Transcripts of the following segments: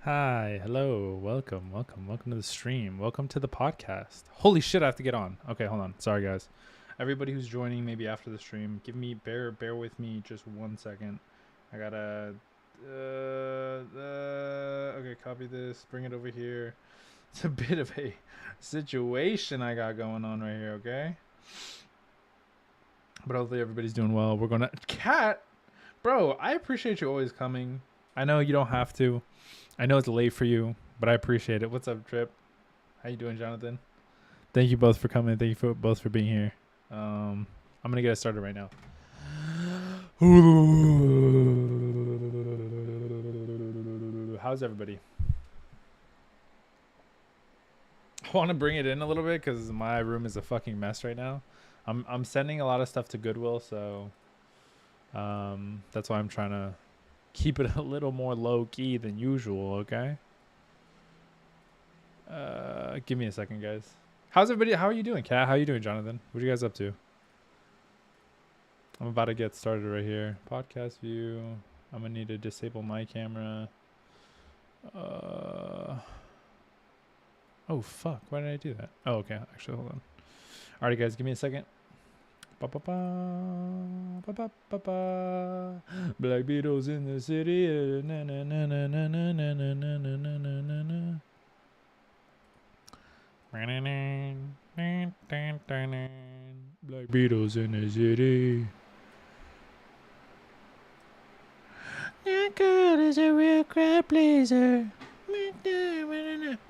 Hi, hello, welcome to the stream. Welcome to the podcast. Holy shit, I have to get on. Okay, hold on. Sorry, guys. Everybody who's joining, maybe after the stream, bear with me just 1 second. I gotta. Okay, copy this. Bring it over here. It's a bit of a situation I got going on right here. Okay, but hopefully everybody's doing well. We're gonna cat, bro. I appreciate you always coming. I know you don't have to. I know it's late for you, but I appreciate it. What's up, Trip? How you doing, Jonathan? Thank you both for coming. Thank you both for being here. I'm gonna get us started right now. How's everybody? I want to bring it in a little bit because my room is a fucking mess right now. I'm sending a lot of stuff to Goodwill, so that's why I'm trying to keep it a little more low key than usual. Okay. Give me a second, guys. How's everybody? How are you doing, Kat? How are you doing, Jonathan? What are you guys up to? I'm about to get started right here. Podcast view. I'm gonna need to disable my camera. Oh fuck! Why did I do that? Oh, okay. Actually, hold on. Alrighty, guys, give me a second. Black Beatles in the city. Na, na, na, na, na, na, na, na, na, na, na, na, na. Black Beatles in the city. That girl is a real crowd pleaser.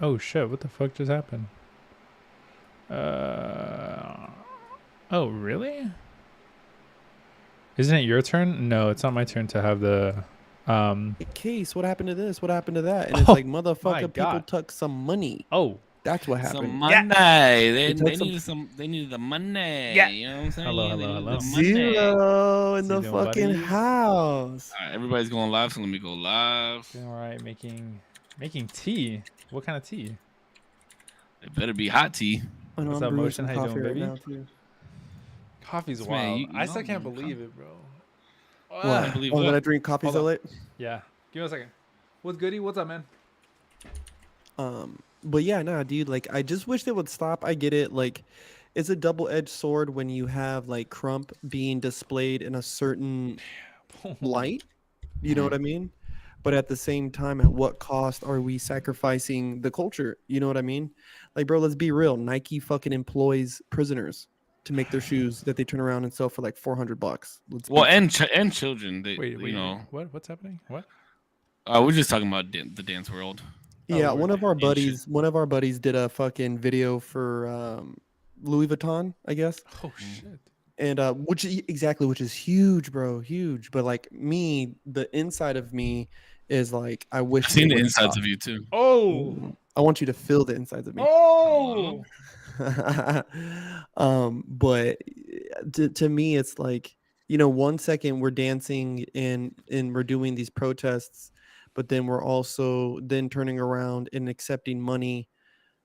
Oh shit, what the fuck just happened? Oh really? Isn't it your turn? No, it's not my turn to have the Case, what happened to this? What happened to that? And it's like, motherfucker, people took some money. Oh, that's what happened. Some money. Yeah. They needed needed the money. Yeah. You know what I'm saying? Hello. Zero in the doing, fucking buddies? house. All right, everybody's going live, so let me go live. Doing all right, making tea. What kind of tea? It better be hot tea. What's up, Motion? How you doing, baby? Right now, Coffee's Man, wild. I still can't believe it, bro. What? Can't believe that what? I drink coffee so late? Yeah. Give me a second. What's goody? What's up, man? But yeah, nah, dude, like I just wish they would stop. I get it. Like it's a double-edged sword when you have like Crump being displayed in a certain light. You know what I mean? But at the same time, at what cost are we sacrificing the culture? You know what I mean? Like, bro, let's be real. Nike fucking employs prisoners to make their shoes that they turn around and sell for like $400. Well, and children. They, Wait, you know. What's happening? What? We're just talking about the dance world. Yeah, one of our buddies did a fucking video for Louis Vuitton, I guess. Oh shit. And which is huge, bro, huge. But like me, the inside of me is like, I wish I've seen the insides of you too. Oh, I want you to feel the insides of me. Oh. But to me, it's like, you know, 1 second we're dancing and we're doing these protests, but then we're also then turning around and accepting money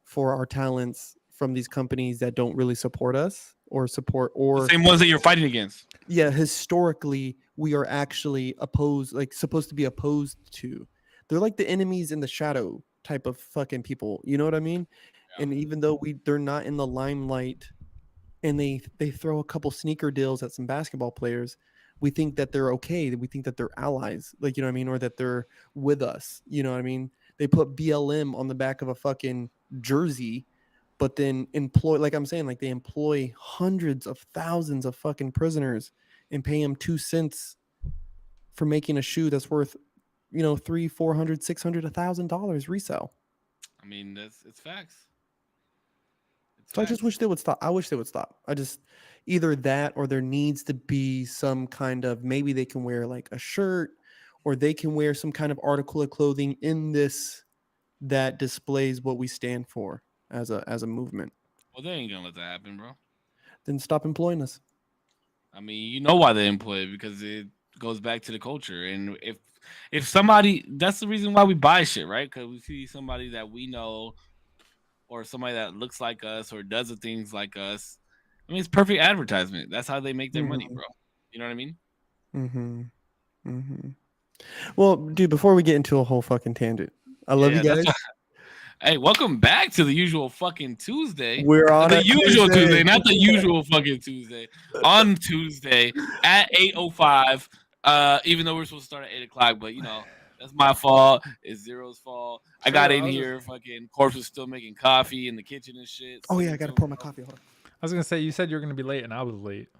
for our talents from these companies that don't really support us or the same ones that you're fighting against. Yeah, historically we are actually supposed to be opposed to. They're like the enemies in the shadow type of fucking people. You know what I mean? Yeah. And even though they're not in the limelight, and they throw a couple sneaker deals at some basketball players, we think that they're okay. We think that they're allies, like, you know what I mean, or that they're with us. You know what I mean? They put BLM on the back of a fucking jersey, but then employ, like I'm saying, like they employ hundreds of thousands of fucking prisoners and pay them 2 cents for making a shoe that's worth, you know, $300, $400, $600, $1,000 resale. I mean, it's facts. So I just wish they would stop. I wish they would stop. I just, either that, or there needs to be some kind of, maybe they can wear like a shirt, or they can wear some kind of article of clothing in this that displays what we stand for as a movement. Well, they ain't gonna let that happen, bro. Then stop employing us. I mean, you know why they employ it, because it goes back to the culture. And if somebody, that's the reason why we buy shit, right? Because we see somebody that we know, or somebody that looks like us or does the things like us. I mean, it's perfect advertisement. That's how they make their money, bro. You know what I mean? Well, dude, before we get into a whole fucking tangent, I love you guys. Hey, welcome back to the usual fucking Tuesday. We're on the a usual Tuesday. Tuesday, not the usual fucking Tuesday. On Tuesday at 8:05. Even though we're supposed to start at 8 o'clock, but you know that's my fault. It's Zero's fault. I got in here. Fucking Corpse was still making coffee in the kitchen and shit. Oh yeah, I gotta pour my coffee. Hold on. I was gonna say you said you were gonna be late, and I was late.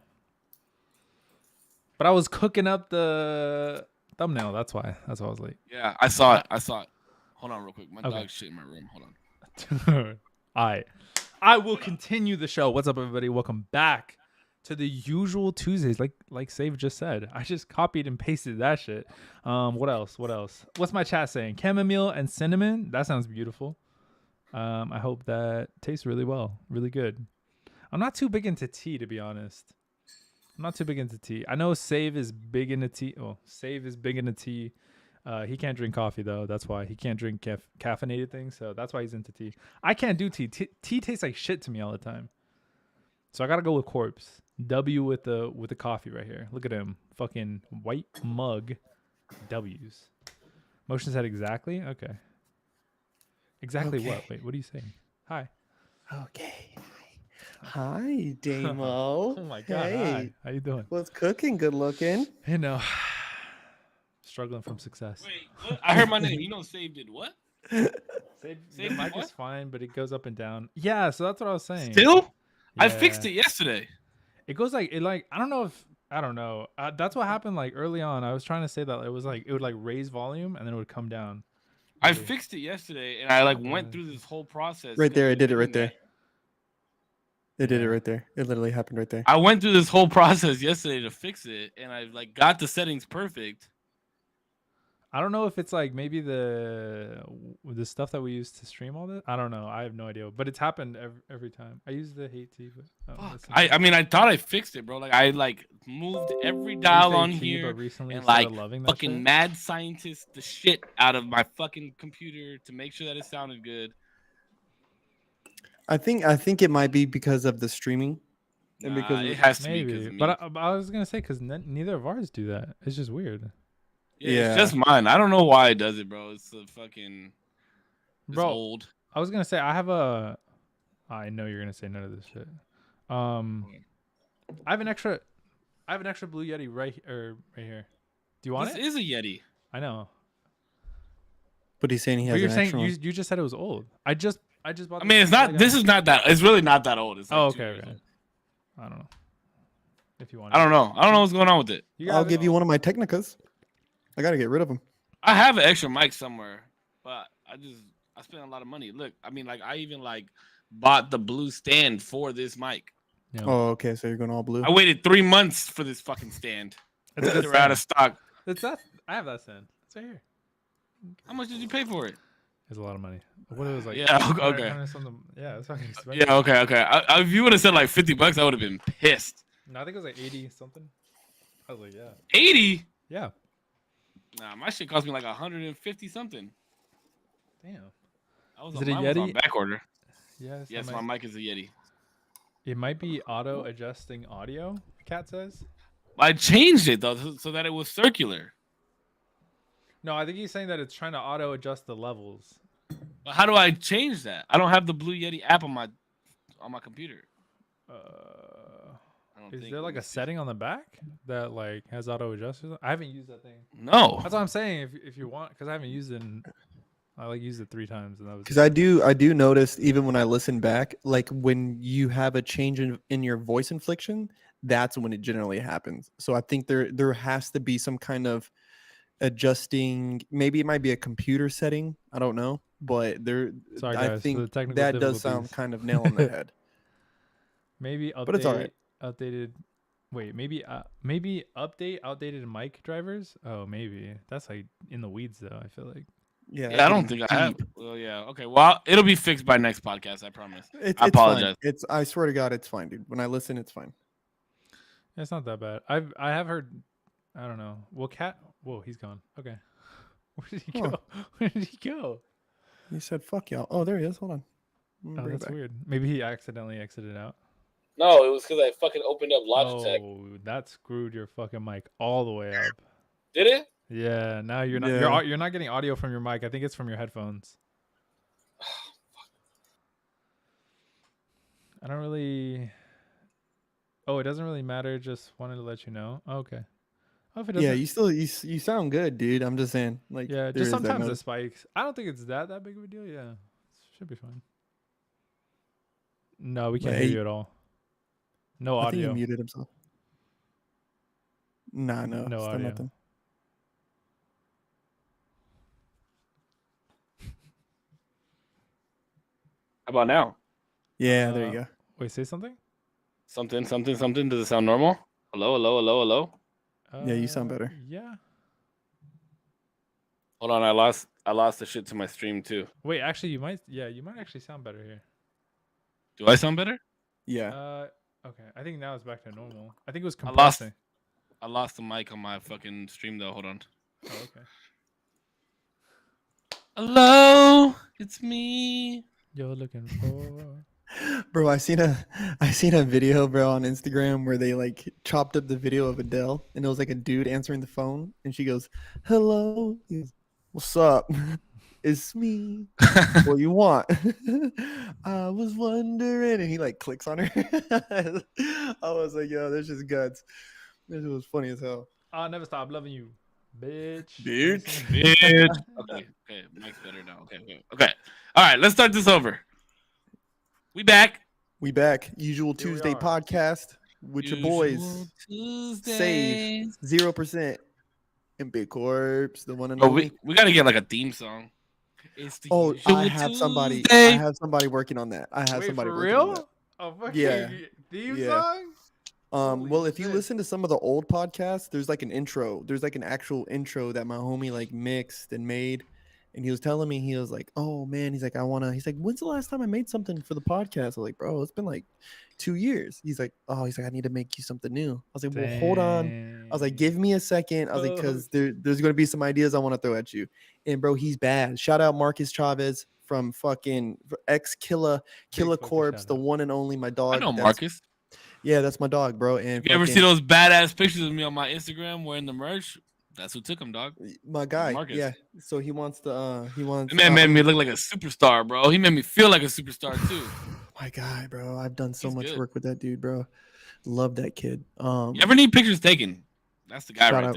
But I was cooking up the thumbnail. That's why I was late. Yeah, I saw it. Hold on real quick. My dog's shit in my room. Hold on. All right. I will continue the show. What's up, everybody? Welcome back to the usual Tuesdays. Like Save just said. I just copied and pasted that shit. What else? What's my chat saying? Chamomile and cinnamon. That sounds beautiful. I hope that tastes really well. Really good. I'm not too big into tea, to be honest. I'm not too big into tea. I know Save is big into tea. Oh, Save is big into tea. He can't drink coffee though. That's why he can't drink caffeinated things. So that's why he's into tea. I can't do tea. Tea tastes like shit to me all the time. So I gotta go with Corpse. W with the coffee right here. Look at him, fucking white mug. W's. Motion said exactly. Okay. Exactly Okay. what? Wait, what are you saying? Hi. Okay. Hi, Damo. Oh my god. Hey. Hi. How you doing? What's cooking? Good looking. You know, struggling from success. Wait, what? I heard my name. You know, Save did what? Save Save mic what? is fine, but it goes up and down. Yeah, so that's what I was saying. Still? I Yeah. fixed it yesterday. It goes like I don't know if I don't know. That's what happened like early on. I was trying to say that it was like it would like raise volume and then it would come down. I Really. fixed it yesterday, and I like went through this whole process. Right there. It did it right doing there. It did it right there. It literally happened right there. I went through this whole process yesterday to fix it, and I like got the settings perfect. I don't know if it's like maybe the stuff that we use to stream all this. I don't know. I have no idea. But it's happened every time. I use the hate tea, but Fuck. I mean, I thought I fixed it, bro. Like I like moved every dial on here, but recently and started like loving that fucking shit. mad scientist the shit out of my fucking computer to make sure that it sounded good. I think it might be because of the streaming. And Nah, because it has to be because Maybe, of me. but I was gonna say because neither of ours do that. It's just weird, Yeah, it's just mine. I don't know why it does it, bro. It's a fucking bro. old. I was gonna say I have a. I know you're gonna say none of this shit. I have an extra Blue Yeti right here. Do you want This it? is a Yeti. I know. But he's saying he But has you're an saying extra one. you just said it was old. I just bought. I mean, it's not. This is not that. It's really not that old. It's like Oh, 2 okay, years okay. old. I don't know. If you want. I don't know. I don't know what's going on with it. I'll give you one of my Technicas. I gotta get rid of them. I have an extra mic somewhere, but I spent a lot of money. Look, I mean, like I even like bought the blue stand for this mic. Yeah. Oh, okay. So you're going all blue. I waited 3 months for this fucking stand. It's a good They're out of stand. stock. It's that. I have that stand. It's right here. How much did you pay for it? It's a lot of money. What it was like? Yeah, okay. 100 something. Yeah, it's fucking expensive. Yeah, okay. If you would have said like $50, I would have been pissed. No, I think it was like 80 something. I was like, yeah. 80? Yeah. Nah, my shit cost me like 150 something. Damn. I was Is on, it a mine was on Yeti? back order. Yeah. Yes, my mic is a Yeti. It might be auto adjusting audio. Cat says. I changed it though so that it was circular. No, I think he's saying that it's trying to auto adjust the levels. But how do I change that? I don't have the Blue Yeti app on my computer. I don't Is think. there like a setting on the back that like has auto adjusters? I haven't used that thing. No. That's what I'm saying. If you want, because I haven't used it. I like used it 3 times, and that was. Because I do notice even when I listen back, like when you have a change in your voice inflection, that's when it generally happens. So I think there has to be some kind of adjusting. Maybe it might be a computer setting. I don't know, but Sorry, I guys, for the think technical that does sound difficulties. kind of nail on the head. Maybe update. But it's all right. Updated. Wait, maybe update outdated mic drivers. Oh, maybe that's like in the weeds though. I feel like. Yeah, Yeah, I don't think I have. Well, yeah. Okay. Well, it'll be fixed by next podcast. I promise. It's I apologize. Fine. I swear to God, it's fine, dude. When I listen, it's fine. It's not that bad. I have heard. I don't know. Well, cat. Whoa, he's gone. Okay. Where did he Huh. go? Where did he go? He said, "Fuck y'all." Oh, there he is. Hold on. Oh, that's weird. Maybe he accidentally exited out. No, it was because I fucking opened up Logitech. Oh, that screwed your fucking mic all the way up. Did it? Yeah, now you're not you're not getting audio from your mic. I think it's from your headphones. I don't really. Oh, it doesn't really matter. Just wanted to let you know. Okay. Oh, if it Yeah, doesn't. you still you sound good, dude. I'm just saying, like Yeah, there just is that sometimes it noise. spikes. I don't think it's that big of a deal. Yeah, should be fine. No, we But can't hear you at all. No I think he audio. muted himself. Nah, no, No still audio. nothing. How about now? Yeah, there you go. Wait, say something. Something. Does it sound normal? Hello. Yeah, you sound better. Yeah. Hold on, I lost the shit to my stream too. Wait, actually, you might. Yeah, you might actually sound better here. Do I sound better? Yeah. Okay. I think now it's back to normal. I think it was I lost- compressing. I lost the mic on my fucking stream though. Hold on. Oh, okay. Hello, it's me. You're looking for. Bro, I seen a video, bro, on Instagram where they like chopped up the video of Adele, and it was like a dude answering the phone, and she goes, "Hello," he goes, "What's up?" "It's me. What you want?" "I was wondering," and he like clicks on her. I was like, "Yo, this is guts." This was funny as hell. I'll never stop loving you, bitch. Bitch. Okay, mic's better now. Okay. All right, let's start this over. We back. We back. Usual Here we Tuesday are. podcast with your boys. Tuesday. 0% and Big Corpse, the one and Oh, only. we gotta get like a theme song. It's the Oh, usual I have somebody. I Tuesday. have somebody working on that. I have Wait, somebody for working on that. real? Oh, fucking Yeah. theme Yeah. song? Well, Holy if you shit. listen to some of the old podcasts, there's like an intro. There's like an actual intro that my homie like mixed and made. And he was telling me, he was like, "Oh man," he's like, he's like, "When's the last time I made something for the podcast?" I was like, "Bro, it's been like 2 years." He's like, "I need to make you something new." I was like, "Well, hold on." I was like, "Give me a second." I was like, "Cause there's gonna be some ideas I want to throw at you." And bro, he's bad. Shout out Marcus Chavez from fucking ex Killa fucking Corpse, shout the out. one and only my dog. I know That's- Marcus. Yeah, that's my dog, bro. And You ever see fucking- those badass pictures of me on my Instagram wearing the merch? That's who took them, dog. my guy? Marcus. Yeah. So he wants to. He wants. That man made me look like a superstar, bro. He made me feel like a superstar too. My guy, bro. I've done so He's much good. work with that dude, bro. Love that kid. You ever need pictures taken? That's the guy shout right out-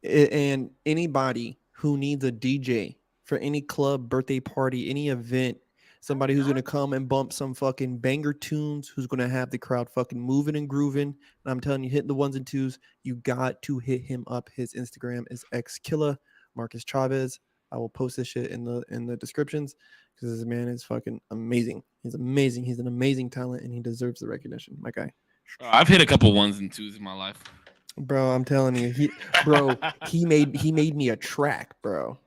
there. And anybody who needs a DJ for any club, birthday party, any event, somebody who's gonna come and bump some fucking banger tunes, who's gonna have the crowd fucking moving and grooving. And I'm telling you, hitting the ones and twos, you got to hit him up. His Instagram is xkilla Marcus Chavez. I will post this shit in the descriptions because this man is fucking amazing. He's amazing. He's an amazing talent and he deserves the recognition. My guy. I've hit a couple ones and twos in my life. Bro, I'm telling you, he made me a track, bro.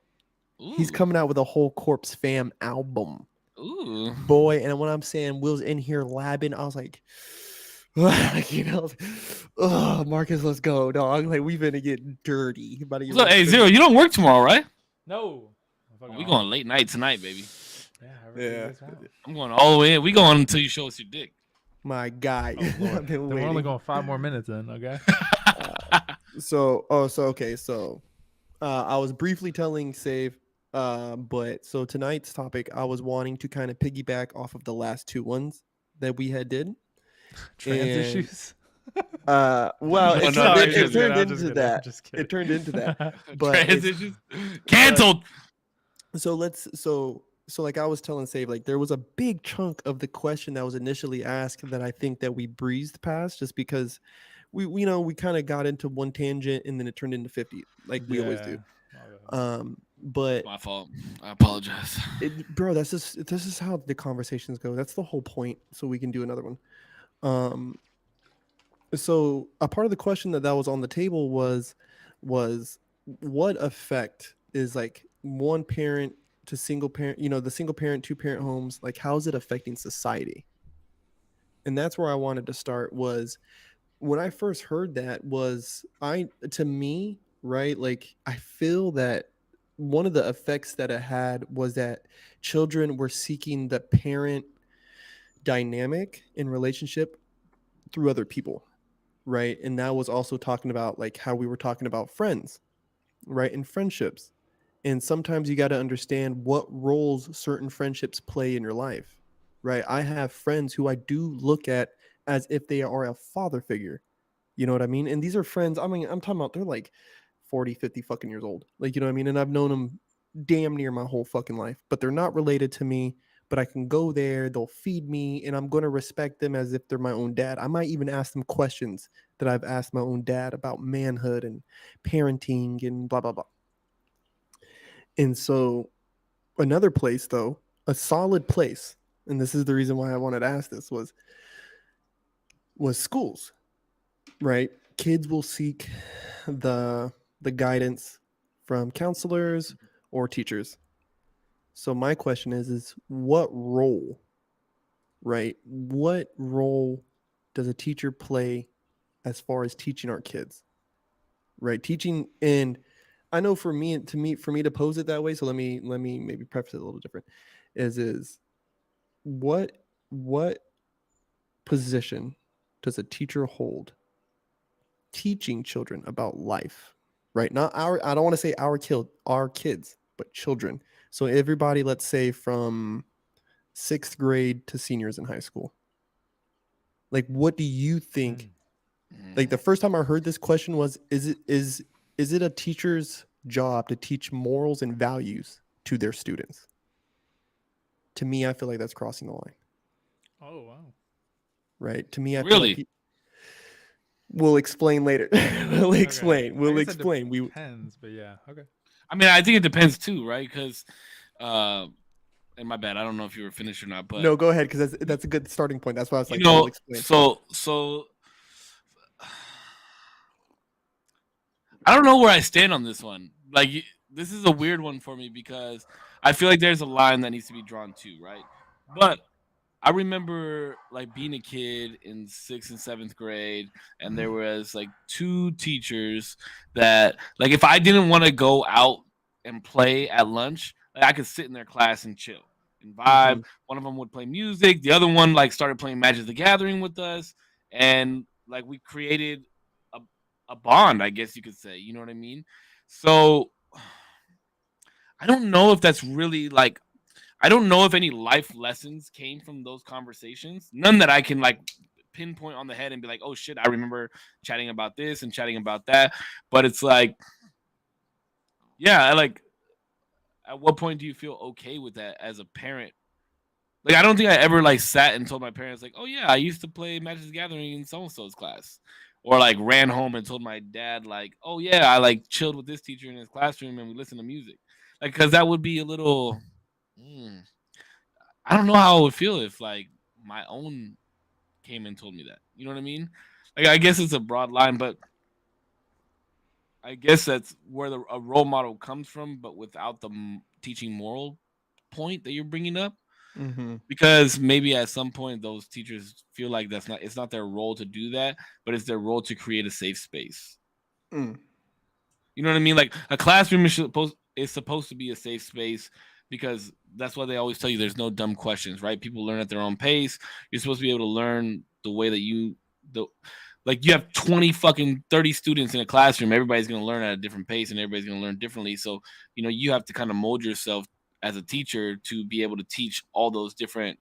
He's Ooh. coming out with a whole Corpse Fam album. Ooh. Boy, and when I'm saying Will's in here labbing, I was like, oh, Marcus, let's go, dog. Like, we finna get dirty. So, hey, Zero, you don't work tomorrow, right? No. We going late night tonight, baby. Yeah. however you Yeah. guys want. I'm going all the way in. We going until you show us your dick. My guy. Oh, Lord. I've been Then we're only waiting. going 5 more minutes then, okay? So I was briefly telling Save, but so tonight's topic, I was wanting to kind of piggyback off of the last two ones that we had did. Trans And- issues. Well, No, it, no, turned, it's it just turned I'm just into kidding, I'm that. just kidding. It turned into that. But it's- Transitions. Canceled. So like I was telling Save, like there was a big chunk of the question that was initially asked that I think that we breezed past just because we kind of got into one tangent and then it turned into 50 like we always do. But My fault. I apologize. bro, this is how the conversations go. That's the whole point. So we can do another one. So a part of the question that was on the table was what effect is like one parent to single parent, the single parent, 2-parent homes, like how is it affecting society? And that's where I wanted to start. Was when I first heard that to me, right? Like I feel that one of the effects that it had was that children were seeking the parent dynamic in relationship through other people, right? And that was also talking about like how we were talking about friends, right? And friendships. And sometimes you got to understand what roles certain friendships play in your life, right? I have friends who I do look at as if they are a father figure. You know what I mean? And these are friends, I mean, I'm talking about they're like 40, 50 fucking years old. Like, you know what I mean? And I've known them damn near my whole fucking life, but they're not related to me. But I can go there, they'll feed me, and I'm going to respect them as if they're my own dad. I might even ask them questions that I've asked my own dad about manhood and parenting and blah, blah, blah. And so, another place, though, a solid place, and this is the reason why I wanted to ask this, was schools, right? Kids will seek the guidance from counselors or teachers. So my question is what role, right? What role does a teacher play as far as teaching our kids? Right? Teaching, and I know for me to pose it that way, so let me maybe preface it a little different. Is what position does a teacher hold teaching children about life, right? Not our, I don't want to say our kids, but children. So everybody, let's say from 6th grade to seniors in high school. Like, what do you think? Like the first time I heard this question was, is it a teacher's job to teach morals and values to their students? To me, I feel like that's crossing the line. Oh wow. Right? To me, I feel Really? like we'll explain later. We'll explain. Okay. I We'll guess it explain. We depends, but yeah. Okay. I mean, I think it depends too, right? Because, and my bad, I don't know if you were finished or not, but No, go ahead, because that's a good starting point. That's why I was you like, we'll know, explain. so I don't know where I stand on this one. Like, this is a weird one for me because I feel like there's a line that needs to be drawn too, right? But I remember like being a kid in 6th and 7th grade, and there was like two teachers that, like, if I didn't want to go out and play at lunch, like, I could sit in their class and chill and vibe. Mhm. One of them would play music. The other one like started playing Magic the Gathering with us, and like we created a a bond, I guess you could say. You know what I mean? So I don't know if that's really like I don't know if any life lessons came from those conversations. None that I can like pinpoint on the head and be like, "Oh shit, I remember chatting about this and chatting about that." But it's like, yeah, I like at what point do you feel okay with that as a parent? Like I don't think I ever like sat and told my parents like, "Oh yeah, I used to play Magic the Gathering in so and so's class." Or like ran home and told my dad like, "Oh yeah, I like chilled with this teacher in his classroom and we listened to music." Like cuz that would be a little mm, I don't know how I would feel if like my own came and told me that. You know what I mean? Like I guess it's a broad line, but I guess that's where a role model comes from, but without the teaching moral point that you're bringing up. Mhm. Because maybe at some point those teachers feel like that's not it's not their role to do that, but it's their role to create a safe space. Mm. You know what I mean? Like a classroom is supposed to be a safe space because that's why they always tell you there's no dumb questions, right? People learn at their own pace. You're supposed to be able to learn the way that the like you have 20 fucking 30 students in a classroom. Everybody's going to learn at a different pace and everybody's going to learn differently. So, you know, you have to kind of mold yourself as a teacher to be able to teach all those different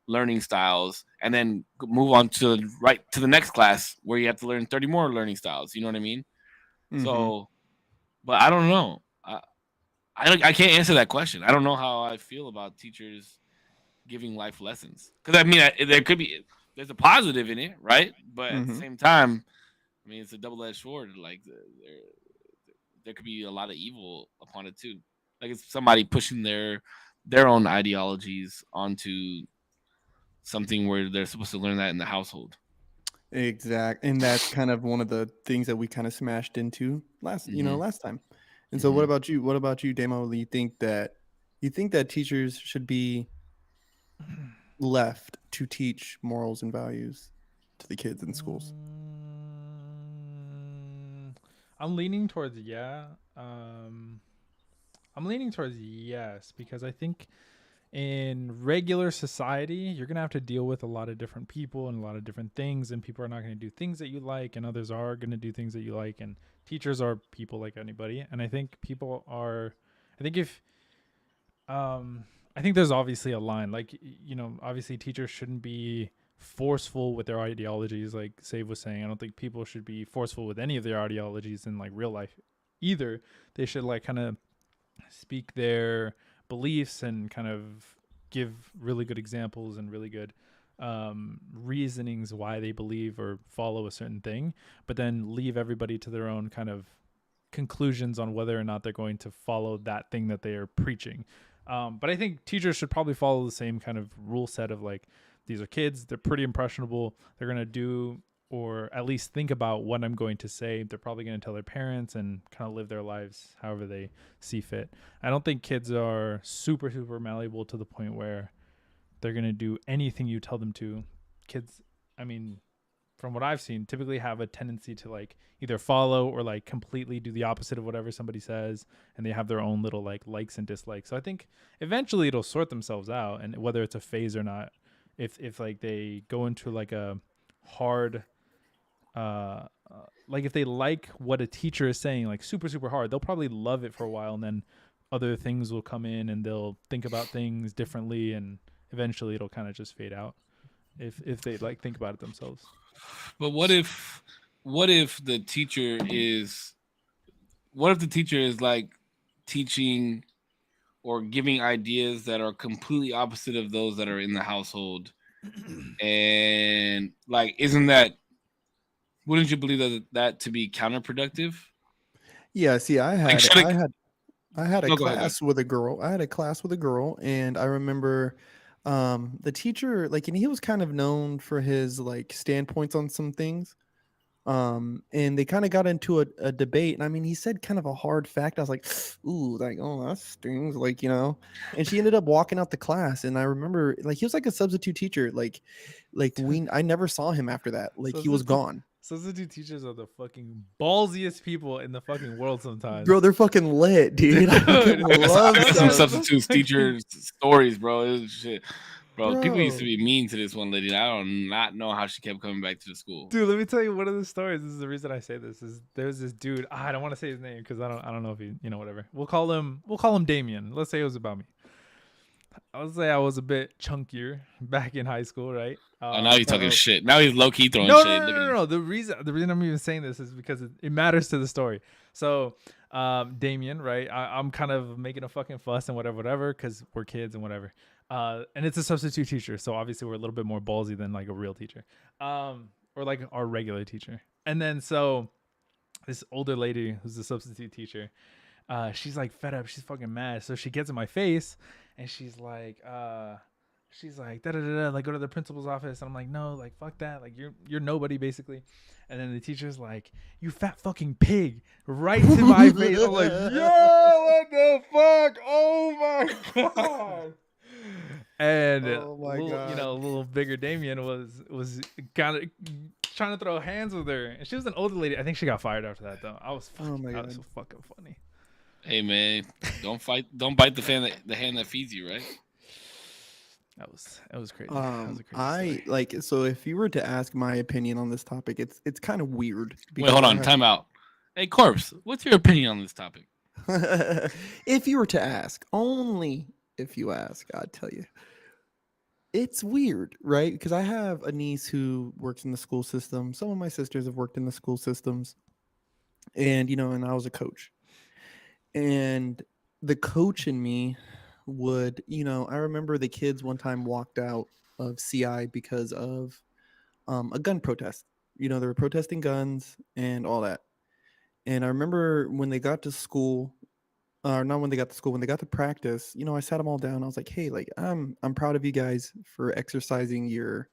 learning styles and then move on to the next class where you have to learn 30 more learning styles. You know what I mean? Mhm. So but I don't know. I can't answer that question. I don't know how I feel about teachers giving life lessons because I mean there could be there's a positive in it, right? But at the Mhm. same time, I mean it's a double edged sword. Like there could be a lot of evil upon it too. Like it's somebody pushing their own ideologies onto something where they're supposed to learn that in the household. Exact. And that's kind of one of the things that we kind of smashed into Hmm. last time. And so what Hmm. about you? What about you, Damo? Do you think that teachers should be left to teach morals and values to the kids in schools? Mm, I'm leaning towards yeah. I'm leaning towards yes because I think in regular society, you're going to have to deal with a lot of different people and a lot of different things, and people are not going to do things that you like, and others are going to do things that you like, and teachers are people like anybody. And I think people are, I think if, I think there's obviously a line, like, obviously teachers shouldn't be forceful with their ideologies. Like Save was saying, I don't think people should be forceful with any of their ideologies in like real life either. They should like kind of speak their beliefs and kind of give really good examples and really good reasonings why they believe or follow a certain thing, but then leave everybody to their own kind of conclusions on whether or not they're going to follow that thing that they are preaching. But I think teachers should probably follow the same kind of rule set of like, these are kids, they're pretty impressionable, they're going to do or at least think about what I'm going to say. They're probably going to tell their parents and kind of live their lives however they see fit. I don't think kids are super, super malleable to the point where they're going to do anything you tell them to. Kids, I mean, from what I've seen, typically have a tendency to like either follow or like completely do the opposite of whatever somebody says, and they have their own little like likes and dislikes. So I think eventually it'll sort themselves out, and whether it's a phase or not, if like they go into like a hard like if they like what a teacher is saying like super, super hard, they'll probably love it for a while, and then other things will come in and they'll think about things differently, and eventually it'll kind of just fade out if they like think about it themselves. But what if the teacher is like teaching or giving ideas that are completely opposite of those that are in the household? And like, wouldn't you believe that to be counterproductive? Yeah, see, I had a No, go ahead. class with a girl. I had a class with a girl, and I remember the teacher, like, and he was kind of known for his like standpoints on some things. And they kind of got into a debate, and I mean, he said kind of a hard fact. I was like, ooh, like, oh, that stings, like, and she ended up walking out the class. And I remember, like, he was like a substitute teacher, like I never saw him after that, like he was gone. Substitute teachers are the fucking ballsiest people in the fucking world sometimes. Bro, they're fucking lit, dude. I fucking love I got some them. substitute teachers stories, bro. It was shit. Bro, people used to be mean to this one lady. I do not know how she kept coming back to the school. Dude, let me tell you one of the stories. This is the reason I say this. Is there's this dude. I don't want to say his name because I don't know if he, whatever. We'll call him Damien. Let's say it was about me. I would say I was a bit chunkier back in high school, right? Now he's talking shit. Now he's low key throwing shit. No. The reason I'm even saying this is because it matters to the story. So, Damien, right? I'm kind of making a fucking fuss and whatever, because we're kids and whatever. And it's a substitute teacher, so obviously we're a little bit more ballsy than like a real teacher, or like our regular teacher. And then so this older lady who's a substitute teacher, she's like fed up, she's fucking mad, so she gets in my face and she's like da da da, like, go to the principal's office. And I'm like, no, like, fuck that, like, you're nobody, basically. And then the teacher's like, you fat fucking pig, right to my face. I'm like, yo, what the fuck? Oh my god. And little bigger Damien was kind of trying to throw hands with her, and she was an older lady. I think she got fired after that, though. I was so fucking funny. Hey man, don't bite the hand that feeds you, right? That was crazy. That was a crazy story. So if you were to ask my opinion on this topic, it's kind of weird. Wait, hold on, time out. Hey, Corpse, what's your opinion on this topic? If you were to ask, only if you ask, I'd tell you. It's weird, right? Because I have a niece who works in the school system. Some of my sisters have worked in the school systems. And, and I was a coach. And the coach in me would, I remember the kids one time walked out of CI because of a gun protest. They were protesting guns and all that. And I remember when they got to school, not when they got to school, when they got to practice, I sat them all down. I was like, hey, like, I'm proud of you guys for exercising your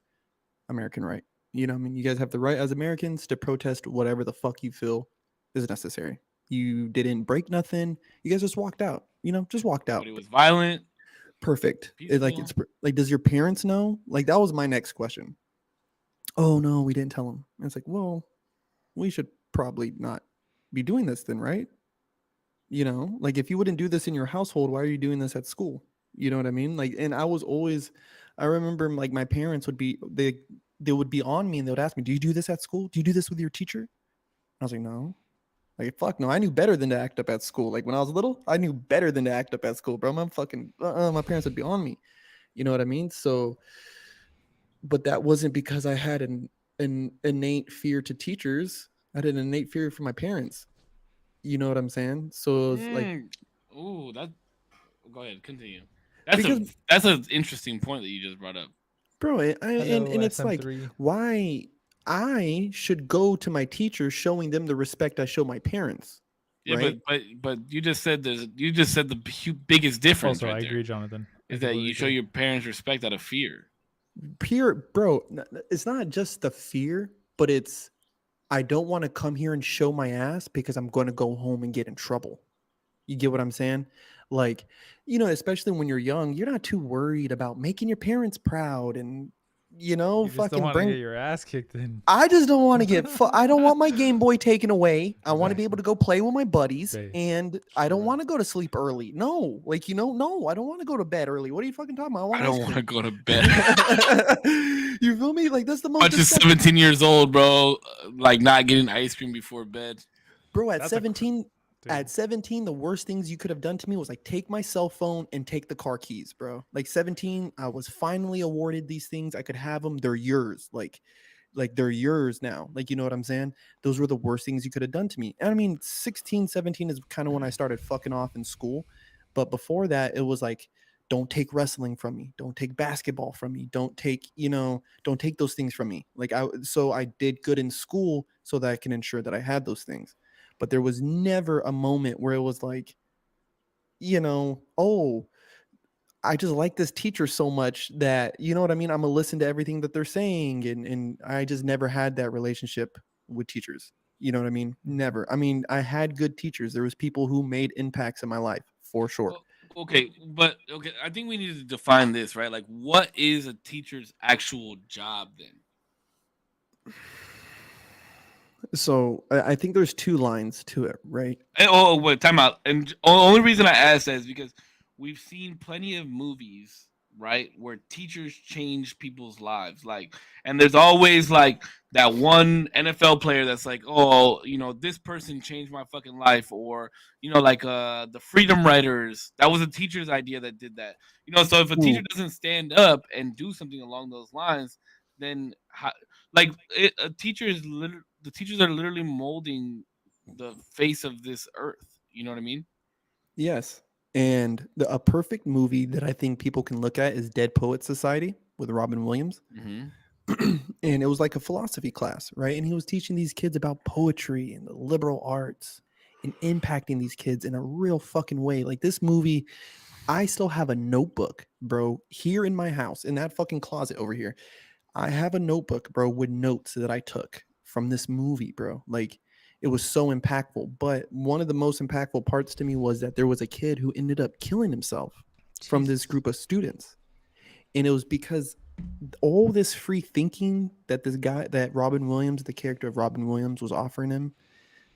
American right. You guys have the right as Americans to protest whatever the fuck you feel is necessary. You didn't break nothing. You guys just walked out, just walked out. But it was violent. Perfect. It's like, does your parents know? Like, that was my next question. Oh no, we didn't tell them. And it's like, well, we should probably not be doing this then, right? Like, if you wouldn't do this in your household, why are you doing this at school? You know what I mean? Like, and I was always, I remember like my parents would be, they would be on me and they would ask me, do you do this at school? Do you do this with your teacher? I was like, no. Like, fuck no. I knew better than to act up at school. Like when I was little, I knew better than to act up at school, bro. My fucking, my parents would be on me. You know what I mean? So, but that wasn't because I had an innate fear to teachers. I had an innate fear for my parents. You know what I'm saying? So it was like, Ooh, that. Go ahead, continue. That's because that's an interesting point that you just brought up. bro, Hello, and it's like SM3. why I should go to my teacher showing them the respect I show my parents. Yeah, Right? but you just said the biggest difference Also, right I there agree, Jonathan. I is that completely you show agree. your parents respect out of fear. Pure bro, it's not just the fear, but it's I don't want to come here and show my ass because I'm going to go home and get in trouble. You get what I'm saying? Like, especially when you're young, you're not too worried about making your parents proud and, You just don't fucking want to bring. get your ass kicked in. I just don't want to I don't want my Game Boy taken away. I want to be able Exactly. to go play with my buddies, Base. and I don't True. want to go to sleep early. No, no, I don't want to go to bed early. What are you fucking talking about? I want I don't ice want to cream. go to bed. You feel me? Like that's the most Bunch of disgusting. 17 years old, bro, like not getting ice cream before bed. Bro, That's a 17, Dude. at 17, the worst things you could have done to me was like take my cell phone and take the car keys, bro. Like 17, I was finally awarded these things. I could have them. They're yours. Like they're yours now. Like, you know what I'm saying? Those were the worst things you could have done to me. And I mean, 16, 17 is kind of when I started fucking off in school. But before that, it was like, don't take wrestling from me. Don't take basketball from me. Don't take, don't take those things from me. So I did good in school so that I can ensure that I had those things. But there was never a moment where it was like, oh, I just like this teacher so much that, you know what I mean? I'm gonna listen to everything that they're saying. And I just never had that relationship with teachers. You know what I mean? Never. I mean, I had good teachers. There was people who made impacts in my life for sure. Well, okay, but okay, I think we need to define this, right? Like, what is a teacher's actual job then? So I think there's two lines to it, right? Wait, time out. And only reason I asked that is because we've seen plenty of movies, right, where teachers change people's lives. Like, and there's always like that one NFL player that's like, oh, this person changed my fucking life, or like the Freedom Writers. That was a teacher's idea that did that. So if a teacher Ooh. doesn't stand up and do something along those lines, then a teacher is the teachers are literally molding the face of this earth. You know what I mean? Yes. And a perfect movie that I think people can look at is Dead Poet Society with Robin Williams. Mm-hmm. And it was like a philosophy class, right? And he was teaching these kids about poetry and the liberal arts and impacting these kids in a real fucking way. Like this movie, I still have a notebook, bro, here in my house, in that fucking closet over here. I have a notebook, bro, with notes that I took from this movie, bro. Like it was so impactful. But one of the most impactful parts to me was that there was a kid who ended up killing himself from this group of students. And it was because all this free thinking that that Robin Williams, the character of Robin Williams, was offering him,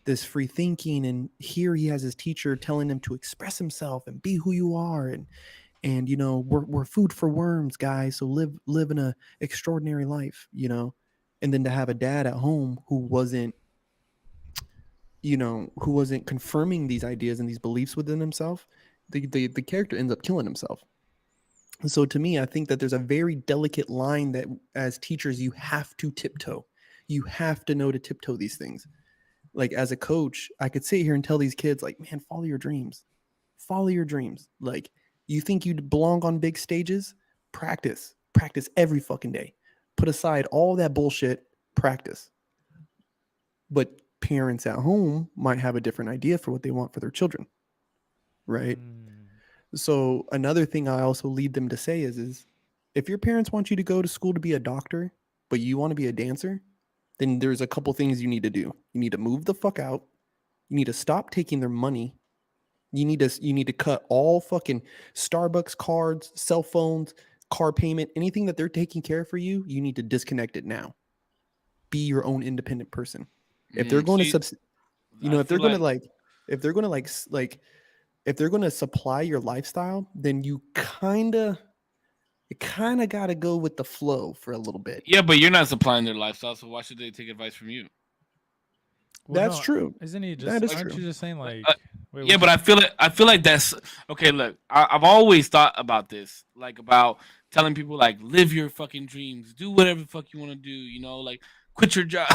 this free thinking, and here he has his teacher telling him to express himself and be who you are, and we're food for worms, guys. So live in a extraordinary life, and then to have a dad at home who wasn't confirming these ideas and these beliefs within himself, the character ends up killing himself. So to me, I think that there's a very delicate line that as teachers, you have to tiptoe. You have to know to tiptoe these things. Like as a coach, I could sit here and tell these kids like, man, follow your dreams. Follow your dreams. Like you think you belong on big stages? Practice every fucking day. Put aside all that bullshit, practice. But parents at home might have a different idea for what they want for their children. Right? So another thing I also lead them to say is if your parents want you to go to school to be a doctor, but you want to be a dancer, then there's a couple things you need to do. You need to move the fuck out. You need to stop taking their money. You need to cut all fucking Starbucks cards, cell phones, car payment, anything that they're taking care of for you, you need to disconnect it now. Be your own independent person. If they're going to if they're going to if they're going to supply your lifestyle, then you kind of got to go with the flow for a little bit. Yeah, but you're not supplying their lifestyle, so why should they take advice from you? Well, That's no, true. Isn't he just? That is aren't true. you just saying like? Wait, Yeah, but I feel like that's okay. Look, I've always thought about this, like about telling people like live your fucking dreams, do whatever the fuck you want to do. You know, like quit your job.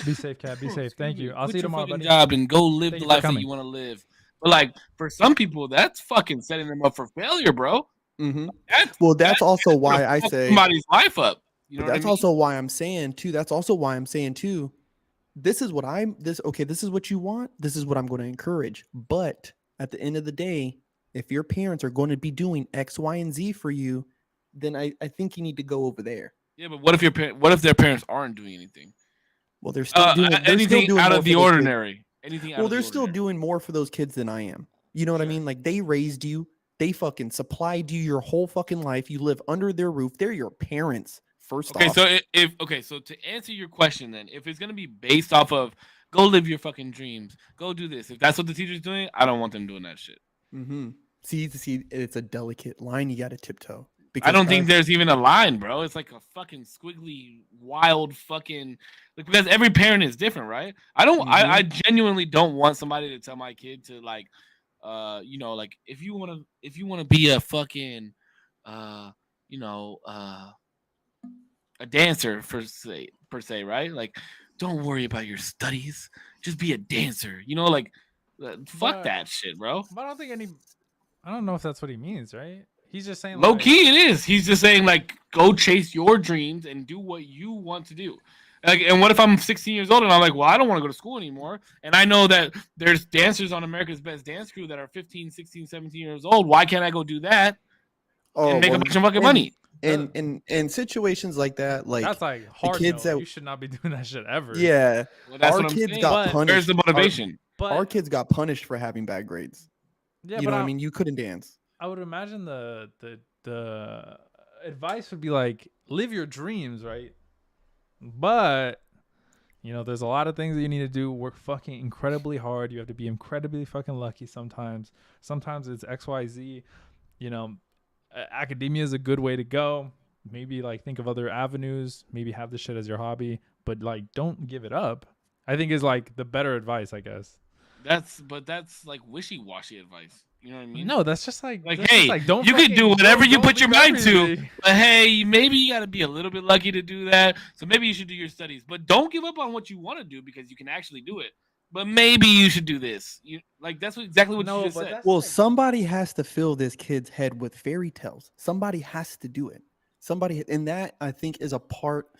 be safe, Cat. Be safe. Thank you. I'll Quit see you your tomorrow, fucking buddy. job and go live Thank the you for life that coming. you want to live. But like for some people, that's fucking setting them up for failure, bro. Mm-hmm. That's, Well, that's also gonna why I fuck say. somebody's life up. You know But what I that's mean? also why I'm saying too. That's also why I'm saying too. This is what I'm. This okay. This is what you want. This is what I'm going to encourage. But at the end of the day, if your parents are going to be doing X, Y, and Z for you, then I think you need to go over there. Yeah, but what if their parents aren't doing anything? Well, they're still doing. They're still Anything doing out more of for the those kids. ordinary. Anything out Well, of the they're still ordinary. doing more for those kids than I am. You know what I Sure. mean? Like they raised you. They fucking supplied you your whole fucking life. You live under their roof. They're your parents. First Okay, off. so so to answer your question, then, if it's gonna be based off of go live your fucking dreams, go do this. If that's what the teacher's doing, I don't want them doing that shit. Mm-hmm. See, it's a delicate line you got to tiptoe. I don't as- think there's even a line, bro. It's like a fucking squiggly, wild fucking like because every parent is different, right? I genuinely don't want somebody to tell my kid to like you know, like if you wanna be a fucking you know, a dancer per se, right? Like don't worry about your studies, just be a dancer. You know, like fuck But- that shit, bro. But I don't think any. I don't know if that's what he means, right? He's just saying Low like, key, it is. He's just saying like, go chase your dreams and do what you want to do. Like, and what if I'm 16 years old and I'm like, well, I don't want to go to school anymore, and I know that there's dancers on America's Best Dance Crew that are 15, 16, 17 years old. Why can't I go do that and make a bunch of fucking money? And in situations like that, like that's like hard. kids no. that- You should not be doing that shit ever. yeah, Well, that's our what I'm kids saying. got But punished. Where's the motivation? but Our kids got punished for having bad grades. yeah, You but know what I mean? You couldn't dance. I would imagine the advice would be like live your dreams, right? But you know, there's a lot of things that you need to do. Work fucking incredibly hard. You have to be incredibly fucking lucky sometimes. Sometimes it's XYZ. You know, academia is a good way to go. Maybe like think of other avenues. Maybe have this shit as your hobby, but like don't give it up. I think is like the better advice, I guess. That's like wishy-washy advice. You know what I mean? No, that's just like Like, that's hey, just like, don't you can do fucking- whatever you don't put your leave mind to. everything. But hey, maybe you got to be a little bit lucky to do that. So maybe you should do your studies, but don't give up on what you want to do because you can actually do it. But maybe you should do this. You like that's exactly what No, you just but said. that's- Well, like- somebody has to fill this kid's head with fairy tales. Somebody has to do it. Somebody, and that I think is a part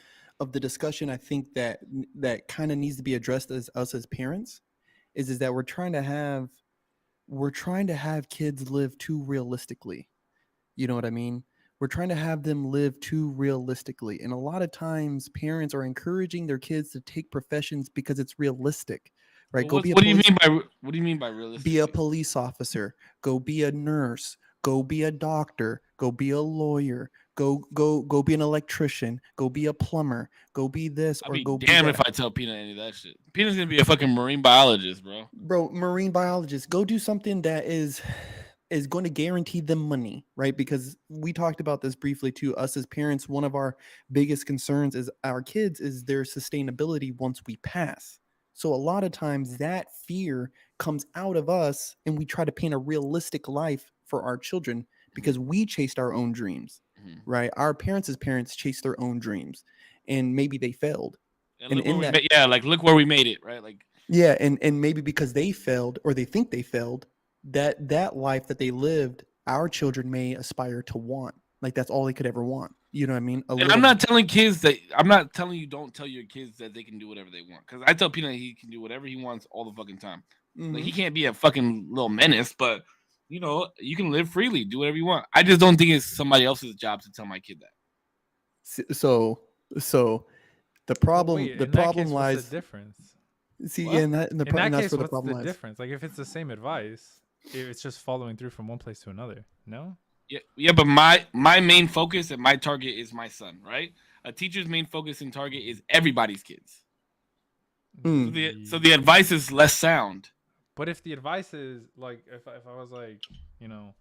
of the discussion. I think that kind of needs to be addressed as us as parents, is that we're trying to have kids live too realistically. You know what I mean? We're trying to have them live too realistically, and a lot of times parents are encouraging their kids to take professions because it's realistic, right? What do you mean by realistic? Be a police officer, go be a nurse, go be a doctor, go be a lawyer, go be an electrician, go be a plumber, go be this I'd or be go damn be if that. I tell Peanut any of that shit. Peanut's gonna be a fucking marine biologist, bro. Bro, marine biologist, go do something that is going to guarantee them money, right? Because we talked about this briefly too. Us as parents, one of our biggest concerns is our kids is their sustainability once we pass. So a lot of times that fear comes out of us and we try to paint a realistic life for our children because we chased our own dreams, Mhm. right? Our parents' parents chased their own dreams and maybe they failed. And And look where in we that- ma- yeah, like look where we made it, right? Like Yeah, and maybe because they failed or they think they failed, that life that they lived, our children may aspire to want. Like that's all they could ever want. You know what I mean? and I'm not telling you don't tell your kids that they can do whatever they want. Because I tell Peanut he can do whatever he wants all the fucking time. Like he can't be a fucking little menace, but you know, you can live freely, do whatever you want. I just don't think it's somebody else's job to tell my kid that. So the problem Wait, the in that problem case, what's lies. the difference? See, What? yeah, and that and the In pro- that and that's case, where the what's problem the lies. difference? Like if it's the same advice, if it's just following through from one place to another. No. Yeah, but my main focus and my target is my son, right? A teacher's main focus and target is everybody's kids. Mm. So the advice is less sound. But if the advice is like, if I was like, you know,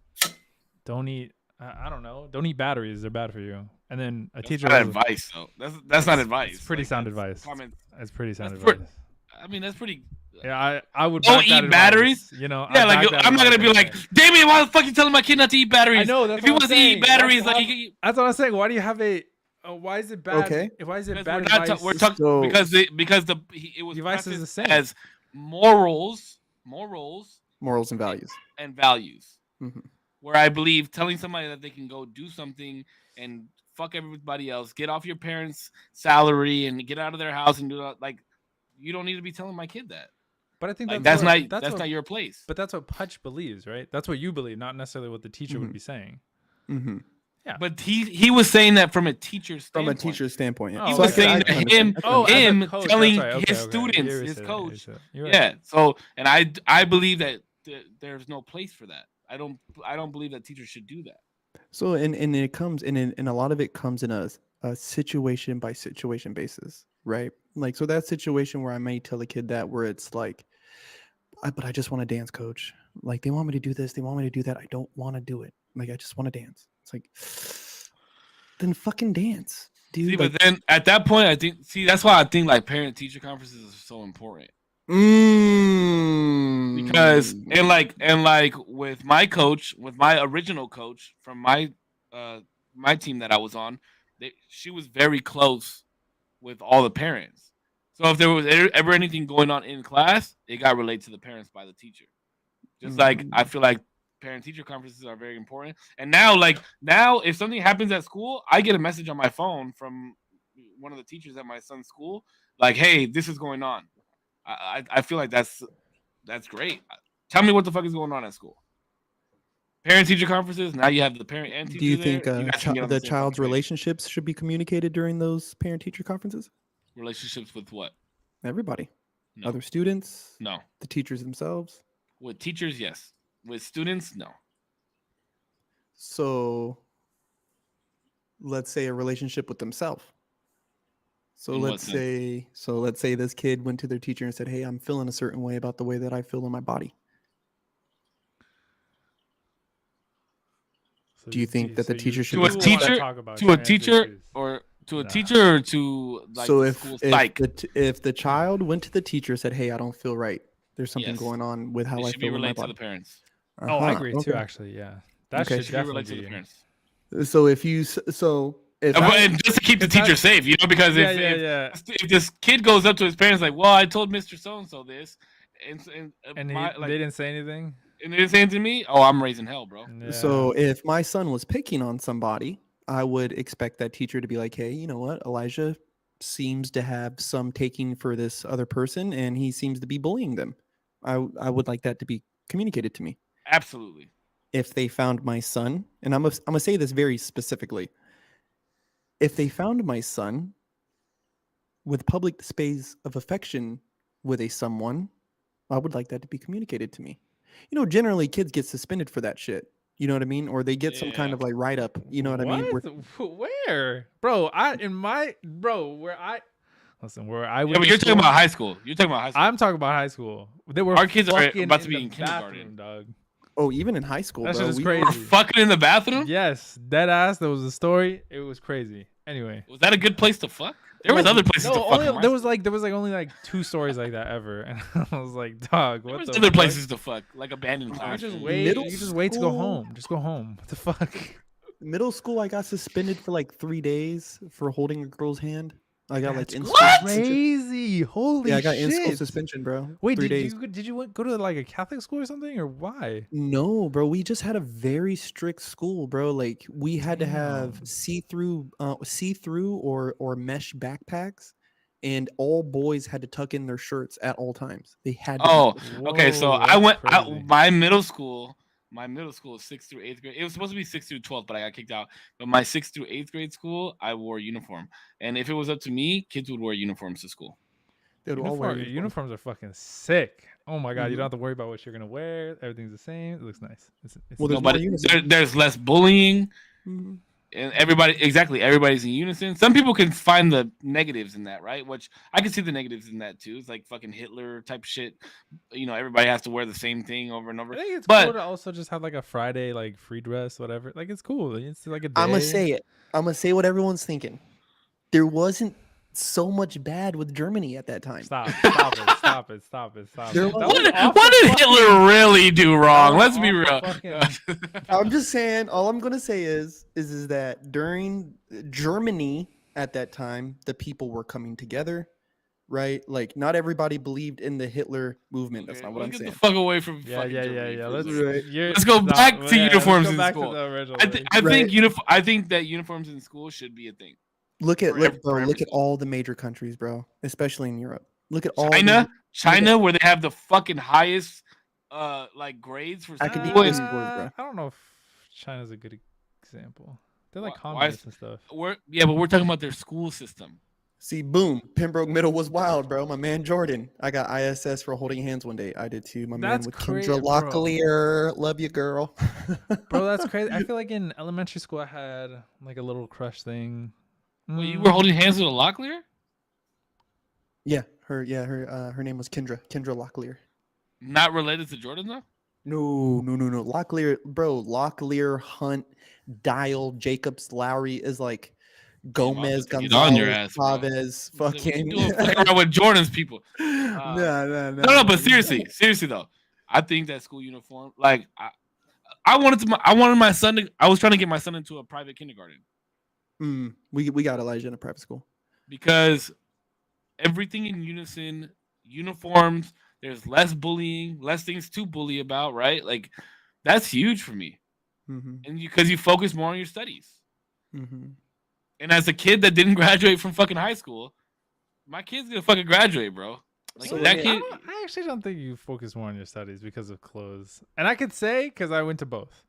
don't eat, I don't know, don't eat batteries, they're bad for you. And then a That's teacher not was, advice though. That's not advice. it's pretty Like, sound that's advice. common- It's pretty sound that's advice. I mean, that's pretty. Yeah, I would Don't back that eat batteries? advice, you know. Yeah, I'd like back that I'm not gonna advice be like, anyway. Damien, why the fuck you telling my kid not to eat batteries? I know, that's if he what wants I'm to eat saying. batteries, That's like he can eat. That's what I'm saying. Why do you have a? Why is it bad? Okay. Why is it Because bad we're not advice? we're talking So- because it was The advice is prefaced the same. as morals Morals and values. and values. Mhm. Where I believe telling somebody that they can go do something and fuck everybody else, get off your parents' salary and get out of their house and do that, like you don't need to be telling my kid that. But I think Like that's that's what, not your place. But that's what Putch believes, right? That's what you believe, not necessarily what the teacher would Mhm. be saying. Mm-hmm. But he was saying that from a teacher's From a standpoint. teacher standpoint. Yeah. He He So was I can- saying I that can understand. him, I can understand. as a him coach, that's telling right. Okay, his okay. students, You his said it, coach. you said it. You're right. Yeah. So, and I believe that there's no place for that. I don't believe that teachers should do that. So and it comes and a lot of it comes in a situation by situation basis, right? Like so that situation where I may tell a kid that where it's like, but I just want to dance, coach. Like they want me to do this, they want me to do that. I don't want to do it. Like I just want to dance. It's like, then fucking dance, dude. See, like, but then at that point, I think that's why I think like parent teacher conferences are so important. Because and like with my coach, with my original coach from my team that I was on, she was very close with all the parents. So if there was ever anything going on in class, it got relayed to the parents by the teacher. Just like I feel like parent teacher conferences are very important. And now if something happens at school, I get a message on my phone from one of the teachers at my son's school, like, hey, this is going on. I feel like that's great. Tell me what the fuck is going on at school. Parent teacher conferences. Now you have the parent and teacher. do you there. think You guys can get on the same child's fucking page. relationships should be communicated during those parent teacher conferences? Relationships with what? Everybody, No. other students, No. the teachers themselves. With teachers, yes. With students, no. So let's say a relationship with themselves. So In what let's sense? say this kid went to their teacher and said, "Hey, I'm feeling a certain way about the way that I feel in my body." So Do you think that the teacher should To be a wanna teacher, talk about to a trans teacher, issues. or to a Nah. teacher, or to like so the if school if psych, if the child went to the teacher and said, "Hey, I don't feel right. There's something Yes. going on with how it I should be feel in my relayed to body." the parents. Oh, I Uh-huh, agree too. okay. Actually, yeah, that Okay. should It should be definitely relayed to the be. parents. So if you if But I, just to keep the if that- teacher safe, you know, because Yeah, if this kid goes up to his parents like, well, I told Mr. So and so this, and And my, they didn't say anything. and they're saying to me, oh, I'm raising hell, bro. Yeah. So if my son was picking on somebody, I would expect that teacher to be like, "Hey, you know what? Elijah seems to have some taking for this other person, and he seems to be bullying them." I would like that to be communicated to me. Absolutely. If they found my son, and I'm gonna say this very specifically, if they found my son with public displays of affection with a someone, I would like that to be communicated to me. You know, generally kids get suspended for that shit. You know what I mean? Or they get some kind Yeah. of like write up. You know what I mean? Where, bro? Where I listen, where I Yeah, went but to you're talking school- about high school. You're talking about high school. I'm talking about high school. They were Our kids are fucking about to be the in kindergarten. bathroom, dog. Oh, even in high school, That bro. shit is we- crazy. We're fucking in the bathroom. Yes, dead ass. There was a story. It was crazy. Anyway, Was that a good place to fuck? There was Like, other places no, to fuck. only, in high there was school. like only like 2 stories like that ever, and I was like, dog, There what was the other fuck? places to fuck, like abandoned You classrooms. just wait. Middle You just wait to go school? home. Just go home. What the fuck? middle school, I got suspended for like 3 days for holding a girl's hand. I got like That's in-school What? suspension. crazy. Holy Yeah, I got shit. in-school suspension, bro. Wait, 3 did days. you go to like a Catholic school or something, or why? No, bro. We just had a very strict school, bro. Like we had to have Damn. see-through or mesh backpacks, and all boys had to tuck in their shirts at all times. They had to. do Oh, this. okay. So Whoa, I that's went. crazy. My middle school is 6th through 8th grade. It was supposed to be 6th through 12th, but I got kicked out. But my 6th through 8th grade school, I wore a uniform. And if it was up to me, kids would wear uniforms to school. They would all wear Uniform, uniforms. uniforms are fucking sick. Oh my god, you Mhm. don't have to worry about what you're gonna wear. Everything's the same. It looks nice. It's Well, No, there's but more uniforms. there's less bullying. Mhm. And everybody's in unison. Some people can find the negatives in that, right? Which I can see the negatives in that too. It's like fucking Hitler type shit. Everybody has to wear the same thing over and over. I think it's But cool to also just have like a Friday like free dress, whatever. Like it's cool. It's like a day. I'm gonna say it. I'm gonna say what everyone's thinking. There wasn't so much bad with Germany at that time. Stop it. There That was- was off what the did fucking- Hitler really do wrong? that was Let's be real. off the fucking- I'm just saying. All I'm gonna say is that during Germany at that time, the people were coming together, right? Like not everybody believed in the Hitler movement. That's Okay, not what I'm let's saying. get the fuck away from Yeah. fucking Germany Yeah. for a Let's second. Right. go back to uniforms let's go in back school. To the original I thing. think Right. I think that uniforms in school should be a thing. Look at for every look at school. all the major countries, bro, especially in Europe. Look at all China, where they have the fucking highest like grades for Academic school. scores, bro. I don't know if China's a good example. They're like Why- communists and stuff. But we're talking about their school system. See, boom, Pembroke Middle was wild, bro. My man Jordan. I got ISS for holding hands one day. I did too. My That's man with crazy, Kendra bro. Locklear. Love you, girl. Bro, that's crazy. I feel like in elementary school I had like a little crush thing. Well, you were holding hands with a Locklear? Yeah, her name was Kendra Locklear. Not related to Jordan though? No. Locklear, bro. Locklear, Hunt, Dial, Jacobs, Lowry is like Gomez, about to get on your Gonzalez, ass, bro. Chavez, What you fucking. doing fucking around with Jordan's people. No. No, but seriously though, I think that school uniform, like I wanted my son to. I was trying to get my son into a private kindergarten We got Elijah in a private school. because everything in unison, uniforms. There's less bullying, less things to bully about, right? Like that's huge for me, Mm-hmm. and because you focus more on your studies. Mm-hmm. And as a kid that didn't graduate from fucking high school, my kid's gonna fucking graduate, bro. Like So that let kid. I actually don't think you focus more on your studies because of clothes. And I could say because I went to both.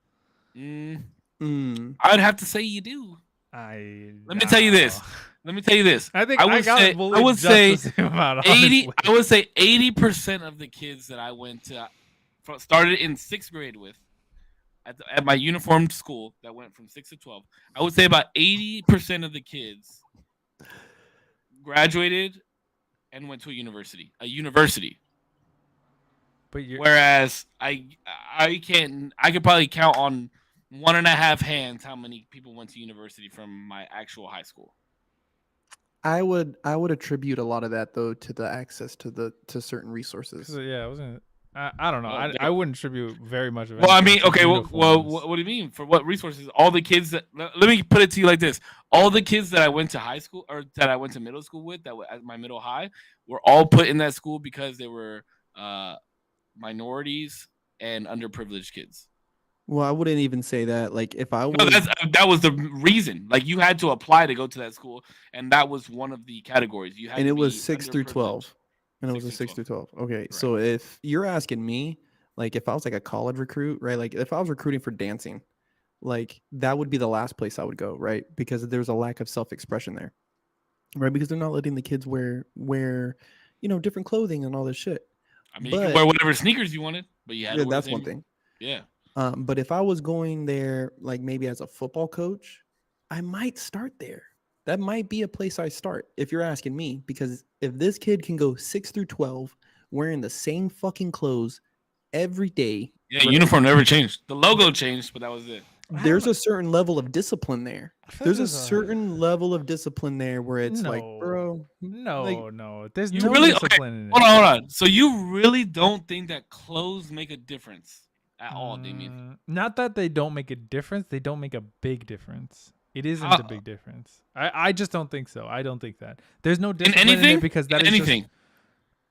Mm, Mm. I'd have to say you do. Let me tell you this. I think I I would got say- bullied I would just say the same amount, 80. honestly. I would say 80% of the kids that I went to started in 6th grade with at my uniformed school that went from 6 to 12. I would say about 80% of the kids graduated and went to a university. But you're, Whereas I could probably count on 1.5 hands how many people went to university from my actual high school. I would attribute a lot of that though to the access to certain resources. yeah, I wasn't. I don't know. Well, I wouldn't attribute very much of it. Well, I mean, okay. Well, what do you mean? For what resources? All the kids that let me put it to you like this: all the kids that I went to high school or that I went to middle school with, that were at my middle high, were all put in that school because they were minorities and underprivileged kids. Well, I wouldn't even say that. Like if I was, No, that was the reason. Like you had to apply to go to that school, and that was one of the categories. You had and to it was be 6 through underprivileged. 12. And it was a 6 through 12. Okay, so if you're asking me, like if I was like a college recruit, right? Like if I was recruiting for dancing, like that would be the last place I would go, right? Because there's a lack of self-expression there, right? Because they're not letting the kids wear different clothing and all this shit. I mean, you could wear whatever sneakers you wanted, but you had to wear that's the one same- thing. Yeah. But if I was going there, like maybe as a football coach, I might start there. That might be a place I start if you're asking me, because if this kid can go 6 through 12 wearing the same fucking clothes every day. Yeah, uniform never changed. The logo changed, but that was it. There's a certain level of discipline there. I feel like There's a certain level of discipline there where it's like, No. bro, No. There's You no really- discipline in it. Hold on. So you really don't think that clothes make a difference at all, Damien? Not that they don't make a difference. They don't make a big difference. It isn't a big difference. I just don't think so. I don't think that. There's no discipline in anything? it because that In is anything? Just,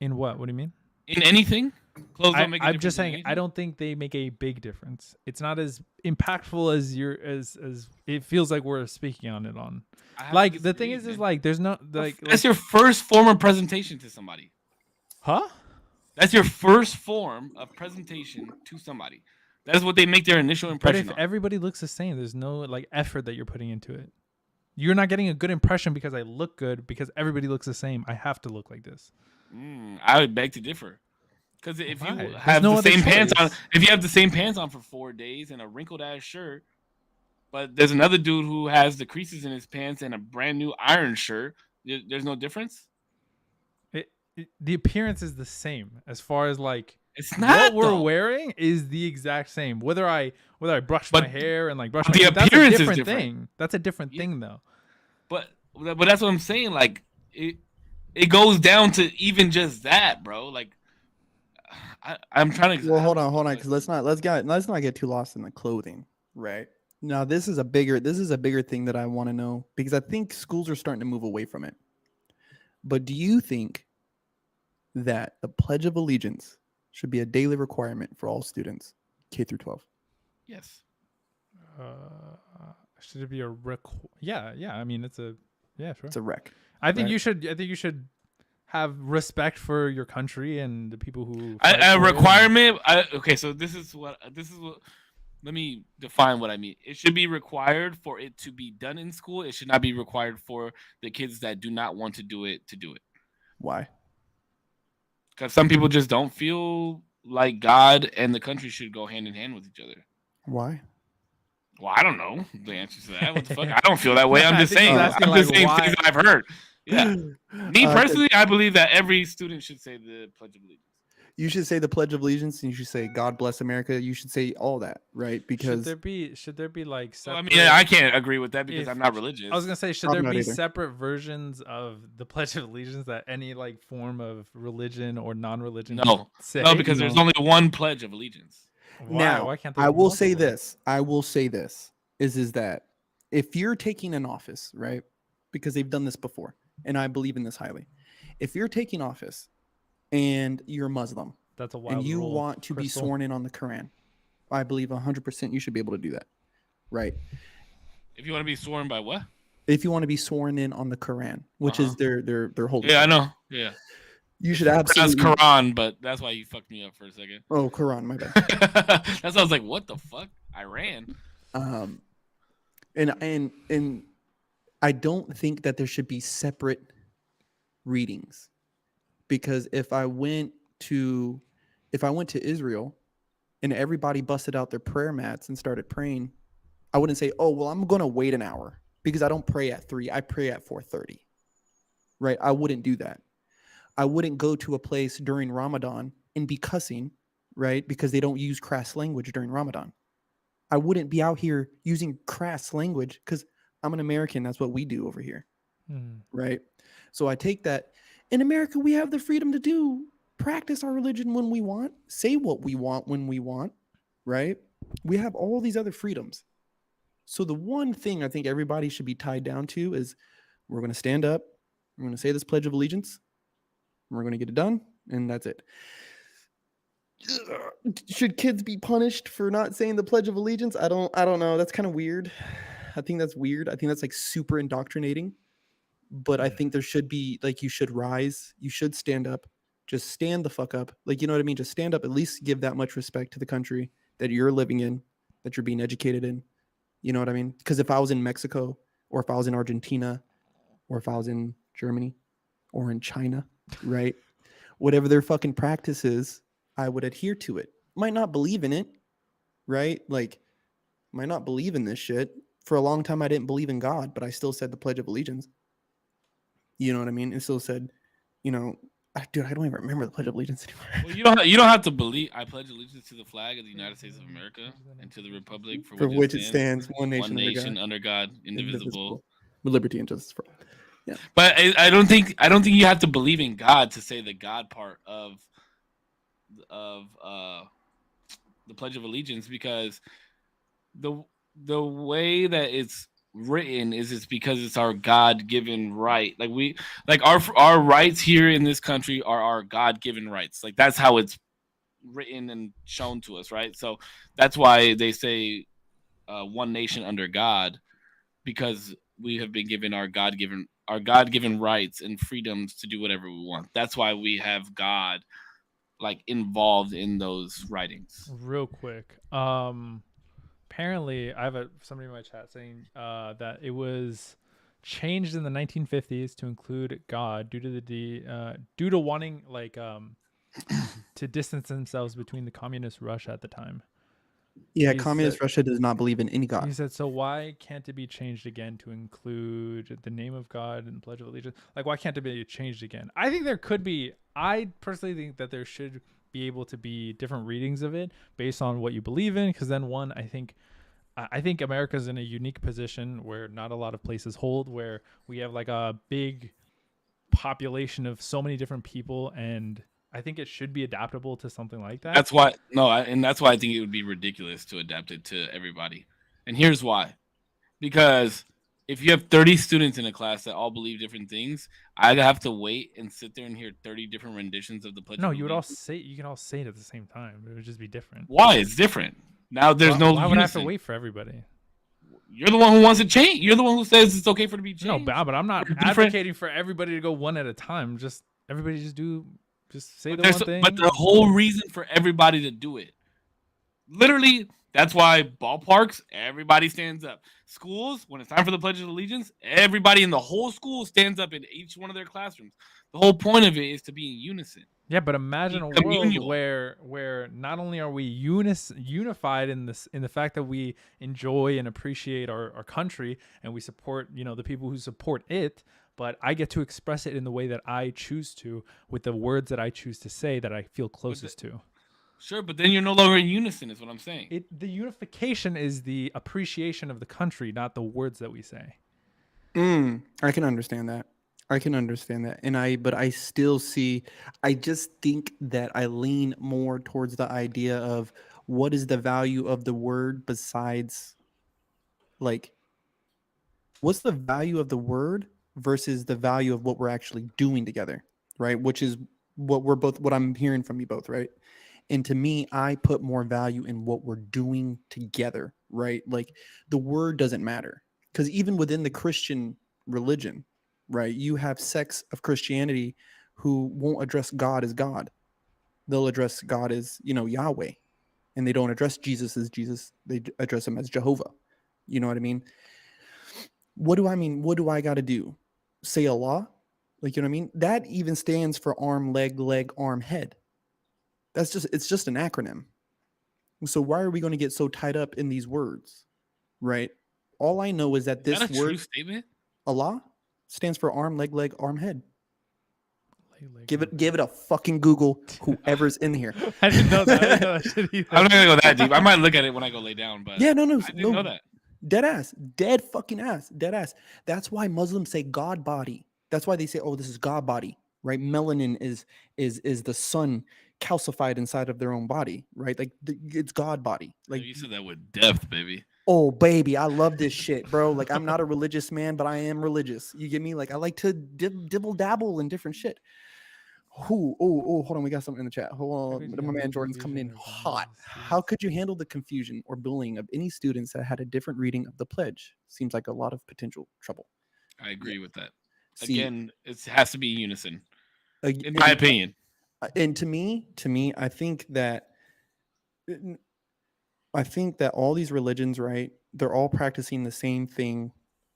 in what? What do you mean? In anything? Clothes don't make a I'm difference. just in saying I anything? don't think they make a big difference. It's not as impactful as it feels like we're speaking on it on. I have to Like the thing disagree, is man. like there's no like That's your first form of presentation to somebody. huh? That's your first form of presentation to somebody. That is what they make their initial But impression if on. everybody looks the same, there's no like effort that you're putting into it. You're not getting a good impression because I look good because everybody looks the same. I have to look like this. I would beg to differ. Because if Why? you There's have no the other same pants on, choice. if you have the same pants on for 4 days and a wrinkled ass shirt, But there's another dude who has the creases in his pants and a brand new iron shirt. There's no difference. The appearance is the same as far as like It's what not we're though. wearing is the exact same. Whether I brush But my hair and like brush but my the hair, that's a appearance is different different. thing. That's a different Yeah. thing though. But that's what I'm saying. Like it goes down to even just that, bro. Like I'm trying to. Well, hold on, because let's not get too lost in the clothing, right? Now, this is a bigger thing that I want to know because I think schools are starting to move away from it. But do you think that the Pledge of Allegiance should be a daily requirement for all students, K through 12? Yes. Should it be a Yeah. I mean, it's a sure. It's a rec. I think right? you should. I think you should have respect for your country and the people who. A requirement. Okay, so this is what. Let me define what I mean. It should be required for it to be done in school. It should not be required for the kids that do not want to do it to do it. Why? Because some people just don't feel like God and the country should go hand in hand with each other. Why? Well, I don't know the answer to that. What the fuck? I don't feel that way. I'm just saying. I think I'm he's just asking, saying like, things that I've heard. Yeah. Me personally, I believe that every student should say the Pledge of Allegiance. You should say the Pledge of Allegiance, and you should say "God bless America." You should say all that, right? Because should there be like Well, I separate, mean, I can't agree with that because if- I'm not religious. I was gonna say, should I'm there not be either. separate versions of the Pledge of Allegiance that any like form of religion or non-religion No. say? No, because there's only one Pledge of Allegiance. Why? Now, Why can't there I be will say multiple? this. I will say this is that if you're taking an office, right? Because they've done this before, and I believe in this highly. If you're taking office and you're Muslim That's a wild and you rule, want to be Crystal. sworn in on the Quran, I believe 100% you should be able to do that, right? If you want to be sworn by what? If you want to be sworn in on the Quran, which is their holy. Yeah, I book, know. Yeah. You should That's absolutely. Quran, but that's why you fucked me up for a second. Oh, Quran, my bad. That's why I was like, what the fuck? Iran. And I don't think that there should be separate readings, because if I went to Israel and everybody busted out their prayer mats and started praying, I wouldn't say, "Oh, well, I'm going to wait an hour because I don't pray at 3. I pray at 4:30." Right? I wouldn't do that. I wouldn't go to a place during Ramadan and be cussing, right? Because they don't use crass language during Ramadan. I wouldn't be out here using crass language because I'm an American. That's what we do over here, right? So I take that. In America, we have the freedom to practice our religion when we want, say what we want when we want, right? We have all these other freedoms. So the one thing I think everybody should be tied down to is we're going to stand up, we're going to say this Pledge of Allegiance, and we're going to get it done, and that's it. Should kids be punished for not saying the Pledge of Allegiance? I don't know. That's kind of weird. I think that's weird. I think that's like super indoctrinating. But I think there should be, like, you should rise. You should stand up. Just stand the fuck up. Like, you know what I mean? Just stand up. At least give that much respect to the country that you're living in, that you're being educated in. You know what I mean? Because if I was in Mexico, or if I was in Argentina, or if I was in Germany, or in China, right? Whatever their fucking practice is, I would adhere to it. Might not believe in it, right? Like, might not believe in this shit. For a long time, I didn't believe in God, but I still said the Pledge of Allegiance. You know what I mean? It still said, dude, I don't even remember the Pledge of Allegiance anymore. Well, you don't have to believe. I pledge allegiance to the flag of the United States of America and to the republic For which it stands, one nation, under God, indivisible. with liberty and justice for all. Yeah. But I don't think you have to believe in God to say the God part of the Pledge of Allegiance, because the way that it's written is it's because it's our God-given right. Like our rights here in this country are our God-given rights. Like, that's how it's written and shown to us, right? So that's why they say one nation under God, because we have been given our God-given rights and freedoms to do whatever we want. That's why we have God like involved in those writings. Real quick, apparently I have somebody in my chat saying that it was changed in the 1950s to include God due to wanting to distance themselves between the communist Russia at the time. Yeah, He communist said, Russia does not believe in any he god. said, so why can't it be changed again to include the name of God and Pledge of Allegiance? Like, why can't it be changed again? I think there could be. I personally think that there should be able to be different readings of it based on what you believe in. Because then, one, I think America's in a unique position where not a lot of places hold, where we have like a big population of so many different people, and I think it should be adaptable to something like that. That's why and that's why I think it would be ridiculous to adapt it to everybody. And here's why. Because if you have 30 students in a class that all believe different things, I'd have to wait and sit there and hear 30 different renditions of the Pledge No, of you would all Allegiance. say you can all say it at the same time. It would just be different. Why? It's different. Now there's no Why would I have to unison. wait for everybody? You're the one who wants to change. You're the one who says it's okay for it to be changed. No, but I'm not Different- advocating for everybody to go one at a time. Just everybody just say But, the one thing. but the whole reason for everybody to do it, literally, that's why ballparks, everybody stands up. Schools, when it's time for the Pledge of Allegiance, everybody in the whole school stands up in each one of their classrooms. The whole point of it is to be in unison. Yeah, but imagine a Be world communal. where not only are we unified in the fact that we enjoy and appreciate our country and we support the people who support it, but I get to express it in the way that I choose to, with the words that I choose to say that I feel closest to. Sure, but then you're no longer in unison, is what I'm saying. The unification is the appreciation of the country, not the words that we say. I can understand that. But I still see, I just think that I lean more towards the idea of what is the value of the word besides, like, what's the value of the word versus the value of what we're actually doing together, right? Which is what I'm hearing from you both, right? And to me, I put more value in what we're doing together, right? Like, the word doesn't matter, because even within the Christian religion, right, you have sects of Christianity who won't address God as God. They'll address God as, Yahweh, and they don't address Jesus as Jesus. They address him as Jehovah. You know what I mean? What do I mean? What do I got to do? Say Allah? Like, you know what I mean? That even stands for arm, leg, arm, head. It's just an acronym. So why are we going to get so tied up in these words, right? All I know is that Is this that a word, true statement? Allah, stands for arm, leg, arm, head. Like, Give it a fucking Google, whoever's in here. I didn't know that. I didn't know that shit either. I'm not gonna go that deep. I might look at it when I go lay down, but Yeah, no, I didn't know that. Dead ass, dead fucking ass, dead ass. That's why Muslims say God body. That's why they say, oh, this is God body, right? Melanin is the sun calcified inside of their own body, right? Like it's God body. Like, You said that with depth, baby. oh baby, I love this shit, bro. Like, I'm not a religious man, but I am religious. You get me? Like, I like to dibble dabble in different shit. Oh, hold on. We got something in the chat. Hold on. My man Jordan's coming in hot. How could you handle the confusion or bullying of any students that had a different reading of the pledge? Seems like a lot of potential trouble. I agree with that. See, Again, it has to be unison, ag- in my opinion. and to me, I think that all these religions, right? They're all practicing the same thing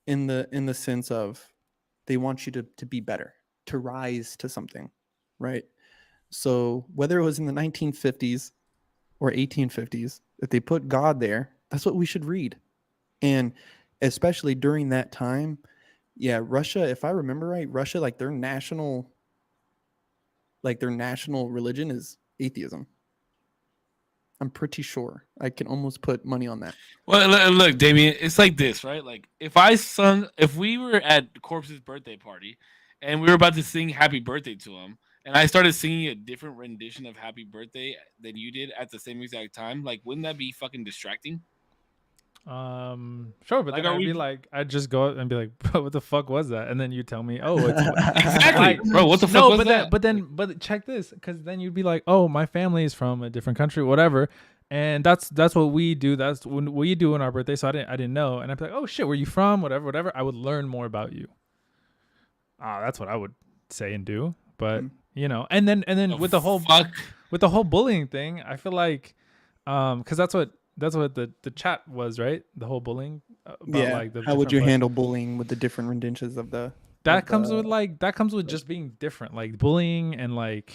in the sense of they want you to be better, to rise to something, right? So whether it was in the 1950s or 1850s, if they put God there, that's what we should read. And especially during that time, yeah, Russia, if I remember right, Russia, like their national religion is atheism. I'm pretty sure. I can almost put money on that. Well, look, Damien, it's like this, right? Like if we were at Corpse's birthday party and we were about to sing happy birthday to him, and I started singing a different rendition of happy birthday than you did at the same exact time, like, wouldn't that be fucking distracting? Sure, but Like, then are I'd be we- like, I'd just go and be like, bro, what the fuck was that? And then you tell me, oh, it's Exactly, like- bro. What the fuck no, was but that? but check this, because then you'd be like, oh, my family is from a different country, whatever, and that's what we do. That's what we do on our birthday. So I didn't know, and I'd be like, oh shit, where you from? Whatever. I would learn more about you. That's what I would say and do. But and then The with the whole bullying thing, I feel like, because that's what the chat was, right? The whole bullying. About, like, the how would you different handle bullying with the different renditions of the? that comes with just being different, like bullying and like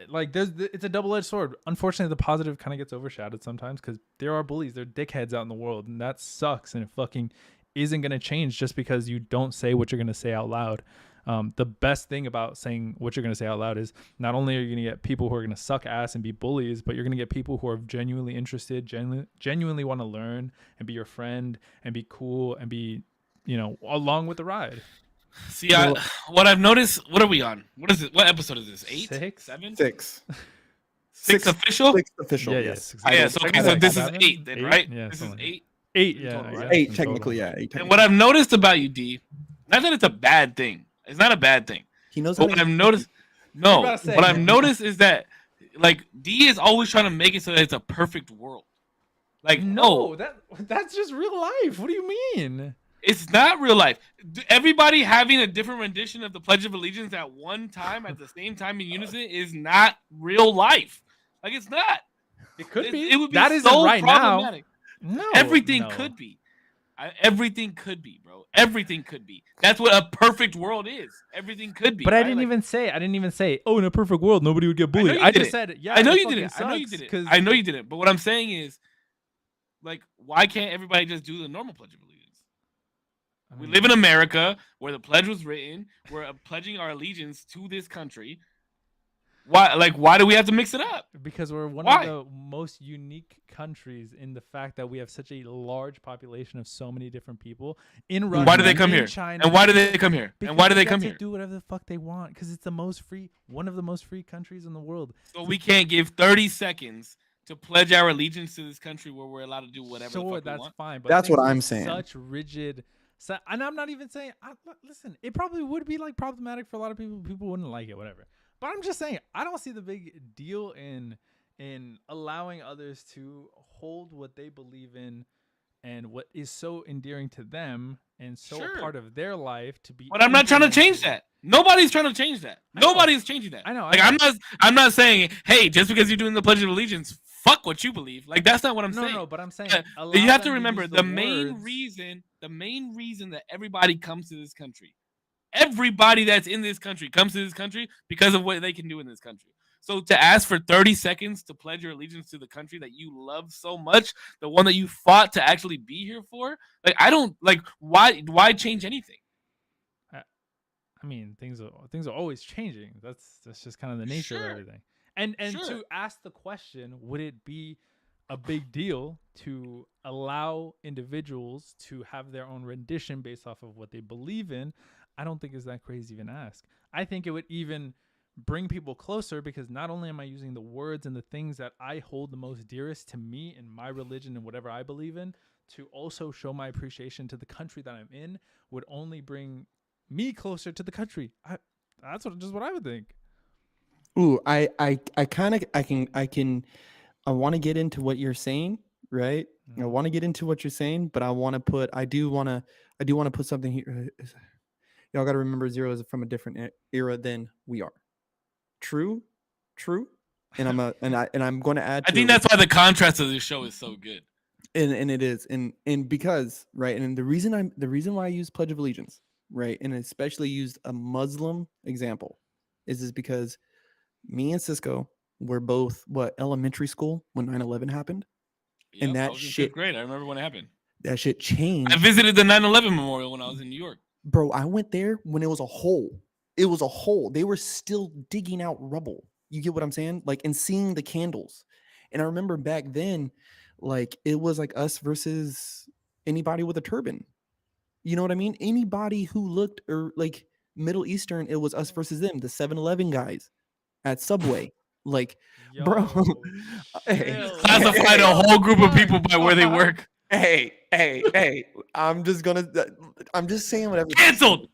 Like it's a double-edged sword. Unfortunately, the positive kind of gets overshadowed sometimes because there are bullies, there are dickheads out in the world, and that sucks. And it fucking isn't gonna change just because you don't say what you're gonna say out loud. The best thing about saying what you're gonna say out loud is not only are you gonna get people who are gonna suck ass and be bullies, but you're gonna get people who are genuinely interested, genuinely want to learn and be your friend and be cool and be, along with the ride. See, what I've noticed. What are we on? What is it? What episode is this? 8, 6, 7, Six. 6 official. 6 official. Yeah, yes. yes. Oh, yeah, so, okay, so this is 7, 8 then, 8? right? Yeah, This is something like 8. 8, in yeah, total, I right? guess, 8 in technically, total. yeah. 8 And what I've noticed about you, D, not that it's a bad thing. It's not a bad thing. He knows how But to what I've noticed, no, about to say, what I've man. noticed is that like D is always trying to make it so that it's a perfect world. Like No, that's just real life. What do you mean? it's not real life. Everybody having a different rendition of the Pledge of Allegiance at one time, at the same time in unison, is not real life. Like it's not. It could be. It would be That so isn't right problematic. now. No, Everything no. could be. Everything could be, bro. Everything could be. That's what a perfect world is. Everything could be. But right? I didn't even say. Oh, in a perfect world, nobody would get bullied. you I just didn't. said, yeah. I know it you fucking didn't. I know you sucks didn't. 'cause- I know you didn't. But what I'm saying is, like, why can't everybody just do the normal Pledge of Allegiance? We live in America where the pledge was written. We're pledging our allegiance to this country. Why do we have to mix it up? Because we're one Why? of the most unique countries in the fact that we have such a large population of so many different people in Russia. Why do they come in here? China, And why do they come here? because And why do they get come to here? do whatever the fuck they want because it's the most free, one of the most free countries in the world. So we can't give 30 seconds to pledge our allegiance to this country where we're allowed to do whatever the Sure, fuck we that's want. fine. But That's what things with I'm saying. Such rigid. And I'm not even saying. Listen, it probably would be like problematic for a lot of people. People wouldn't like it, whatever. But I'm just saying, I don't see the big deal in allowing others to hold what they believe in and what is so endearing to them and so Sure. a part of their life to be. But I'm not trying to change implemented. that. Nobody's trying to change that. I know. Nobody's changing that. I know, I Like know. I'm not saying, hey, just because you're doing the Pledge of Allegiance, fuck what you believe. Like that's not what I'm saying. No, but I'm saying But you allow have to them remember use the main words. reason that everybody comes to this country. Everybody that's in this country comes to this country because of what they can do in this country. So to ask for 30 seconds to pledge your allegiance to the country that you love so much, the one that you fought to actually be here for, like I don't like why change anything? I mean, things are always changing. That's just kind of the nature Sure. of everything. And Sure. to ask the question, would it be a big deal to allow individuals to have their own rendition based off of what they believe in? I don't think is that crazy to even ask. I think it would even bring people closer because not only am I using the words and the things that I hold the most dearest to me and my religion and whatever I believe in, to also show my appreciation to the country that I'm in would only bring me closer to the country. That's just what I would think. Ooh, I want to get into what you're saying, right? I want to get into what you're saying, but I do want to put something here. Y'all got to remember Zero is from a different era than we are. True. And I'm going to add. I think that's why the contrast of this show is so good. And it is, and because right, and the reason why I use Pledge of Allegiance, right, and especially used a Muslim example, is because me and Cisco were both elementary school when 9/11 happened, and I that was in shit, fifth grade. I remember when it happened. that shit changed. I visited the 9/11 memorial when I was in New York. Bro, I went there when it was a hole. It was a hole. They were still digging out rubble. You get what I'm saying? Like, and seeing the candles. And I remember back then, like, it was like us versus anybody with a turban. You know what I mean? Anybody who looked or like Middle Eastern, it was us versus them, the 7-Eleven guys at Subway. Like, bro, hey, chill. Classified a whole group of people by where they work. hey, I'm just saying whatever. Canceled.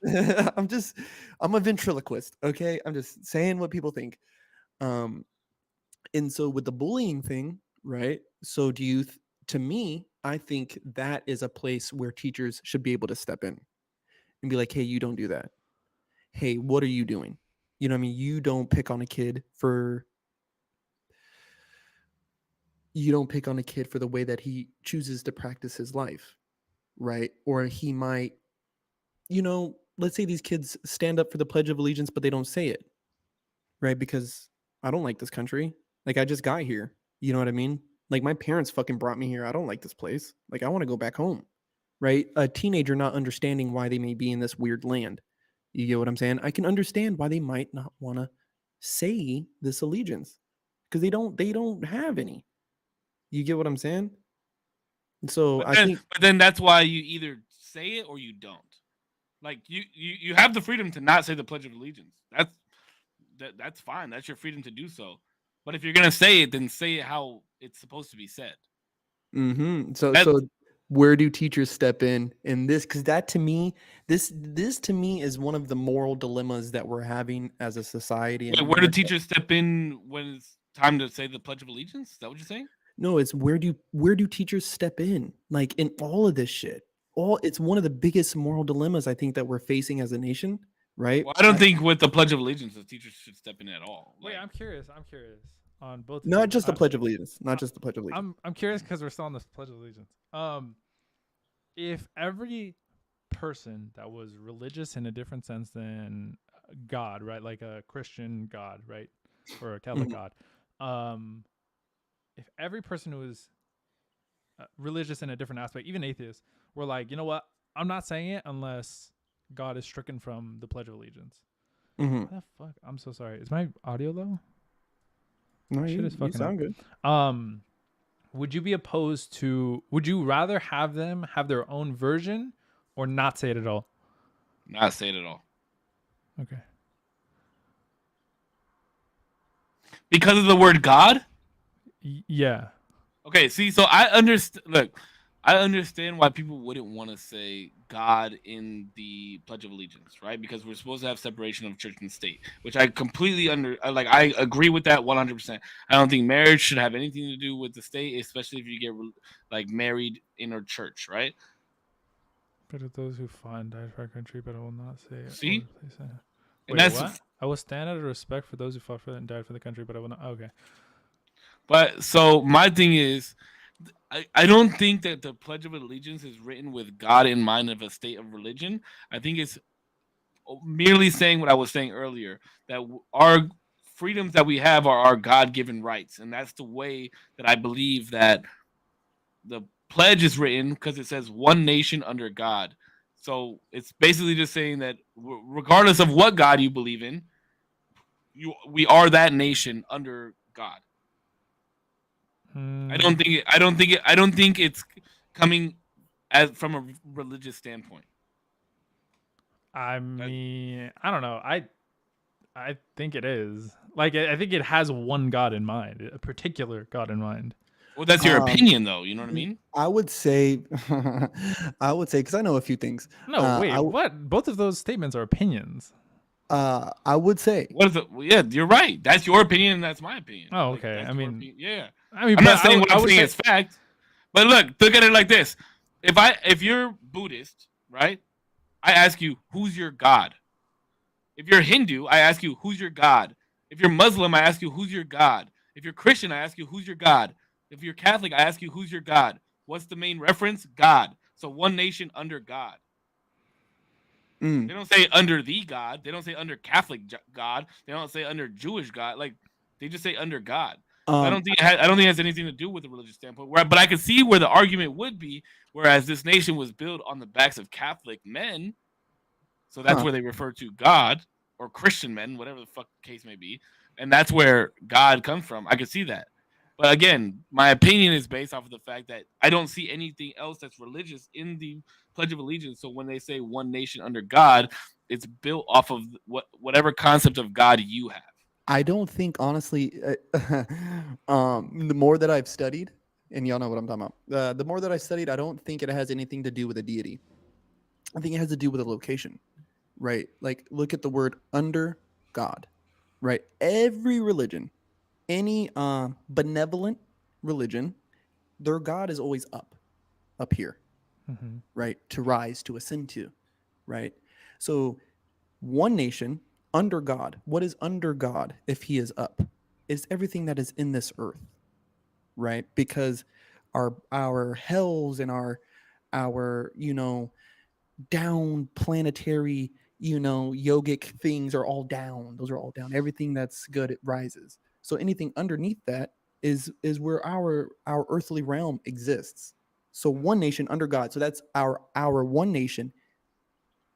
I'm a ventriloquist, okay? I'm just saying what people think. And so with the bullying thing, right? So to me, I think that is a place where teachers should be able to step in and be like, hey, you don't do that. Hey, what are you doing? You know what I mean? You don't pick on a kid for the way that he chooses to practice his life, right? Or he might, let's say these kids stand up for the Pledge of Allegiance, but they don't say it, right? Because I don't like this country. Like I just got here. You know what I mean? Like my parents fucking brought me here. I don't like this place. Like I want to go back home. Right? A teenager not understanding why they may be in this weird land. You get what I'm saying? I can understand why they might not want to say this allegiance because they don't have any. You get what I'm saying? So I think But then that's why you either say it or you don't. Like you have the freedom to not say the Pledge of Allegiance. That's fine. That's your freedom to do so. But if you're gonna say it, then say it how it's supposed to be said. So That's, so where do teachers step in this? Because that to me, this to me is one of the moral dilemmas that we're having as a society. In wait, where do America. teachers step in when it's time to say the Pledge of Allegiance? Is that what you're saying? No, it's where do teachers step in? Like in all of this shit. It's one of the biggest moral dilemmas I think that we're facing as a nation, right? Well, I don't think with the Pledge of Allegiance the teachers should step in at all. Wait, Like, I'm curious on both of Not these. just the Pledge of Allegiance. Not just the Pledge of Allegiance. I'm curious because we're still on this Pledge of Allegiance. If every person that was religious in a different sense than God, right, like a Christian God, right, or a Catholic Mhm. God, if every person who was religious in a different aspect, even atheists, were like, you know what, I'm not saying it unless God is stricken from the Pledge of Allegiance. Mhm. What the fuck? I'm so sorry. Is my audio low? No, Shit you, is you fucking sound up. good. Would you be opposed to? Would you rather have them have their own version or not say it at all? not say it at all. Okay. Because of the word God? Yeah. Okay, see, so I understand. Look, I understand why people wouldn't want to say God in the Pledge of Allegiance, right? Because we're supposed to have separation of church and state, which I completely like. I agree with that 100%. I don't think marriage should have anything to do with the state, especially if you get like married in a church, right? But of those who fought and died for our country, but I will not say it. See? Wait, And that's what? I will stand out of respect for those who fought for and died for the country, but I will not. Okay. But so my thing is, I don't think that the Pledge of Allegiance is written with God in mind of a state of religion. I think it's merely saying what I was saying earlier, that our freedoms that we have are our God-given rights, and that's the way that I believe that the pledge is written, because it says one nation under God. So it's basically just saying that regardless of what God you believe in, we are that nation under God. I don't think it's coming as from a religious standpoint. I mean, I don't know. I think it is. Like, I think it has one God in mind, a particular God in mind. Well, that's your opinion, though. You know what I mean? I would say, because I know a few things. No, wait, what? Both of those statements are opinions. I would say. What is it? Well, yeah, you're right. That's your opinion, and that's my opinion. Oh, Like, okay. that's I your mean, opinion. Yeah. I'm I'm not saying what I'm saying is fact, but look at it like this: if you're Buddhist, right? I ask you, who's your God? If you're Hindu, I ask you, who's your God? If you're Muslim, I ask you, who's your God? If you're Christian, I ask you, who's your God? If you're Catholic, I ask you, who's your God? What's the main reference? God. So one nation under God. They don't say under the God. They don't say under Catholic God. They don't say under Jewish God. Like, they just say under God. So I don't think it has anything to do with the religious standpoint. But I can see where the argument would be. Whereas this nation was built on the backs of Catholic men, so that's where they refer to God, or Christian men, whatever the fuck the case may be, and that's where God comes from. I can see that. But again, my opinion is based off of the fact that I don't see anything else that's religious in the Pledge of Allegiance. So when they say one nation under God, it's built off of whatever concept of God you have. I don't think, honestly, the more that I've studied, and y'all know what I'm talking about, the more that I studied, I don't think it has anything to do with a deity. I think it has to do with a location, right? Like, look at the word under God, right? Every religion, any benevolent religion, their God is always up here, right? To rise, to ascend to, right? So one nation under God. What is under God if he is up? Is everything that is in this earth, right? Because our hells and our down planetary yogic things are all down. Those are all down. Everything that's good, it rises. So anything underneath that is where our earthly realm exists. So one nation under God. So that's our one nation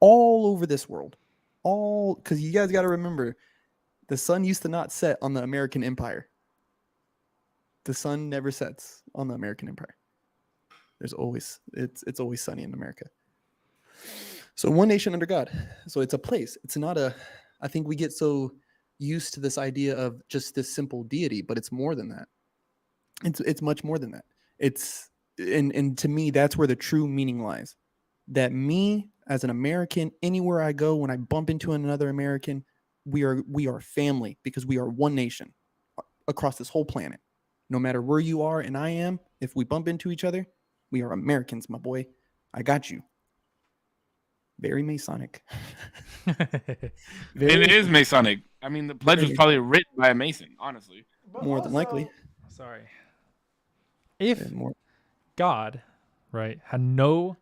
all over this world. All because you guys got to remember, the sun used to not set on the American Empire. The sun never sets on the American Empire. There's always it's always sunny in America. So one nation under God. So it's a place. It's not a. I think we get so used to this idea of just this simple deity, but it's more than that. It's much more than that. It's and to me, that's where the true meaning lies. That me as an American, anywhere I go, when I bump into another American, we are family because we are one nation across this whole planet. No matter where you are and I am, if we bump into each other, we are Americans, my boy. I got you. Very Masonic. It is Masonic. I mean, the pledge was probably written by a Mason, honestly. But more than likely. Sorry. If And more. God, right, had no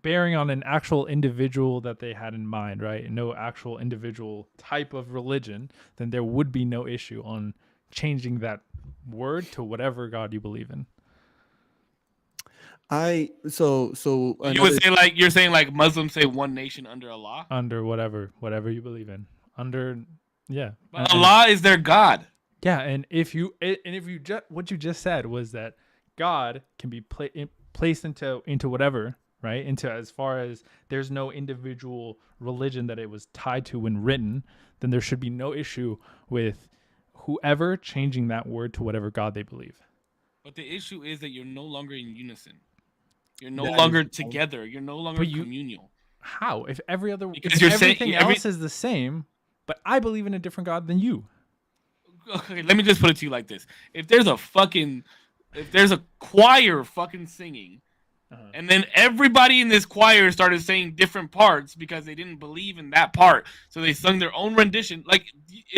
bearing on an actual individual that they had in mind, right? No actual individual type of religion, then there would be no issue on changing that word to whatever God you believe in. So You would say you're saying like Muslims say one nation under Allah? Under whatever you believe in. Yeah. But Allah is their God. Yeah, and if you what you just said was that God can be placed into whatever, right? Into as far as there's no individual religion that it was tied to when written, then there should be no issue with whoever changing that word to whatever God they believe. But the issue is that you're no longer in unison. You're no longer together. You're no longer communal. How? If everything saying else is the same, but I believe in a different God than you. Okay, let me just put it to you like this: if there's a choir fucking singing, and then everybody in this choir started saying different parts because they didn't believe in that part, so they sung their own rendition, like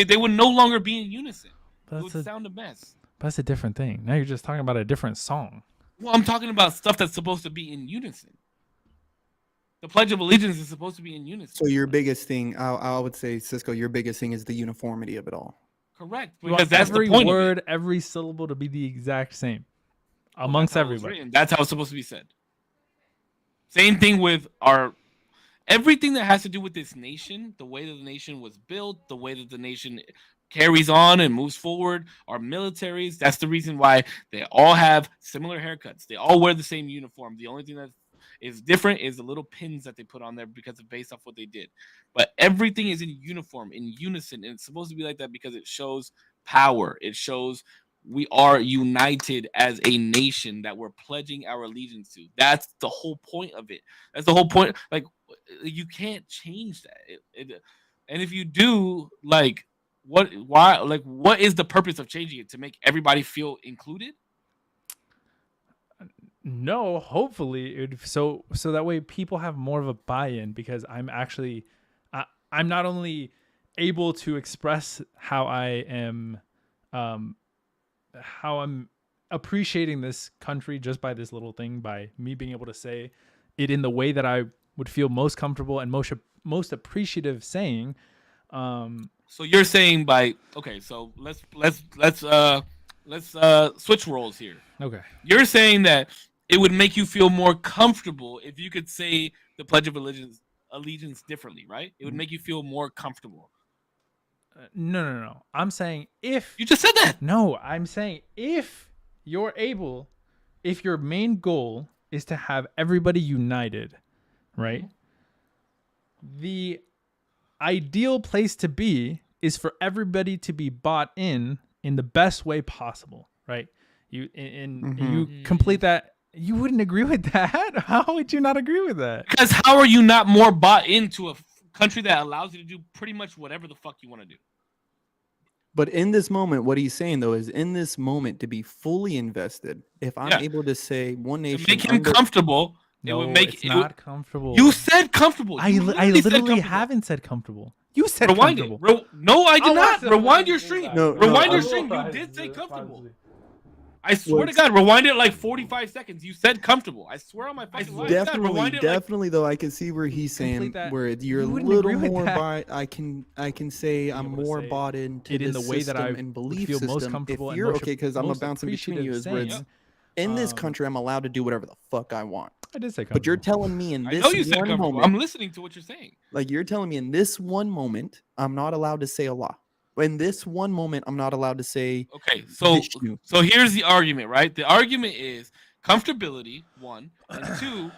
they would no longer be in unison. It would sound a mess. But that's a different thing. Now you're just talking about a different song. Well, I'm talking about stuff that's supposed to be in unison. The Pledge of Allegiance is supposed to be in unison. So your biggest thing, I would say, Cisco, your biggest thing is the uniformity of it all. Correct, because that's every the point word, of it. every syllable to be the exact same amongst everybody. That's how it's supposed to be said. Same thing with everything that has to do with this nation, the way that the nation was built, the way that the nation carries on and moves forward, our militaries. That's the reason why they all have similar haircuts. They all wear the same uniform. The only thing that is different is the little pins that they put on there because of based off what they did. But everything is in uniform, in unison, and it's supposed to be like that because it shows power. It shows we are united as a nation that we're pledging our allegiance to. That's the whole point of it. That's the whole point. Like, you can't change that. And if you do, like, what is the purpose of changing it? To make everybody feel included? No, hopefully so that way people have more of a buy-in, because I'm not only able to express how I'm appreciating this country just by this little thing, by me being able to say it in the way that I would feel most comfortable and most appreciative saying. So you're saying so let's switch roles here. Okay. You're saying that it would make you feel more comfortable if you could say the Pledge of Allegiance differently, right? It would make you feel more comfortable. No. I'm saying if you just said that. No, I'm saying if your main goal is to have everybody united, right? The ideal place to be is for everybody to be bought in the best way possible, right? You complete that. You wouldn't agree with that? How would you not agree with that? Because how are you not more bought into a country that allows you to do pretty much whatever the fuck you want to do? But in this moment, what he's saying though is, in this moment, to be fully invested, if I'm able to say one nation, to make him comfortable. No, it would make it's not comfortable. You said comfortable. I literally haven't said comfortable. You said rewind comfortable. No, I did not. Rewind your stream. No, rewind your stream. You did say comfortable. I swear to God, rewind it like 45 seconds. You said comfortable. I swear on my fucking life. Definitely though, I can see where he's saying where you're a little more I can say I'm more bought into the way that I and belief feel system. most comfortable. If you're okay, because I'm bouncing between you is where it's in this country I'm allowed to do whatever the fuck I want. I did say comfortable. But you're telling me in this one moment, I'm listening to what you're saying. Like you're telling me in this one moment, I'm not allowed to say Allah. In this one moment, I'm not allowed to say. Okay, so here's the argument, right? The argument is comfortability, one, and two,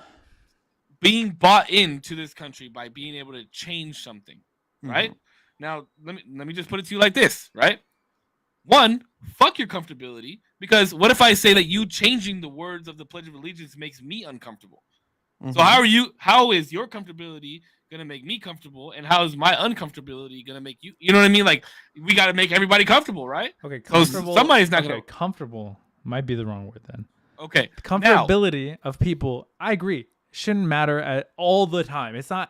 being bought into this country by being able to change something, right? Now, let me just put it to you like this, right? One, fuck your comfortability, because what if I say that you changing the words of the Pledge of Allegiance makes me uncomfortable? So how is your comfortability gonna make me comfortable, and how is my uncomfortability gonna make you? You know what I mean? Like we got to make everybody comfortable, right? Okay, comfortable. So somebody's not gonna. Comfortable might be the wrong word then. Okay, comfortability of people. I agree. Shouldn't matter at all the time. It's not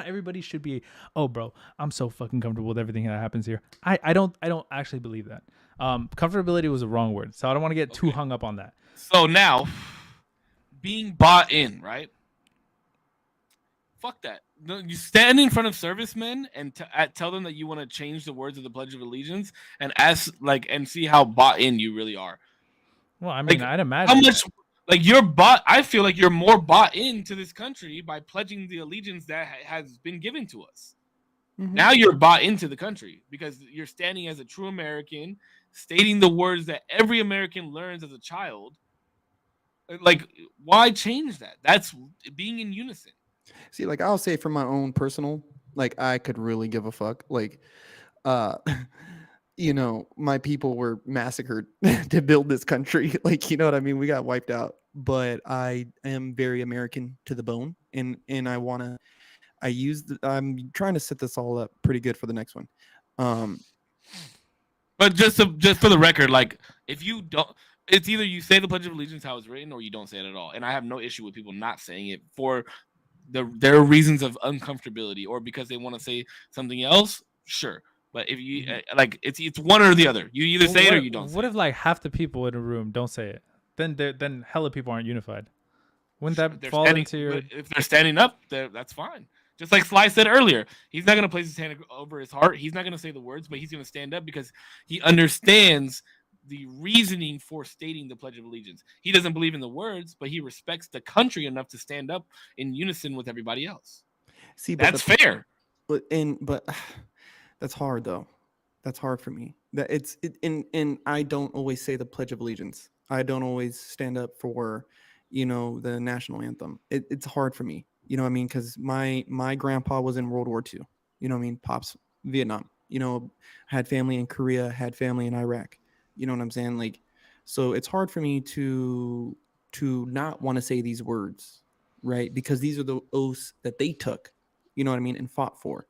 everybody should be. Oh, bro, I'm so fucking comfortable with everything that happens here. I don't actually believe that. Comfortability was the wrong word, so I don't want to get too hung up on that. So now, being bought in, right? Fuck that. You stand in front of servicemen and tell them that you want to change the words of the Pledge of Allegiance and and see how bought in you really are. Well, I mean, I'd imagine how much you're bought. I feel like you're more bought into this country by pledging the allegiance that has been given to us. Now you're bought into the country because you're standing as a true American, stating the words that every American learns as a child. Like, why change that? That's being in unison. See, like I'll say from my own personal, like I could really give a fuck. Like, you know, my people were massacred to build this country. Like, you know what I mean? We got wiped out. But I am very American to the bone, and I'm trying to set this all up pretty good for the next one. But just for the record, like if you don't, it's either you say the Pledge of Allegiance how it's written, or you don't say it at all. And I have no issue with people not saying it for their reasons of uncomfortability or because they want to say something else. Sure. But if you like, it's one or the other. You either say it or you don't. What if like half the people in a room don't say it? Then hella people aren't unified. Wouldn't that fall into your? If they're standing up, that's fine. Just like Sly said earlier, he's not gonna place his hand over his heart. He's not gonna say the words, but he's gonna stand up because he understands the reasoning for stating the Pledge of Allegiance. He doesn't believe in the words, but he respects the country enough to stand up in unison with everybody else. See, that's fair. But that's hard though. That's hard for me. And I don't always say the Pledge of Allegiance. I don't always stand up for, you know, the national anthem. It's hard for me. You know what I mean? Because my grandpa was in World War II. You know what I mean? Pops, Vietnam. You know, had family in Korea, had family in Iraq. You know what I'm saying? Like, so it's hard for me to not want to say these words, right? Because these are the oaths that they took, you know what I mean, and fought for.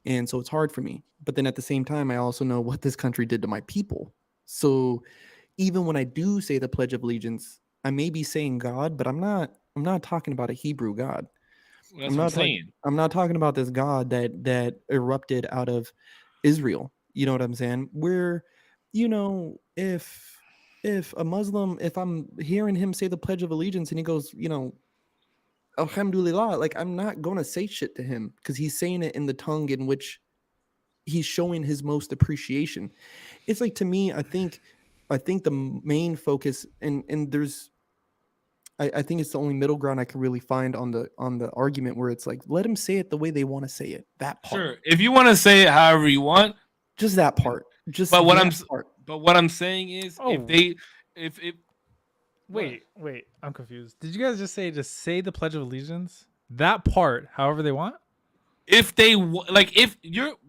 And so it's hard for me. But then at the same time, I also know what this country did to my people. So even when I do say the Pledge of Allegiance, I may be saying God, but I'm not talking about a Hebrew God. That's what I'm saying. I'm not talking about this God that erupted out of Israel. You know what I'm saying? Where, you know, if a Muslim, if I'm hearing him say the Pledge of Allegiance and he goes, you know, Alhamdulillah, like I'm not going to say shit to him because he's saying it in the tongue in which he's showing his most appreciation. It's like, to me, I think the main focus and there's, I think it's the only middle ground I can really find on the argument where it's like, let them say it the way they want to say it. That part. Sure. If you want to say it however you want, just that part. But what I'm saying is, Wait, I'm confused. Did you guys just say the Pledge of Allegiance? That part, however they want? The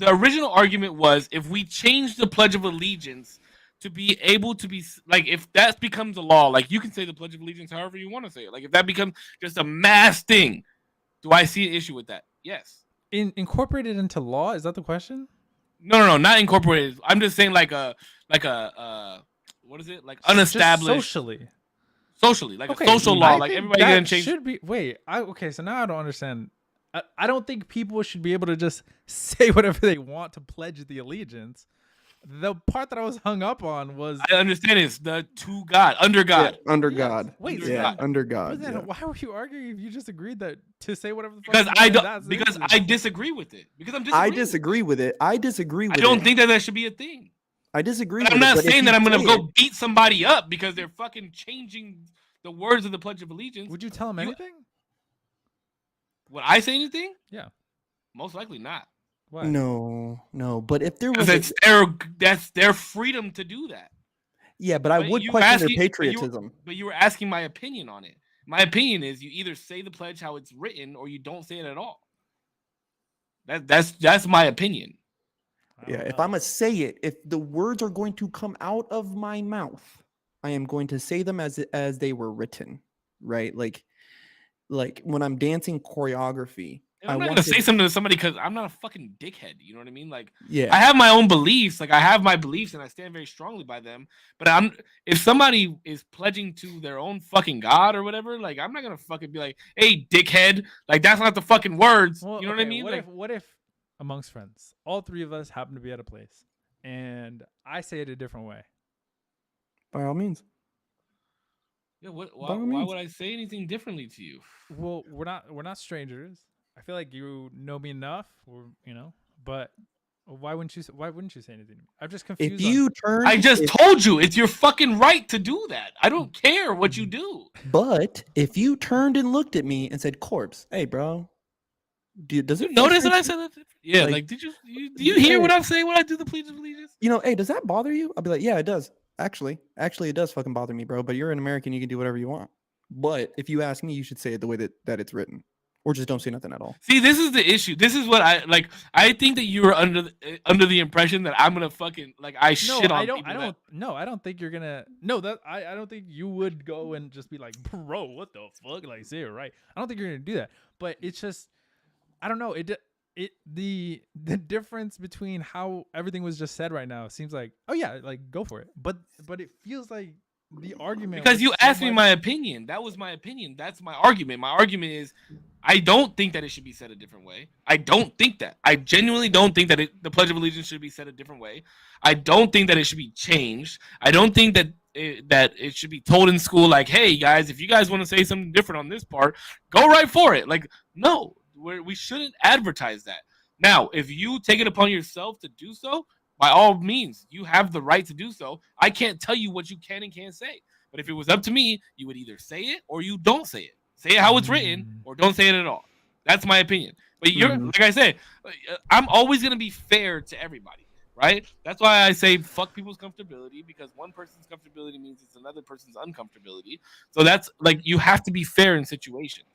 original argument was if we change the Pledge of Allegiance to be able to be like, if that becomes a law, like you can say the Pledge of Allegiance however you want to say it. Like if that becomes just a mass thing, do I see an issue with that? Yes. Incorporated into law? Is that the question? No, not incorporated. I'm just saying like a what is it? Like unestablished. Socially, like a social law. Like everybody gonna change. Should be. Wait. Okay. So now I don't understand. I don't think people should be able to just say whatever they want to pledge the allegiance. The part that I was hung up on was I understand it's the to God, under God. Yeah, under Yes. God. Wait, Under Yeah, God. under but God. then Yeah. why were you arguing if you just agreed that to say whatever the fuck Because you I want, don't that's because it? I disagree with it. Because I'm I disagreeing. disagree with it. I disagree with I don't it. think that should be a thing. I disagree But with I'm it. not But if saying you that I'm gonna say go it- beat somebody up because they're fucking changing the words of the Pledge of Allegiance. Would you tell him You- anything? Would I say anything? Yeah. Most likely not. Why? No. But if there Because was, that's their freedom to do that. yeah, but I But would you question their asking- but you- patriotism. But you were asking my opinion on it. My opinion is you either say the pledge how it's written or you don't say it at all. That's my opinion. I Yeah, don't if know. I'm gonna say it, if the words are going to come out of my mouth, I am going to say them as they were written, right? Like when I'm dancing choreography, And I'm I not want gonna to- say something to somebody because I'm not a fucking dickhead. You know what I mean? Like yeah, I have my own beliefs. Like I have my beliefs and I stand very strongly by them. But if somebody is pledging to their own fucking God or whatever, like I'm not gonna fucking be like, hey, dickhead. Like that's not the fucking words. Well, you know what I okay, mean? Like, What if amongst friends, all three of us happen to be at a place, and I say it a different way? by all means. yeah, by why all means. would I say anything differently to you? Well, we're not strangers. I feel like you know me enough, or but why wouldn't you say anything to me? I'm just confused. If you turn, I just if- told you it's your fucking right to do that. I don't care what you do. but if you turned and looked at me and said, "Corpse, hey, bro, does You it notice that I frustrate you?" said that? Yeah, Like- like, do you hear what I'm saying when I do the Pledge of Allegiance? You know, hey, does that bother you? I'll be like, yeah, it does. Actually, it does fucking bother me, bro. But you're an American, you can do whatever you want. But if you ask me, you should say it the way that it's written, or just don't say nothing at all. See, this is the issue. This is what I like. I think that you were under the impression that I'm gonna fucking like I no, shit on I don't. people. I don't. No, I don't think you're gonna. No, that I don't think you would go and just be like, bro, what the fuck? Like, say it right. I don't think you're gonna do that. But it's just, I don't know. The difference between how everything was just said right now seems like, oh yeah, like go for it. But it feels like the argument because was you so asked me much- my opinion. That was my opinion. That's my argument. My argument is I don't think that it should be said a different way. I don't think that. I genuinely don't think that the Pledge of Allegiance should be said a different way. I don't think that it should be changed. I don't think that it should be told in school like, hey guys, if you guys want to say something different on this part, go right for it. Like, no, we shouldn't advertise that. Now, if you take it upon yourself to do so, by all means, you have the right to do so. I can't tell you what you can and can't say. But if it was up to me, you would either say it or you don't say it. Say it how it's written or don't say it at all. That's my opinion. But you're like I said, I'm always going to be fair to everybody, right? That's why I say fuck people's comfortability, because one person's comfortability means it's another person's uncomfortability. So that's like you have to be fair in situations.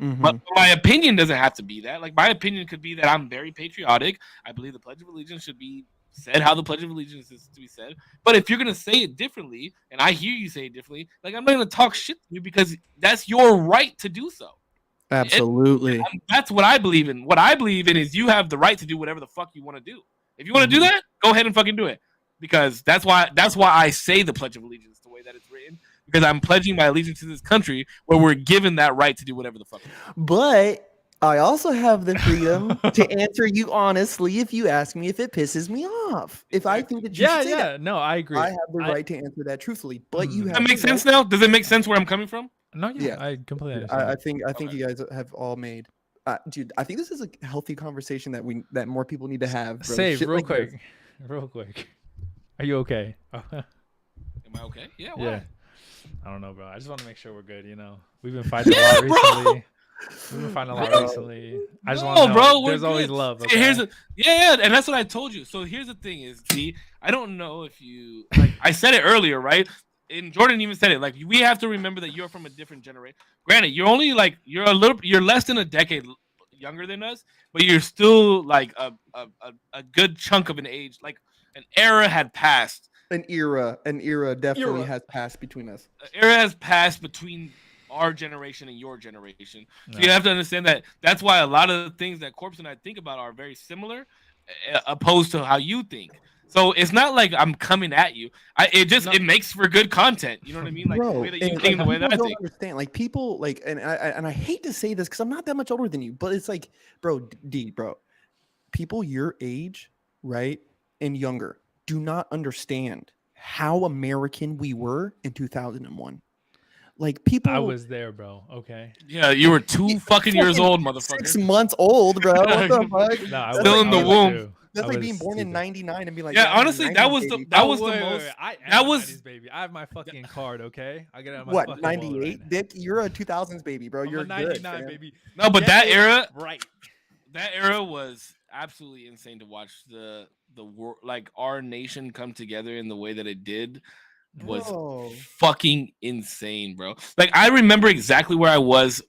Mhm. But my opinion doesn't have to be that. Like my opinion could be that I'm very patriotic. I believe the Pledge of Allegiance should be said how the Pledge of Allegiance is to be said. But if you're gonna say it differently, and I hear you say it differently, like I'm not gonna talk shit to you because that's your right to do so. Absolutely. That's what I believe in. What I believe in is you have the right to do whatever the fuck you want to do. If you want to do that, go ahead and fucking do it. Because that's why I say the Pledge of Allegiance the way that it's written. Because I'm pledging my allegiance to this country where we're given that right to do whatever the fuck. But I also have the freedom to answer you honestly if you ask me if it pisses me off. If I think that you should say that, No, I agree. I have the right to answer that truthfully. But you Does have that make the sense right- now? Does it make sense where I'm coming from? No, yeah, Yeah. I completely understand. I think you guys have all made. Dude, I think this is a healthy conversation that more people need to have. Bro. Save Shit real like this. quick. Real quick. Are you okay? Am I okay? Yeah. Why? Yeah. I don't know, bro. I just want to make sure we're good. You know, we've been fighting a lot bro. recently. We've been fighting a lot Bro. recently. I just No, want to know. bro, we're There's always good. love. See, here's okay? yeah, and that's what I told you. So here's the thing: is I don't know if you like. I said it earlier, right? And Jordan even said it. Like we have to remember that you're from a different generation. Granted, you're only like you're less than a decade younger than us, but you're still like a good chunk of an age. Like an era had passed. An era definitely Era. has passed between us. An era has passed between our generation and your generation. So No. you have to understand that that's why a lot of the things that Corpse and I think about are very similar, opposed to how you think. So it's not like I'm coming at you. It makes for good content. You know what I mean? Like the way that you and, think, the way people that I don't think. understand. Like people, like, and I hate to say this because I'm not that much older than you, but it's like, bro, bro, people your age, right, and younger, do not understand how American we were in 2001. Like people, I was there, bro. Okay. Yeah, you were 2 fucking years fucking old, 6 motherfucker. month old, bro. What the fuck? No, I That's was Still in like the being womb. too. That's I like was being born in stupid. '99 and be like, Yeah, I'm a honestly, that 90s was baby. the Wait, most. I am That a was 90s baby. I have my fucking card, okay? I got it on my What, fucking wallet right 98? now. Dick, you're a 2000s baby, bro. I'm You're a 99 good, baby. no, but Get that it era, right. that era was absolutely insane to watch the world, like our nation come together in the way that it did was Bro. fucking insane, bro. Like I remember exactly where I was.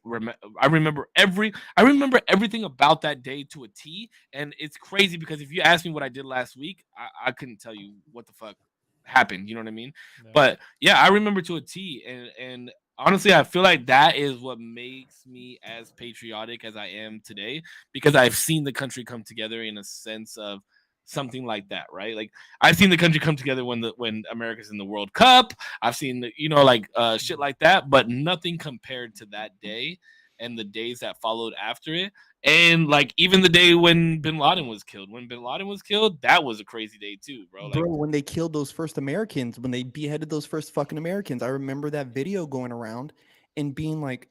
I remember everything about that day to a T. And it's crazy because if you ask me what I did last week, I couldn't tell you what the fuck happened. You know what I mean? Yeah. But yeah, I remember to a T. And honestly, I feel like that is what makes me as patriotic as I am today because I've seen the country come together in a sense of something like that, right? Like I've seen the country come together when America's in the World Cup. I've seen like shit like that, but nothing compared to that day and the days that followed after it. And like even the day when Bin Laden was killed. When Bin Laden was killed, that was a crazy day too, bro. Like, Bro, when they killed those first Americans, when they beheaded those first fucking Americans, I remember that video going around and being like,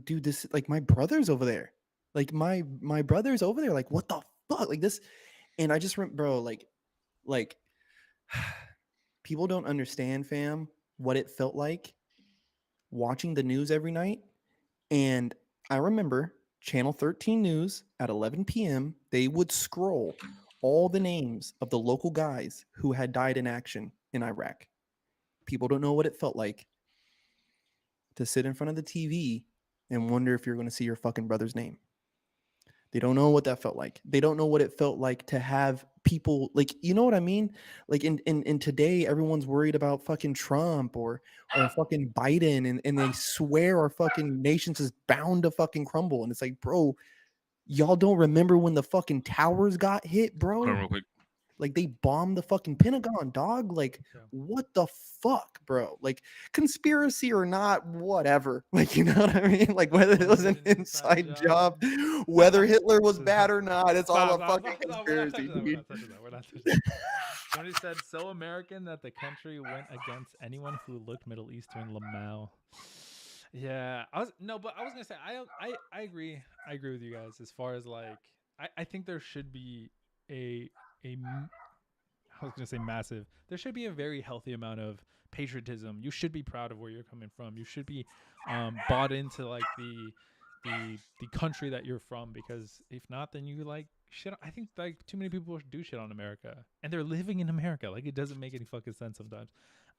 dude, this like my brother's over there. Like my brother's over there. Like, what the fuck? Like this. And I just bro, like people don't understand, fam, what it felt like watching the news every night. And I remember Channel 13 News at 11 p.m., they would scroll all the names of the local guys who had died in action in Iraq. People don't know what it felt like to sit in front of the TV and wonder if you're going to see your fucking brother's name. They don't know what that felt like. They don't know what it felt like to have people like, you know what I mean? Like in today, everyone's worried about fucking Trump or fucking Biden, and they swear our fucking nations is bound to fucking crumble. And it's like, bro, y'all don't remember when the fucking towers got hit, bro? hold on real quick. Like they bombed the fucking Pentagon, dog. Like, Yeah. what the fuck, bro? Like, conspiracy or not, whatever. Like, you know what I mean? Like, whether it was an inside job, whether Hitler was bad or not, it's all a fucking conspiracy, dude. We're not touching that. Somebody said, so American that the country went against anyone who looked Middle Eastern. Lamau. Yeah, I was gonna say I agree. I agree with you guys as far as like I think there should be I was gonna say massive. There should be a very healthy amount of patriotism. You should be proud of where you're coming from. You should be bought into like the country that you're from, because if not, then you like shit. I think like too many people do shit on America, and they're living in America. Like it doesn't make any fucking sense sometimes.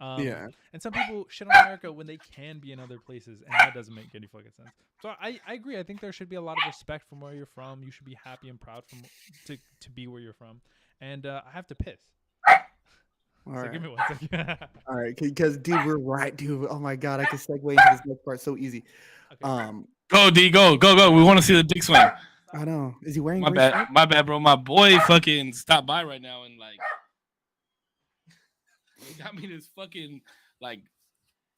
Yeah. And some people shit on America when they can be in other places, and that doesn't make any fucking sense. So I agree. I think there should be a lot of respect from where you're from. You should be happy and proud to be where you're from. And I have to piss. All So right. give me 1 second. All right. Because, dude, we're right, dude. Oh my God. I can segue into this next part so easy. Okay. Go D, go. We want to see the dick swing. I know. Is he wearing My gray bad, my bad, bro. My boy fucking stopped by right now and like he got me this fucking like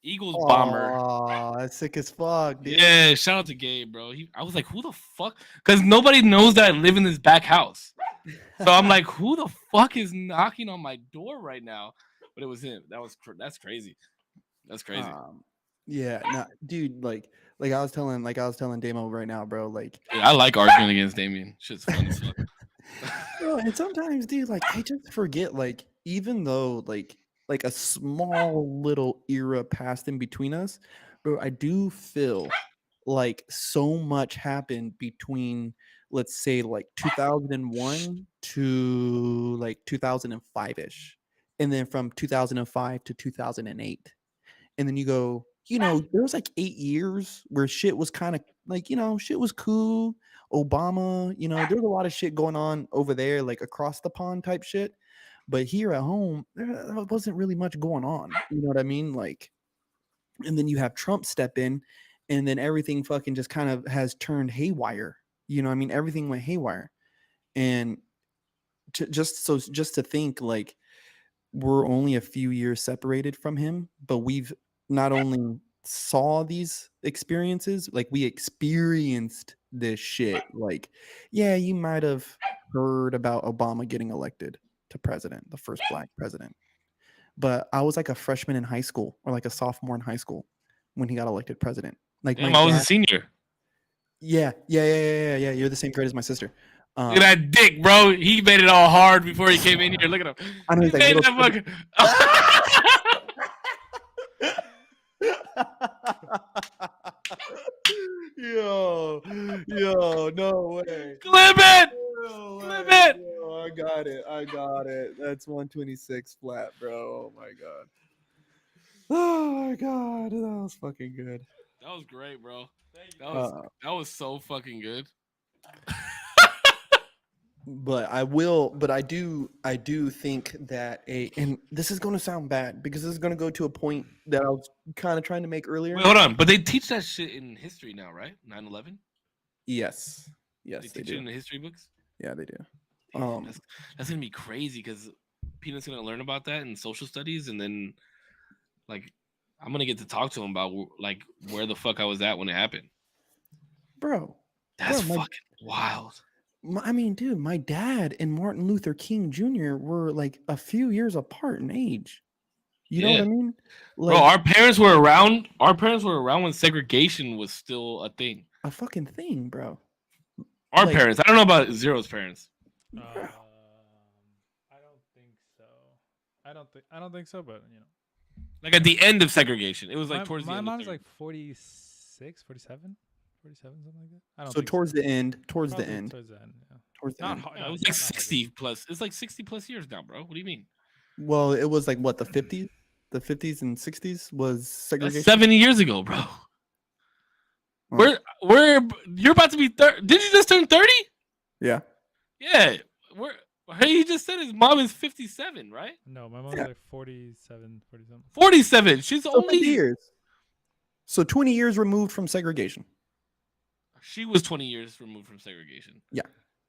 Eagles bomber. Oh, that's sick as fuck, dude. Yeah, shout out to Gabe, bro. I was like, who the fuck? Because nobody knows that I live in this back house. So I'm like, who the fuck is knocking on my door right now? But it was him. That's crazy. That's crazy. Yeah, no, dude. Like I was telling Damo right now, bro. Like, Yeah, I like arguing against Damien. Shit's fun as fuck. bro, and sometimes, dude, like I just forget, like even though like a small little era passed in between us, bro, I do feel like so much happened between, let's say, like 2001 to like 2005-ish, and then from 2005 to 2008, and then you go, you know, there was like 8 years where shit was kind of like, you know, shit was cool. Obama, you know, there's a lot of shit going on over there, like across the pond type shit. But here at home, there wasn't really much going on. You know what I mean? Like, and then you have Trump step in, and then everything fucking just kind of has turned haywire. You know what I mean? Everything went haywire. And just to think, like, we're only a few years separated from him, but we've not only saw these experiences, like we experienced this shit. Like, yeah, you might have heard about Obama getting elected, to president, the first black president. But I was like a freshman in high school or like a sophomore in high school when he got elected president. Like Damn, my I was a dad, senior. yeah. You're the same grade as my sister. Look at that dick, bro. He made it all hard before he came in here. Look at him. I know He he's like made little that fucking. yo, no way. Clip it. No Clip way. it. Yo, I got it. That's 126 flat, bro. Oh my god. Oh my god, that was fucking good. That was great, bro. That was so fucking good. But I do think that and this is going to sound bad because this is going to go to a point that I was kind of trying to make earlier. Wait, hold on. But they teach that shit in history now, right? 9/11. Yes, They they teach it do. in the history books. Yeah, they do. Damn, that's gonna be crazy because Peanut's gonna learn about that in social studies, and then like I'm gonna get to talk to him about like where the fuck I was at when it happened. Bro, That's my- fucking wild. I mean, dude, my dad and Martin Luther King Jr. were like a few years apart in age. You know what Yeah. I mean? Bro, our parents were around. Our parents were around when segregation was still a thing. a fucking thing, bro. Our Like- parents. I don't know about Zero's parents. I don't think so. I don't think so, but you know. Like at the end of segregation, it was like towards the my end. mom's of like 46, 47, 47, something like that. I don't So think towards the end, Probably Towards the end, yeah. towards the Not end. hard. Yeah, it was not like hard. 60 plus. It's like 60 plus years now, bro. What do you mean? Well, it was like what the 50s, and 60s was segregation. That's 70 years ago, bro. Oh. We're you're about to be 30. Did you just turn 30? Yeah. Yeah. He just said his mom is 57, right? No, my mom's Yeah. like 47, 47. 47. She's So 50 only years. So 20 years removed from segregation. she was 20 years removed from segregation.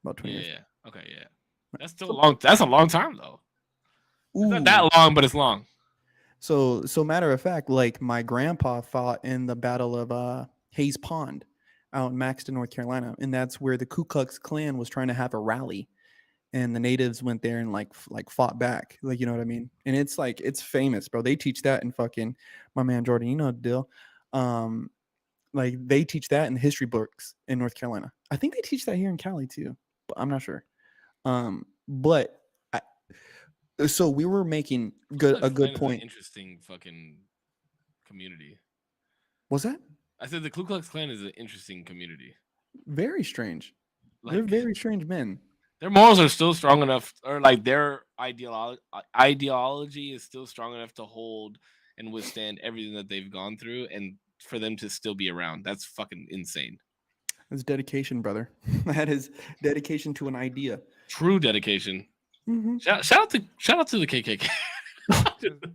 About 20 Yeah, years. yeah. Okay, yeah. That's still a long. That's a long time though. It's Ooh. not that long, but it's long. So matter of fact, like my grandpa fought in the Battle of Hayes Pond out in Maxton, North Carolina, and that's where the Ku Klux Klan was trying to have a rally, and the natives went there and like fought back, like you know what I mean. And it's like it's famous, bro. They teach that in fucking my man Jordan, you know the deal. Like they teach that in the history books in North Carolina. I think they teach that here in Cali too, but I'm not sure. But so we were making a Klan is good an point. Interesting fucking community. Was that I said the Ku Klux Klan is an interesting community. very strange? They're Like very strange men. their morals are still strong enough, or like their ideology is still strong enough to hold and withstand everything that they've gone through, and for them to still be around. That's fucking insane. That's dedication, brother. That is dedication to an idea. True dedication. Mhm. Shout out to the KKK.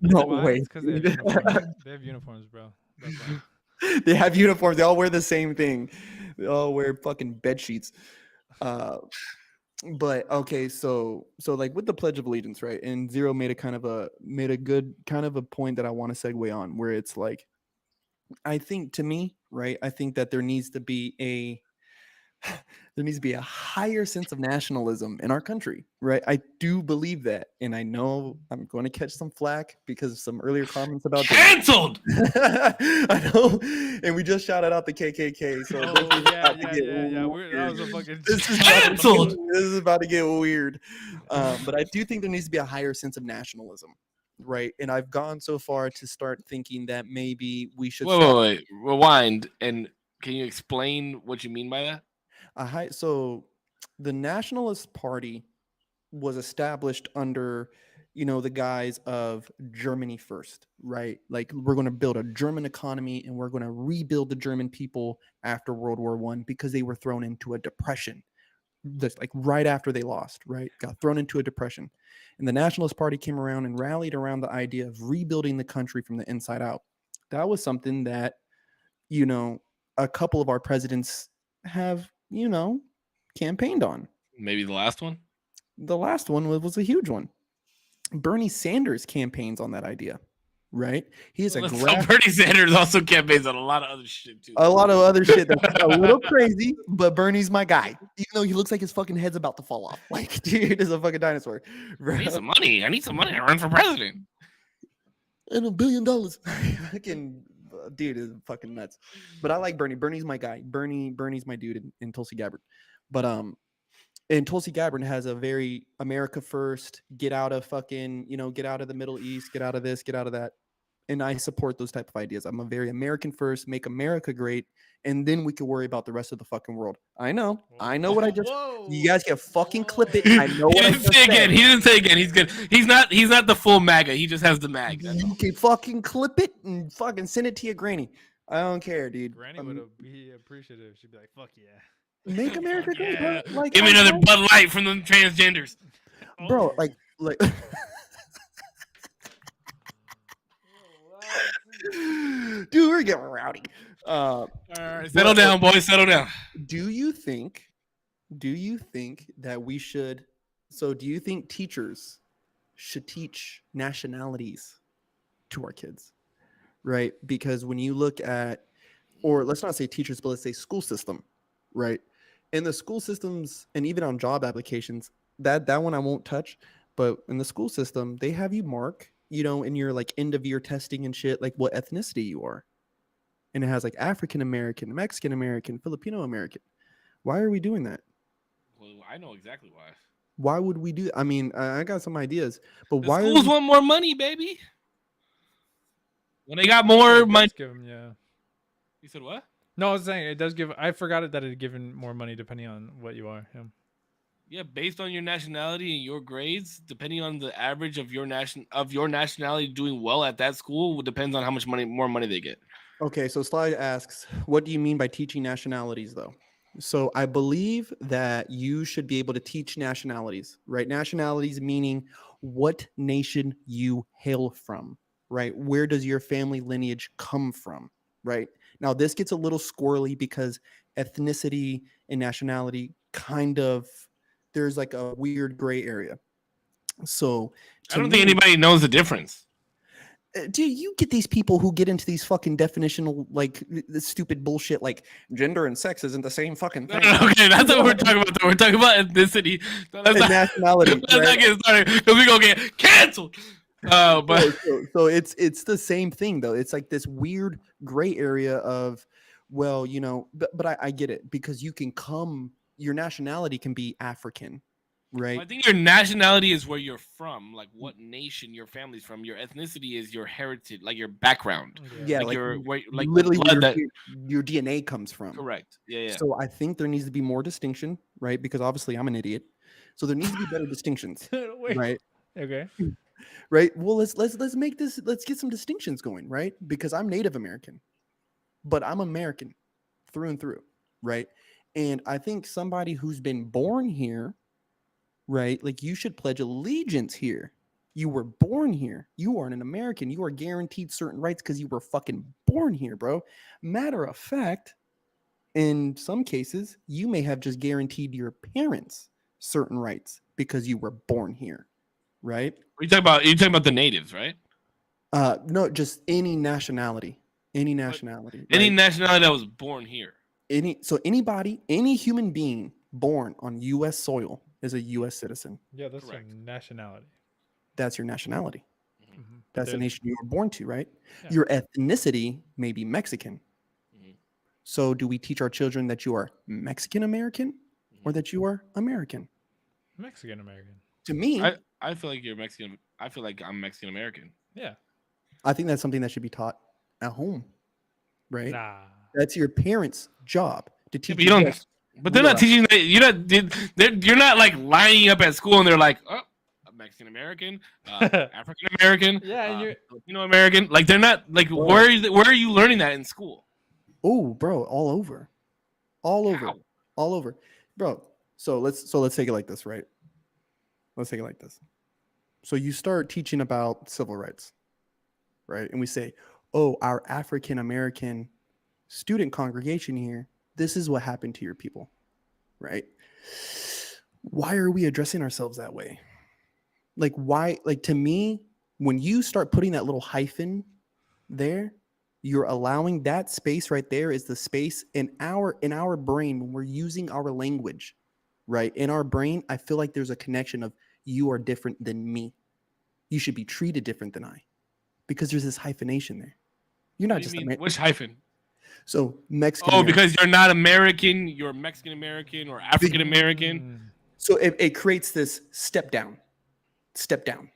No Why? way. It's 'cause they have uniforms. They have uniforms, bro. That's why. They have uniforms. They all wear the same thing. They all wear fucking bed sheets. But okay, so like with the Pledge of Allegiance, right? And Zero made a good kind of a point that I want to segue on, where it's like, I think to me, right? I think that there needs to be a higher sense of nationalism in our country, right? I do believe that, and I know I'm going to catch some flack because of some earlier comments about that. Canceled. I know, and we just shouted out the KKK. So Oh, this is yeah. about to get That weird. was a fucking. This is Canceled! This is about to get weird. But I do think there needs to be a higher sense of nationalism, right? And I've gone so far to start thinking that maybe we should. Wait. Rewind. And can you explain what you mean by that? So the Nationalist Party was established under, the guise of Germany first, right? Like we're going to build a German economy and we're going to rebuild the German people after World War I because they were thrown into a depression. That's like right after they lost, right? Got thrown into a depression. And the Nationalist Party came around and rallied around the idea of rebuilding the country from the inside out. That was something that, a couple of our presidents have, campaigned on. Maybe the last one? The last one was a huge one. Bernie Sanders campaigns on that idea. right? He's a So graphic. Bernie Sanders also campaigns on a lot of other shit too. A lot of other shit that's a little crazy, but Bernie's my guy. Even though he looks like his fucking head's about to fall off. Like, dude is a fucking dinosaur. I need some money. I need some money to run for president. And $1 billion. Fucking dude is fucking nuts. But I like Bernie. Bernie's my guy. Bernie's my dude in Tulsi Gabbard. But and Tulsi Gabbard has a very America first, get out of fucking, get out of the Middle East, get out of this, get out of that. And I support those type of ideas. I'm a very American first, make America great, and then we can worry about the rest of the fucking world. I know what I just. You guys can fucking clip it. I know what I just said. He didn't say again. He's good. He's not the full MAGA. He just has the MAG. You can fucking clip it and fucking send it to your granny. I don't care, dude. Granny would be appreciative. She'd be like, "Fuck yeah." Make America great, bro. Like, give me another Bud Light from the transgenders, bro. Like. Dude, we're getting rowdy. All right, settle down, boys. Settle down. Do you think that we should? So, do you think teachers should teach nationalities to our kids? Right? Because when you look at, or let's not say teachers, but let's say school system, right? In the school systems, and even on job applications, that one I won't touch. But in the school system, they have you mark, in your like end of year testing and shit, like what ethnicity you are. And it has like African American, Mexican American, Filipino American. Why are we doing that? Well, I know exactly why. Why would we do? I mean, I got some ideas, but The why? Schools want more money, baby. When they got more money, Give them, yeah. You said what? No, I was saying it does give. I forgot it that it given more money depending on what you are. Yeah. Yeah, based on your nationality and your grades, depending on the average of your nationality doing well at that school, depends on how much more money they get. Okay, so Slide asks, what do you mean by teaching nationalities, though? So I believe that you should be able to teach nationalities, right? Nationalities meaning what nation you hail from, right? Where does your family lineage come from, right? Now, this gets a little squirrely because ethnicity and nationality kind of, there's like a weird gray area. So I don't think anybody knows the difference. Do you get these people who get into these fucking definitional, like this stupid bullshit, like gender and sex isn't the same fucking thing? Okay, that's what we're talking about. Though. We're talking about ethnicity. And nationality. Let's not get started because we're gonna get canceled. But so it's the same thing though. It's like this weird gray area of, well, but I get it because your nationality can be African. Right. I think your nationality is where you're from, like what nation your family's from. Your ethnicity is your heritage, like your background. Yeah, like literally your DNA comes from. Correct. Yeah. So I think there needs to be more distinction, right? Because obviously I'm an idiot, so there needs to be better distinctions, right? Okay. Right. Well, let's make this. Let's get some distinctions going, right? Because I'm Native American, but I'm American through and through, right? And I think somebody who's been born here. Right? Like you should pledge allegiance here. You were born here. You are an American. You are guaranteed certain rights because you were fucking born here, bro. Matter of fact, in some cases, you may have just guaranteed your parents certain rights because you were born here. Right? You're talking about the natives, right? No, just any nationality. Any nationality. Any nationality that was born here. Anybody, any human being born on US soil is a U.S. citizen. Yeah, that's your nationality. That's your nationality. Mm-hmm. That's the nation you were born to, right? Yeah. Your ethnicity may be Mexican. Mm-hmm. So do we teach our children that you are Mexican American or that you are American? Mexican American. To me, I feel like you're Mexican. I feel like I'm Mexican American. Yeah. I think that's something that should be taught at home, right? Nah. That's your parents' job to teach. Yeah, but you don't. But they're not teaching that. You're not like lining up at school and they're like, oh, Mexican American, African American, Filipino American. Like they're not like where are you learning that in school? Oh, bro, all over, bro. So let's take it like this, right? Let's take it like this. So you start teaching about civil rights, right? And we say, oh, our African American student congregation here. This is what happened to your people, right? Why are we addressing ourselves that way? Like, why? Like, to me, When you start putting that little hyphen there, you're allowing that space right there is the space in our brain when we're using our language, right? In our brain, I feel like there's a connection of you are different than me. You should be treated different than I, because there's this hyphenation there. You're What not do you just mean? American. Which hyphen? So Mexican Oh, American. because you're not American, you're Mexican American or African American. Mm, So it creates this step down, step down,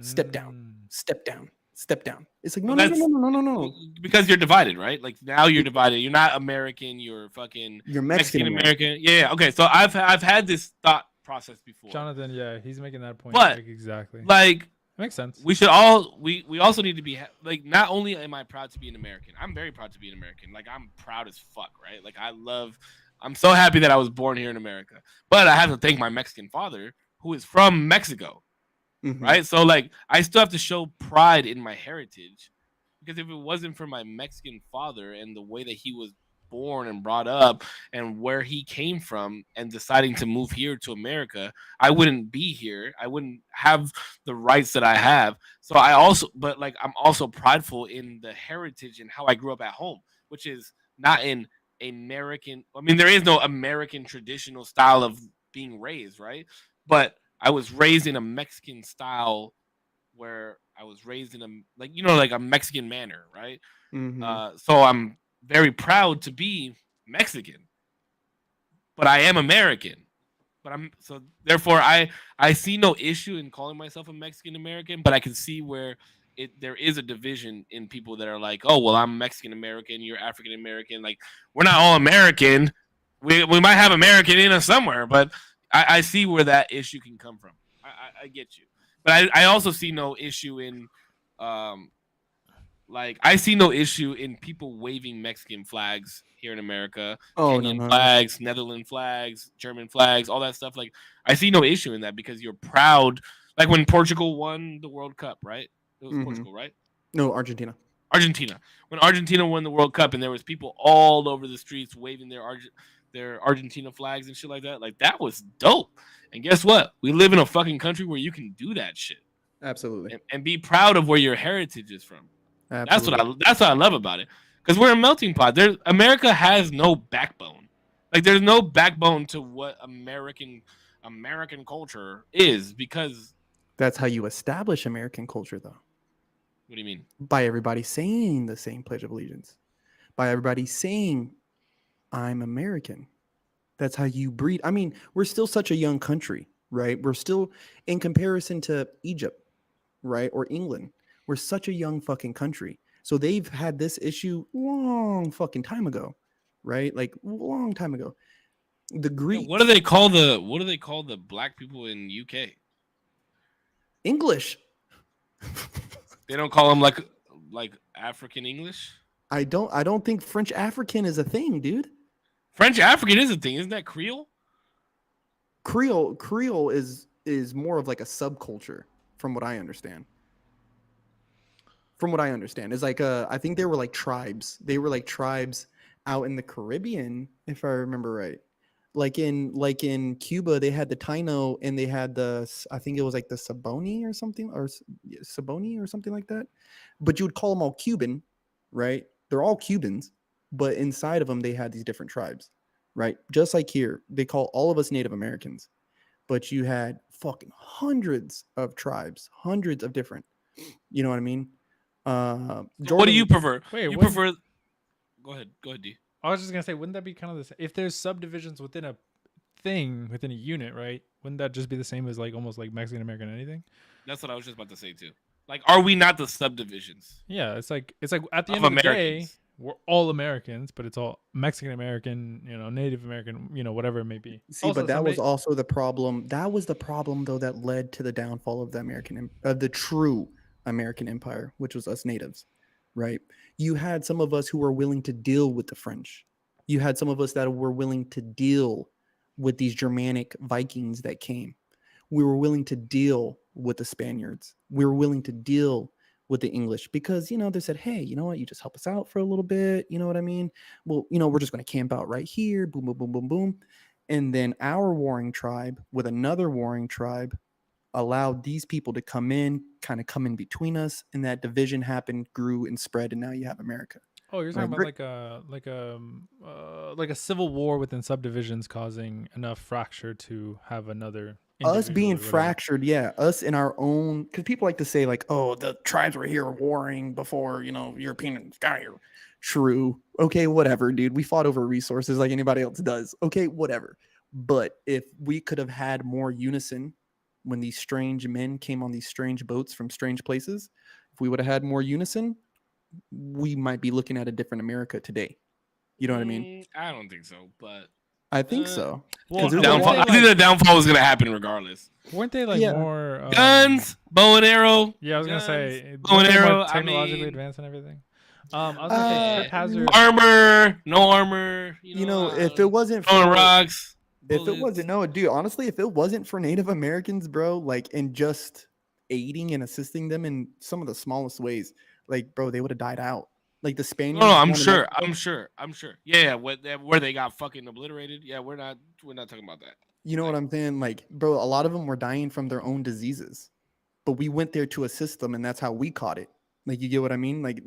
step down, mm. step down, step down. It's like Well, no, no, no, that's no, no, no, no. because you're divided, right? Like now you're divided. You're not American. You're fucking You're Mexican Mexican American. American. Yeah. Okay. So I've had this thought process before, Jonathan, yeah, he's making that point. but Like, exactly. like Makes sense. we should all we also need to be like, not only am I proud to be an American, I'm very proud to be an American. Like I'm proud as fuck, right? Like I'm so happy that I was born here in America. But I have to thank my Mexican father, who is from Mexico, Mhm. right? So like I still have to show pride in my heritage, because if it wasn't for my Mexican father and the way that he was born and brought up and where he came from and deciding to move here to America, I wouldn't be here. I wouldn't have the rights that I have. So I'm also prideful in the heritage and how I grew up at home, which is not in American. I mean, there is no American traditional style of being raised, right? But I was raised in a Mexican style where I was raised in like a Mexican manner, right? Mhm. So I'm very proud to be Mexican, but I am American. But I'm so therefore I see no issue in calling myself a Mexican American, but I can see where there is a division in people that are like, oh well, I'm Mexican American, you're African American. Like we're not all American. We might have American in us somewhere, but I see where that issue can come from. I get you, but I also see no issue in um like I see no issue in people waving Mexican flags here in America, Oh no, Kenyan no, no. flags, Netherlands flags, German flags, all that stuff. Like I see no issue in that because you're proud. Like when Portugal won the World Cup, right? It was Mhm. Portugal, right? No, Argentina. Argentina. When Argentina won the World Cup and there was people all over the streets waving their Argentina flags and shit like that. Like that was dope. And guess what? We live in a fucking country where you can do that shit Absolutely. and be proud of where your heritage is from. Absolutely. That's what I love about it. Because we're a melting pot. America has no backbone. Like there's no backbone to what American culture is, because That's how you establish American culture, though. what do you mean? By everybody saying the same Pledge of Allegiance. By everybody saying, I'm American. That's how you breed. I mean, we're still such a young country, right? We're still, in comparison to Egypt, right? Or England, we're such a young fucking country. So they've had this issue long fucking time ago, right? Like long time ago. The Yeah, Greeks, what do they call the black people in UK? English. They don't call them like African English. I don't think French African is a thing, dude. French African is a thing, isn't that Creole? Creole is more of like a subculture, from what I understand. From what I understand, is like I think they were like tribes. They were like tribes out in the Caribbean, if I remember right. Like in Cuba, they had the Taino and they had I think it was like the Saboni or something, or Saboni or something like that. But you would call them all Cuban, right? They're all Cubans, but inside of them they had these different tribes, right? Just like here, they call all of us Native Americans, but you had fucking hundreds of tribes, hundreds of different. You know what I mean? So what do you Jordan, prefer? Wait, You what? prefer? Go ahead, D. I was just gonna say, wouldn't that be kind of the same? If there's subdivisions within a thing, within a unit, right? Wouldn't that just be the same as like almost like Mexican American anything? That's what I was just about to say too. Like, are we not the subdivisions Yeah, it's like at the of end of the day, Americans? we're all Americans, but it's all Mexican American, Native American, whatever it may be. see, Also, but that was somebody- also the problem. That was the problem, though, that led to the downfall of the true American Empire, which was us natives, right? You had some of us who were willing to deal with the French. You had some of us that were willing to deal with these Germanic Vikings that came. We were willing to deal with the Spaniards. We were willing to deal with the English because, they said, hey, you know what? You just help us out for a little bit. You know what I mean? Well, we're just going to camp out right here. Boom, boom, boom, boom, boom. And then our warring tribe with another warring tribe allowed these people to come in, kind of come in between us, and that division happened, grew, and spread, and now you have America. Oh, you're talking Right? about like a civil war within subdivisions causing enough fracture to have another Us individual being or whatever. fractured, yeah, us in our own, because people like to say like, oh, the tribes were here warring before, Europeans got here. True. Okay, whatever, dude. We fought over resources like anybody else does. Okay, whatever. But if we could have had more unison when these strange men came on these strange boats from strange places, if we would have had more unison, we might be looking at a different America today. You know what I mean? I don't think so, but I think so. Well, there's a downfall, lot- I think the downfall is gonna happen regardless. Weren't they like Yeah. more Guns, bow and arrow. Yeah, I was gonna guns, say bow and weren't they more arrow. I technologically mean, advanced and everything. I was gonna say Trip Hazard. armor, no armor. if it wasn't throwing for rocks. if it bullets. wasn't no, dude, honestly, if it wasn't for Native Americans, bro, like and just aiding and assisting them in some of the smallest ways, like bro, they would have died out. Like the Spaniards. No, I'm down in sure. Mexico, I'm sure. Yeah, where they got fucking obliterated. Yeah, we're not talking about that. you know what I'm saying? Like, bro, a lot of them were dying from their own diseases, but we went there to assist them, and that's how we caught it. Like, you get what I mean? Like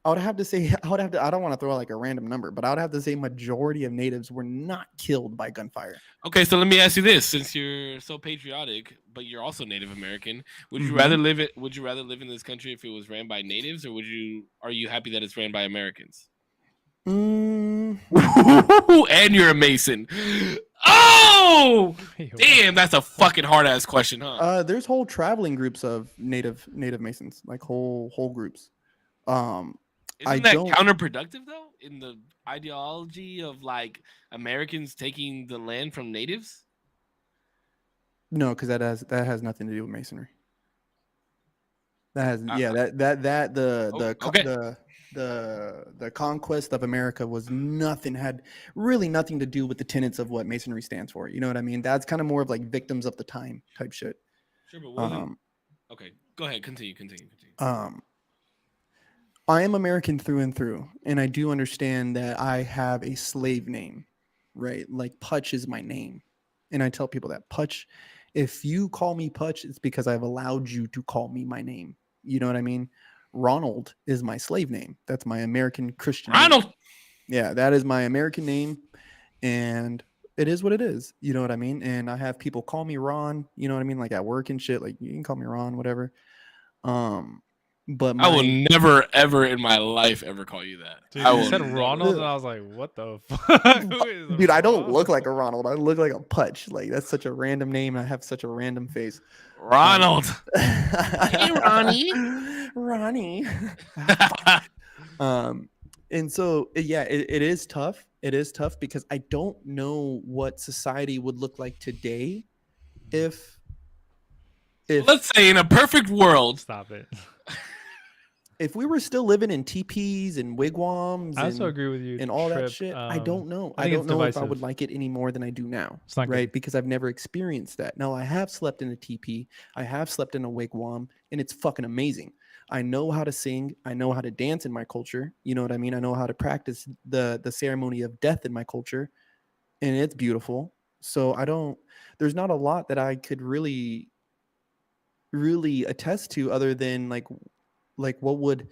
I would have to say, I don't want to throw out like a random number, but I would have to say majority of natives were not killed by gunfire. Okay, so let me ask you this: since you're so patriotic, but you're also Native American, would you Mhm. rather live it? Would you rather live in this country if it was ran by natives, or are you happy that it's ran by Americans? Mm, And you're a Mason. Oh, Wait, what? damn, that's a fucking hard ass question, huh? there's whole traveling groups of native Masons, like whole groups. I Isn't that don't- counterproductive though? In the ideology of like Americans taking the land from natives? No, because that has nothing to do with masonry. That has okay. the conquest of America was nothing, had really nothing to do with the tenets of what masonry stands for. You know what I mean? That's kind of more of like victims of the time type shit. Sure, but wasn't okay. Go ahead, continue. I am American through and through, and I do understand that I have a slave name, right? Like Putch is my name, and I tell people that Putch, if you call me Putch, it's because I've allowed you to call me my name. You know what I mean? Ronald is my slave name. That's my American Christian name. Ronald. Yeah, that is my American name, and it is what it is. You know what I mean? And I have people call me Ron. You know what I mean? Like at work and shit. Like you can call me Ron, whatever. But I will never, ever in my life ever call you that. Dude, I you will said never. Ronald, and I was like, "What the fuck?" Who is dude, I don't Ronald? look like a Ronald. I look like a Putch. Like that's such a random name. And I have such a random face. Ronald. Hey, Ronnie. Ronnie. And so yeah, it is tough. It is tough because I don't know what society would look like today if Let's say in a perfect world. Stop it. if we were still living in teepees and wigwams I also and, agree with you. and all that Trip. shit, I don't know. I I think don't it's know if I divisive. would like it any more than I do now. It's not right? good. Because I've never experienced that. Now I have slept in a teepee, I have slept in a wigwam, and it's fucking amazing. I know how to sing, I know how to dance in my culture. You know what I mean? I know how to practice the ceremony of death in my culture, and it's beautiful. So there's not a lot that I could really attest to other than like would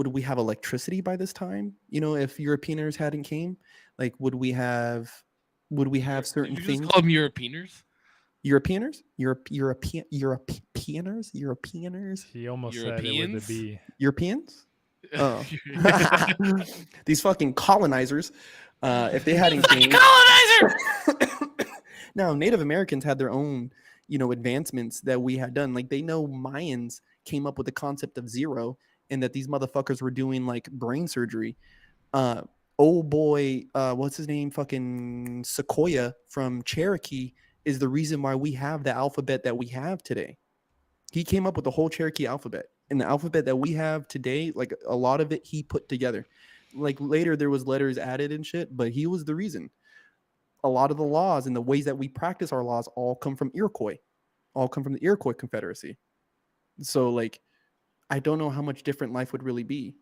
we have electricity by this time, if Europeaners hadn't came? Like would we have certain Did you things? just call them Europeaners? Europeaners? He almost said it with a B. Europeans? Oh. These fucking colonizers. If they hadn't came, Colonizer. now Native Americans had their own, advancements that we had done. Like they know Mayans came up with the concept of zero, and that these motherfuckers were doing like brain surgery. Old boy, what's his name? Fucking Sequoia from Cherokee is the reason why we have the alphabet that we have today. He came up with the whole Cherokee alphabet, and the alphabet that we have today, like a lot of it, he put together. Like later there was letters added and shit, but he was the reason. A lot of the laws and the ways that we practice our laws all come from Iroquois, all come from the Iroquois Confederacy. So like, I don't know how much different life would really be.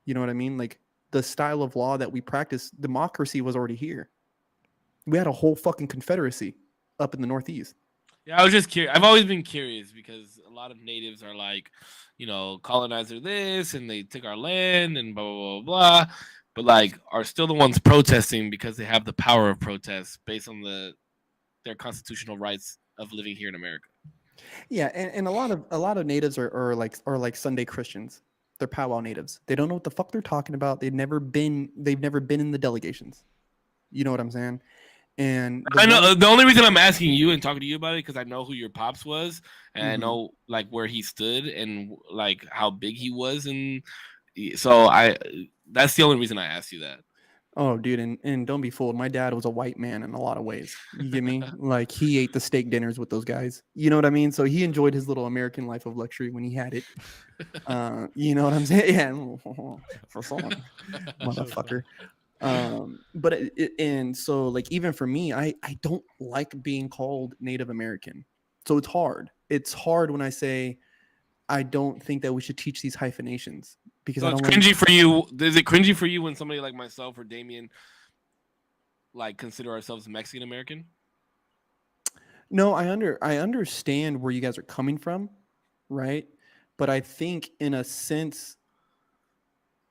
You know what I mean? Like the style of law that we practice, democracy was already here. We had a whole fucking confederacy up in the Northeast. Yeah, I was just curious. I've always been curious because a lot of natives are like, colonizer this and they took our land and blah blah blah blah, but like are still the ones protesting because they have the power of protest based on their constitutional rights of living here in America. Yeah, and a lot of natives are like Sunday Christians. They're powwow natives. They don't know what the fuck they're talking about. They've never been in the delegations. You know what I'm saying? And the I know more the only reason I'm asking you and talking to you about it because I know who your pops was and I Mhm. know like where he stood and like how big he was and so I that's the only reason I asked you that. Oh, dude, and don't be fooled. My dad was a white man in a lot of ways. You get me? Like he ate the steak dinners with those guys. You know what I mean? So he enjoyed his little American life of luxury when he had it. You know what I'm saying? Yeah, for fun, motherfucker. But and so like even for me, I don't like being called Native American. So it's hard. It's hard when I say I don't think that we should teach these hyphenations because So I it's don't want. cringy for you. Is it cringy for you when somebody like myself or Damien like consider ourselves Mexican American? No, I understand where you guys are coming from, right? But I think in a sense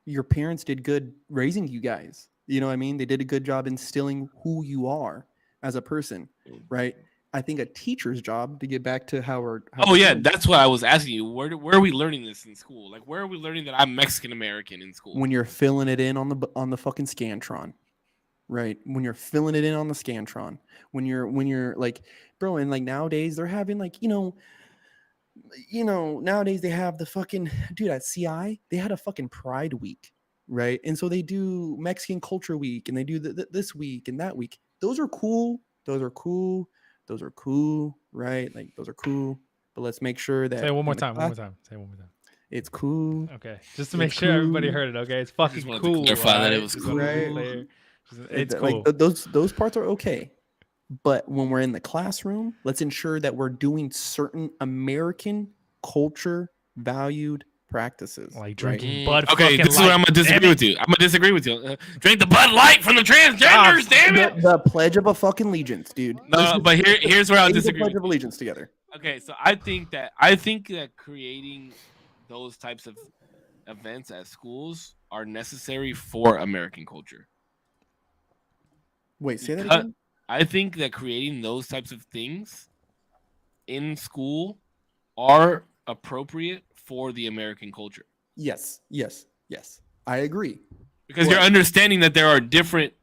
your parents did good raising you guys. You know what I mean? They did a good job instilling who you are as a person, right? I think a teacher's job to get back to how Oh we're yeah, doing that's what I was asking you. Where are we learning this in school? Like where are we learning that I'm Mexican American in school? when you're filling it in on the fucking Scantron, right? When you're filling it in on the Scantron, when you're like, bro, and like nowadays they're having like nowadays they have the fucking dude at CI. They had a fucking Pride Week, right? And so they do Mexican Culture Week, and they do this week and that week. Those are cool. Those are cool. Those are cool, right? Like those are cool. But let's make sure Say it that one more in the time. One class, more time. Say it one more time. it's cool. Okay, just to make It's sure everybody cool, heard it. Okay, it's I just fucking wanted to cool. clarify that it Alright? was Just wanted to be right? cool. clear. It's Like cool. those parts are okay. But when we're in the classroom, let's ensure that we're doing certain American culture valued practices, Like right? drinking Bud Okay, fucking this is where Light. I'm gonna Damn disagree it. with you. I'm gonna disagree with you. Drink the Bud Light from the transgenders, damn it! The Pledge of a fucking Allegiance, dude. Let's No, just but here's where I'll say the disagree Pledge with of you. Allegiance together. Okay, so I think that creating those types of events at schools are necessary for American culture. Wait, say that Because again. I think that creating those types of things in school are appropriate for the American culture. Yes, yes, yes. I agree. Because you're But understanding that there are different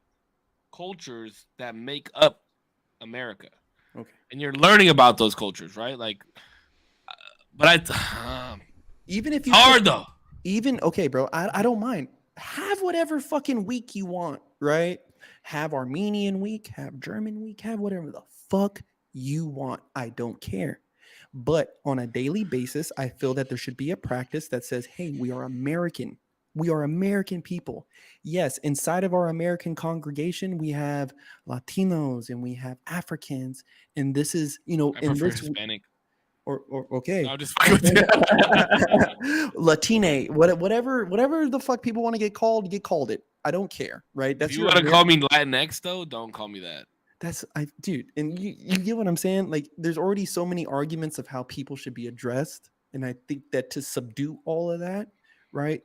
cultures that make up America. okay, And you're learning about those cultures, right? Like, but even if it's you hard though. even okay, bro, I don't mind. Have whatever fucking week you want, right? Have Armenian week, have German week, have whatever the fuck you want. I don't care. But on a daily basis, I feel that there should be a practice that says, hey, we are American. We are American people. Yes, inside of our American congregation, we have Latinos and we have Africans. And this is, I in prefer this Hispanic. or okay. No, I'll just fuck with you. Latine, whatever the fuck people want to get called it. I don't care, right? If That's you your want to Amer- call me Latinx though, don't call me that. that's I dude, and you get what I'm saying? Like there's already so many arguments of how people should be addressed, and I think that to subdue all of that, right?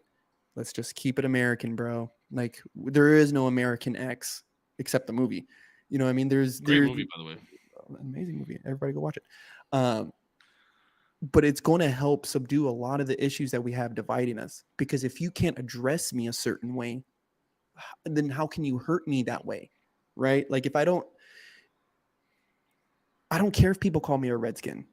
Let's just keep it American, bro. Like there is no American X except the movie. You know what I mean? There's Great movie, by the way. amazing movie. Everybody go watch it. But it's going to help subdue a lot of the issues that we have dividing us. Because if you can't address me a certain way, then how can you hurt me that way? Right? Like if I don't care if people call me a redskin.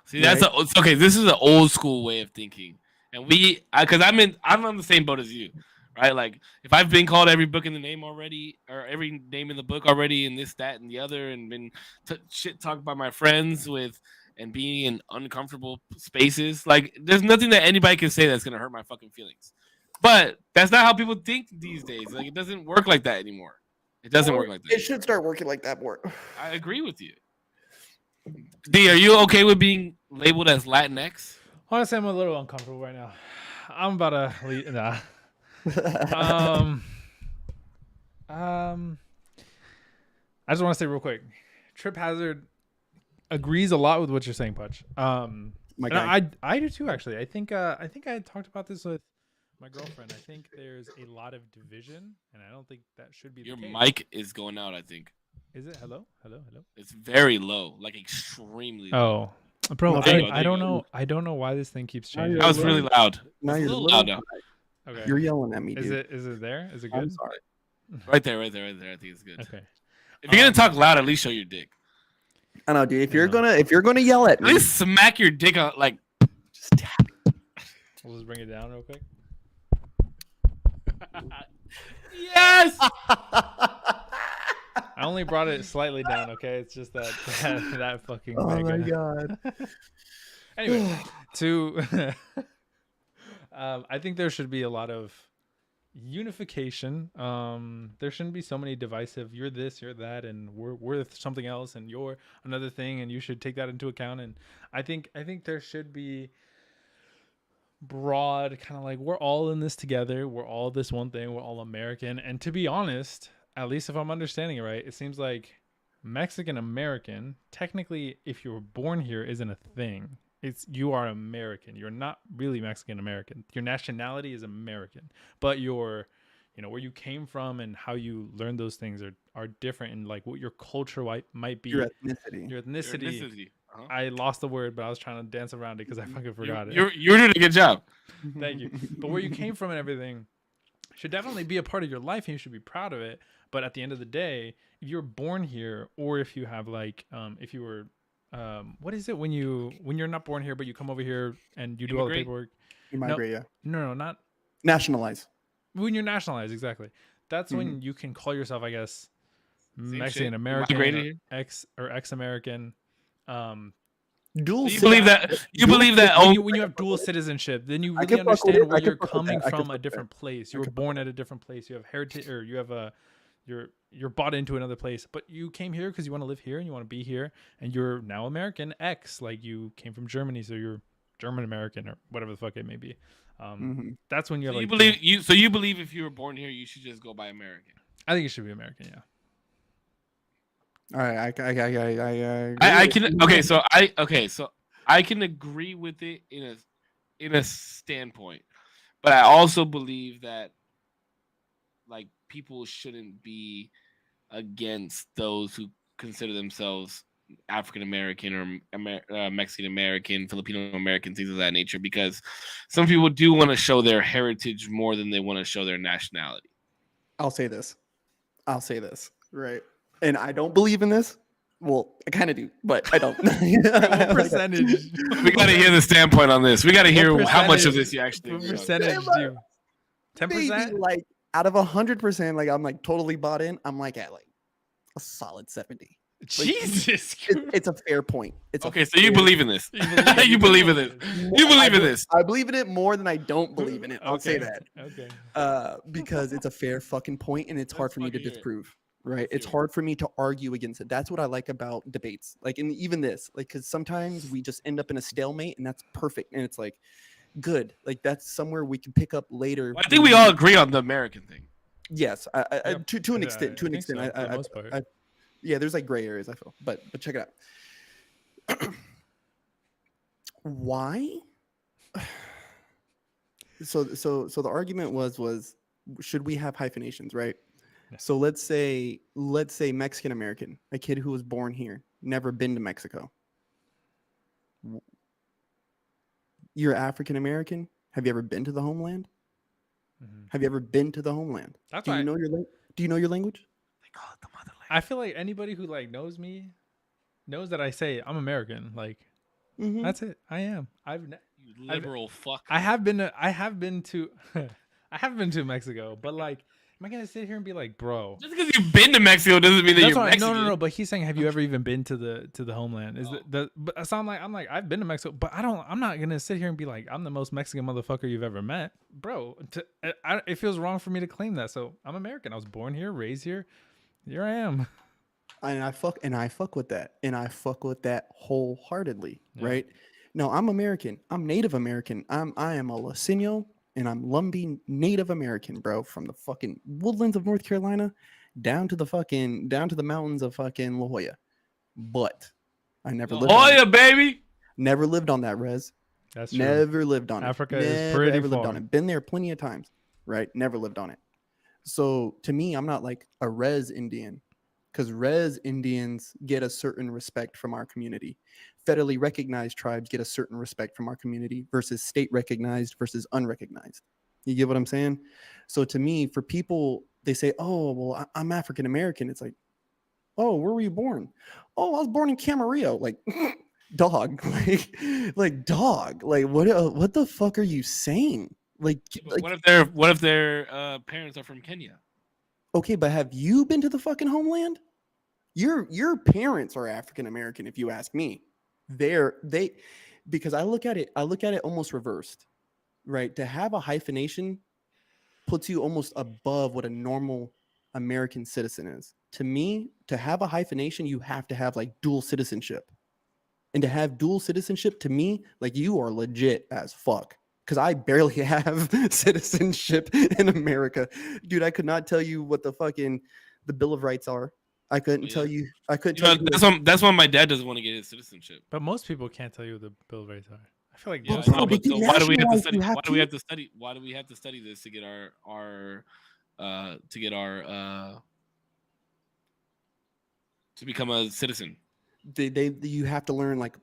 See, it's okay. This is an old school way of thinking, and because I'm on the same boat as you, right? Like if I've been called every book in the name already, or every name in the book already, and this, that, and the other, and been shit talked by my friends with, and being in uncomfortable spaces, like there's nothing that anybody can say that's gonna hurt my fucking feelings. But that's not how people think these days. Like it doesn't work like that anymore. It doesn't work like that. It should start working like that more. I agree with you. D, are you okay with being labeled as Latinx? Honestly, I'm a little uncomfortable right now. I'm about to leave. Nah. I just want to say real quick, Trip Hazard. agrees a lot with what you're saying, Putch. My And guy. I do too, actually. I think I had talked about this with my girlfriend. I think there's a lot of division, and I don't think that should be Your the case. mic is going out. I think Is it? Hello? it's very low, like extremely low. Oh, bro, No, there you go, I don't there you know. I don't know why this thing keeps Now changing. you're That was little- really loud. Now It's a you're a little little. loud now. Okay. You're yelling at me, Is dude. it there? Is it I'm good? sorry. Right there. I think it's good. Okay. If you're gonna talk loud, at least show your dick. I know, dude. If I you're know. gonna yell at At me, least smack your dick on, like. just tap. We'll just bring it down real quick. Yes. I only brought it slightly down. Okay, it's just that that fucking. Oh my mega. god. Anyway, I think there should be a lot of unification. There shouldn't be so many divisive. You're this, you're that, and we're something else, and you're another thing, and you should take that into account. And I think there should be broad kind of like we're all in this together. We're all this one thing. We're all American. And to be honest, at least if I'm understanding it right, it seems like Mexican American, technically, if you were born here, isn't a thing. It's you are American. You're not really Mexican American. Your nationality is American, but your, where you came from and how you learned those things are different, and like what your culture might be. Your ethnicity. Your ethnicity. Uh-huh. I lost the word, but I was trying to dance around it because I fucking forgot it. You're doing a good job. Thank you. But where you came from and everything should definitely be a part of your life, and you should be proud of it. But at the end of the day, if you're born here, or if you have like, if you were, what is it when you're not born here but you come over here and you do all the Immigrate? paperwork? You migrate, yeah. No, not Nationalize. when you're nationalized. Exactly. That's Mm-hmm. when you can call yourself, I guess, Same Mexican shit. American, Migrated ex-American. Dual. You believe that? You believe that? When you have dual citizenship, then you I really can fuck with understand it. where I can you're fuck with coming that. I can from, fuck a with different that. place. You I were can fuck born at a different place. You have heritage, or you have you're bought into another place. But you came here because you want to live here and you want to be here, and you're now American X. Like you came from Germany, so you're German American or whatever the fuck it may be. Mhm. That's when you have So like you believe if you were born here, you should just go by American. I think it should be American. Yeah. All right, I can so I can agree with it in a standpoint, but I also believe that like people shouldn't be against those who consider themselves African American or Mexican American, Filipino American, things of that nature, because some people do want to show their heritage more than they want to show their nationality. I'll say this, right? And I don't believe in this. Well, I kind of do, but I don't. What percentage? We got to hear the standpoint on this. We got to hear What how much of percentage- this you actually. What agree on. percentage do you? 10%? Maybe like out of 100%, like I'm like totally bought in. I'm like at like a solid 70. Jesus. It's a fair point. It's a Okay, so you fair- believe in this. You You believe in this. You believe in this. I believe in it more than I don't believe in it. I'll say Okay, that. Okay. Because it's a fair fucking point and it's hard Let's for me to fucking hear it. disprove. Right? It's hear it. hard for me to argue against it. That's what I like about debates. Like, in even this, like, because sometimes we just end up in a stalemate, and that's perfect. And it's like, good. Like, that's somewhere we can pick up later. I think we all agree on the American thing. Yes, Yeah, to an yeah, extent. To I an think extent, so, for the most part. yeah, there's like gray areas. I feel, but check it out. Why? So the argument was should we have hyphenations, right? Yeah. So let's say Mexican American, a kid who was born here, never been to Mexico. You're African American. Have you ever been to the homeland? Mhm. Have you ever been to the homeland? That's Do you why know Do you know your language? They call it the motherland. I feel like anybody who like knows me knows that I say I'm American. Like Mhm. that's it. I am. You liberal fuck. I have been to I have been to Mexico, but like, am I gonna sit here and be like, bro? Just because you've been to Mexico doesn't mean that That's you're why, Mexican. no. But he's saying, have you ever even been to the homeland? Is the but so I'm like I've been to Mexico, but I'm not gonna sit here and be like I'm the most Mexican motherfucker you've ever met, bro. It feels wrong for me to claim that. So I'm American. I was born here, raised here. Here I am. And I fuck with that. And I fuck with that wholeheartedly. Yeah. Right. No, I'm American. I'm Native American. I am a Latino and I'm Lumbee Native American, bro, from the fucking woodlands of North Carolina down to the mountains of fucking La Jolla. But I never La lived on it. Jolla, baby. Never lived on that, Rez. That's true. Never lived on it. Africa Never, is pretty ever lived far. on it. Been there plenty of times, right? Never lived on it. So to me, I'm not like a Res Indian, because Res Indians get a certain respect from our community. Federally recognized tribes get a certain respect from our community versus state recognized versus unrecognized. You get what I'm saying? So to me, for people, they say, "Oh, well, I'm African American." It's like, "Oh, where were you born?" "Oh, I was born in Camarillo." Like, dog, like dog, like what the fuck are you saying? Like, But what if their parents are from Kenya? okay, but have you been to the fucking homeland? Your parents are African American, if you ask me. Because I look at it almost reversed, right? To have a hyphenation puts you almost above what a normal American citizen is. To me, to have a hyphenation, you have to have like dual citizenship. And to have dual citizenship, to me, like you are legit as fuck. Because I barely have citizenship in America. Dude, I could not tell you what the Bill of Rights are. I couldn't tell you. I couldn't tell you. That's why my dad doesn't want to get his citizenship. But most people can't tell you what the Bill of Rights are. I feel like Yeah, most I know, bro, but but so why do we have to nationalize, study? you have Why do we to. have to study? Why do we have to study this to get to become a citizen? You have to learn like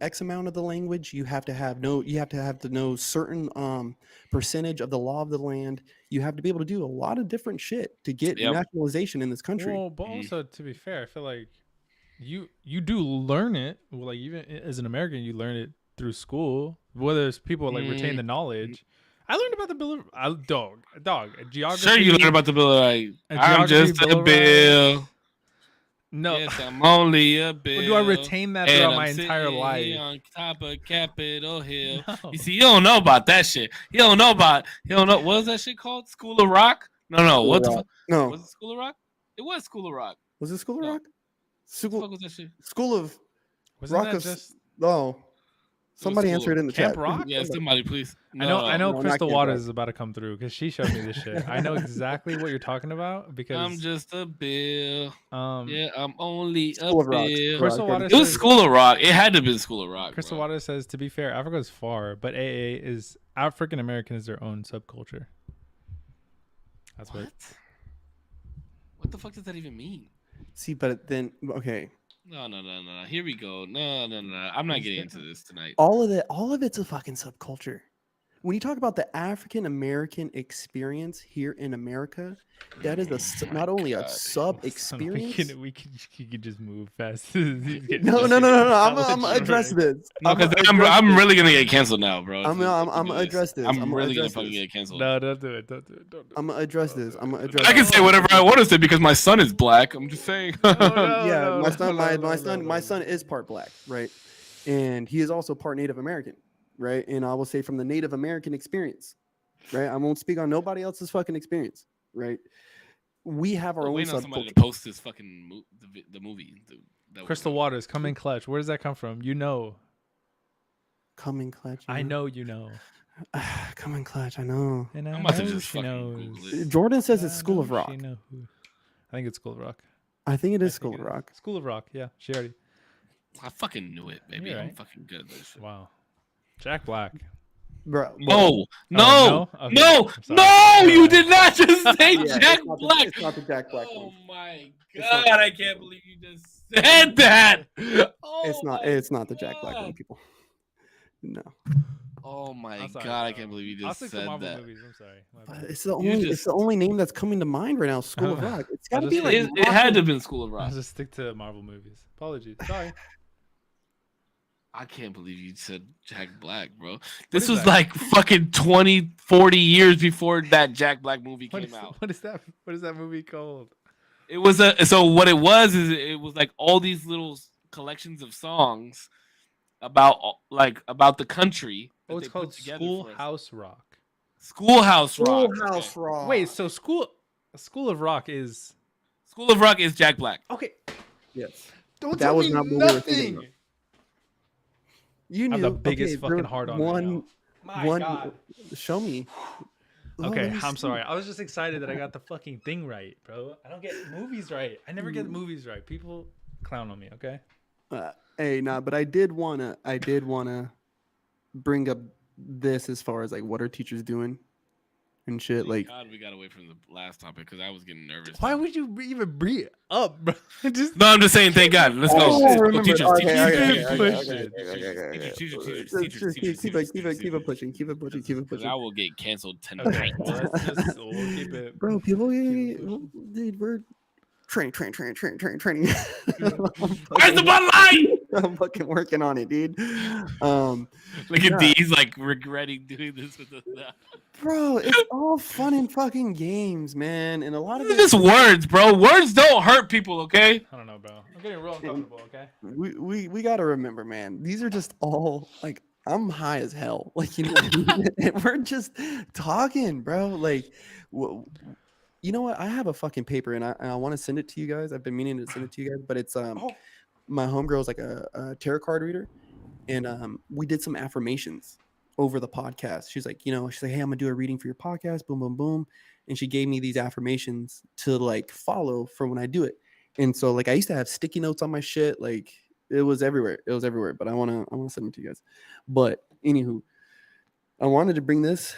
X amount of the language. You have to have to know certain percentage of the law of the land. You have to be able to do a lot of different shit to get Yep. nationalization in this country. Well, but also to be fair, I feel like you do learn it. Well, like even as an American, you learn it through school. Whether it's people like retain the knowledge. I learned about the Bill of geography. Sure, you learn about the Bill of Rights. A I'm geography just a Bill of bill. No, Yes, I'm only a bill. Or do I retain that and throughout I'm my entire sitting life? here on top of Capitol Hill. No. You see, you don't know about that shit. You don't know. What was that shit called? School of Rock? No. What the fuck? No, Was it School of Rock? It was School of Rock. was it School of No. Rock? What the fuck was that shit? School of Wasn't Rock that of just? Oh, somebody School answer it in the Camp chat. Rock? Yeah, somebody please. I know no, not Crystal Camp Waters Rock. is about to come through because she showed me this shit. I know exactly what you're talking about because I'm just a bill. um Yeah, I'm only School a of Rock. bill. Crystal Rock, Waters It was says, School of Rock. It had to have been School of Rock. Crystal bro. Waters says, to be fair, Africa is far, but AA is African American is their own subculture. That's What? what. What the fuck does that even mean? See, but then okay, No. Here we go. No. I'm not getting into this tonight. all of it's a fucking subculture. When you talk about the African American experience here in America, that is not only a sub experience. We can just move fast. No. I'm gonna address this. No, because I'm really gonna get canceled now, bro. I'm gonna address this. I'm really gonna fucking get canceled. No, don't do it. Don't do it. I'm gonna address this. I can say whatever I want to say because my son is black. I'm just saying. Yeah, my son is part black, right? And he is also part Native American, right? And I will say from the Native American experience, right? I won't speak on nobody else's fucking experience, right? We have our I'm own waiting on somebody subculture. to post this fucking the movie. Crystal Waters, come in clutch. Where does that come from? You know. Coming clutch. I know you know. Coming clutch. I know. And I'm about to know just she fucking knows. Google it. Jordan says it's I School of know Rock. she know who. I think it's School of Rock. I think it I is think School it of is. Rock. School of Rock. Yeah, she already. I fucking knew it, baby. You're I'm right. fucking good at this shit. Wow. Jack Black. Bro, No, no? Okay, no, I'm sorry. no! You did not just say Yeah, Jack it's not the- Black. it's not the Jack Black Oh one. my It's not god! the- I can't believe you just said that. It's not the Jack Black one, people. No. Oh my I'm sorry, god! I bro. can't believe you I'll just stick to said Marvel that. movies. I'm sorry. My But bad. it's the You only just- name that's coming to mind right now. School of Rock. It's got to I'll be just- like It had to have been School of Rock. I'll just stick to Marvel movies. Apologies. Sorry. I can't believe you said Jack Black, bro. This is was that? like fucking 20, 40 years before that Jack Black movie What came is, out. what is that? What is that movie called? It was so what it was is it was like all these little collections of songs about the country. that Oh, it's they put called together for us. Schoolhouse Rock. Schoolhouse Rock. Okay. Rock. Wait, so School of Rock is School of Rock is Jack Black. okay. Yes. Don't That tell was me not what we were thinking nothing. about. You knew I'm the biggest okay, fucking there- hard on one. My one. God. Show me. Oh, Okay, let me I'm see. sorry. I was just excited that I got the fucking thing right, bro. I don't get movies right. I never get movies right. People clown on me, okay? Hey, nah, but I did wanna bring up this as far as like what are teachers doing and shit. Thank Like, God we got away from the last topic because I was getting nervous. Why now. would you even bring it up, bro? Just No, I'm just saying. Thank God. Let's go. oh, Let's go. remember. Teachers, Okay, teachers, okay, teachers, okay, teachers, okay, Shit. Just keep it pushing, keep it pushing, keep it Because pushing. I will get canceled tonight. Okay, well, we'll keep it. Bro, people, keep it pushing. dude, we're training. Where's the Bud Light? I'm fucking working on it, dude. Look at these, like regretting doing this with us now. Bro, it's all fun and fucking games, man, and a lot of These are just words, bro. Words don't hurt people, okay? I don't know, bro. I'm getting real uncomfortable. Okay. we gotta remember, man. These are just all like I'm high as hell, like you know, what I mean? And we're just talking, bro. Like, you know what? I have a fucking paper, and I want to send it to you guys. I've been meaning to send it to you guys, but it's my homegirl's like a tarot card reader, and we did some affirmations over the podcast. She's like, hey, I'm gonna do a reading for your podcast, boom, boom, boom, and she gave me these affirmations to like follow for when I do it. And so like I used to have sticky notes on my shit, like it was everywhere. But I wanna send them to you guys. But anywho, I wanted to bring this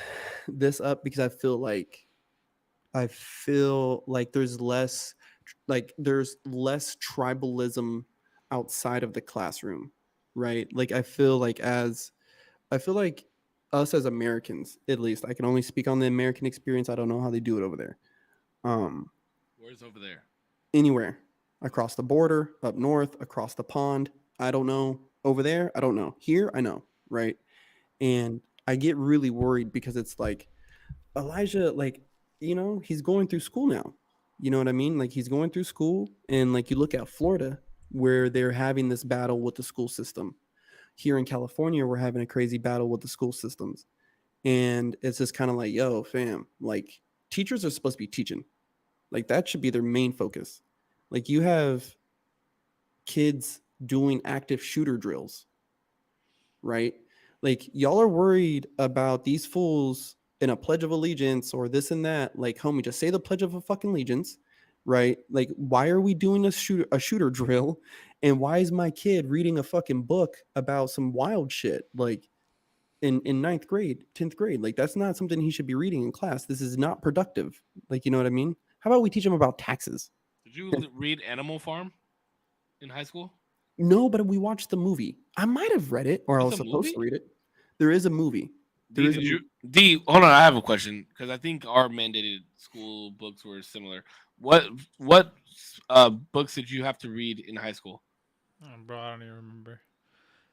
up because I feel like there's less tribalism outside of the classroom, right? Like I feel like us as Americans, at least, I can only speak on the American experience. I don't know how they do it over there. Where's over there? Anywhere across the border, up north, across the pond. I don't know. Over there, I don't know. Here, I know, right? And I get really worried because it's like Elijah, like, he's going through school now. You know what I mean? Like he's going through school, and like you look at Florida where they're having this battle with the school system. Here in California, we're having a crazy battle with the school systems. And it's just kind of like, yo, fam, like teachers are supposed to be teaching. Like that should be their main focus. Like you have kids doing active shooter drills, right? Like y'all are worried about these fools in a Pledge of Allegiance or this and that. Like, homie, just say the Pledge of a fucking Allegiance, right? Like, why are we doing a shooter drill? And why is my kid reading a fucking book about some wild shit? Like in ninth grade, 10th grade, like that's not something he should be reading in class. This is not productive. Like, you know what I mean? How about we teach him about taxes? Did you read Animal Farm in high school? No, but we watched the movie. I might have read it, or I was supposed to read it. There is a movie. D, hold on, I have a question because I think our mandated school books were similar. What books did you have to read in high school? Oh, bro, I don't even remember.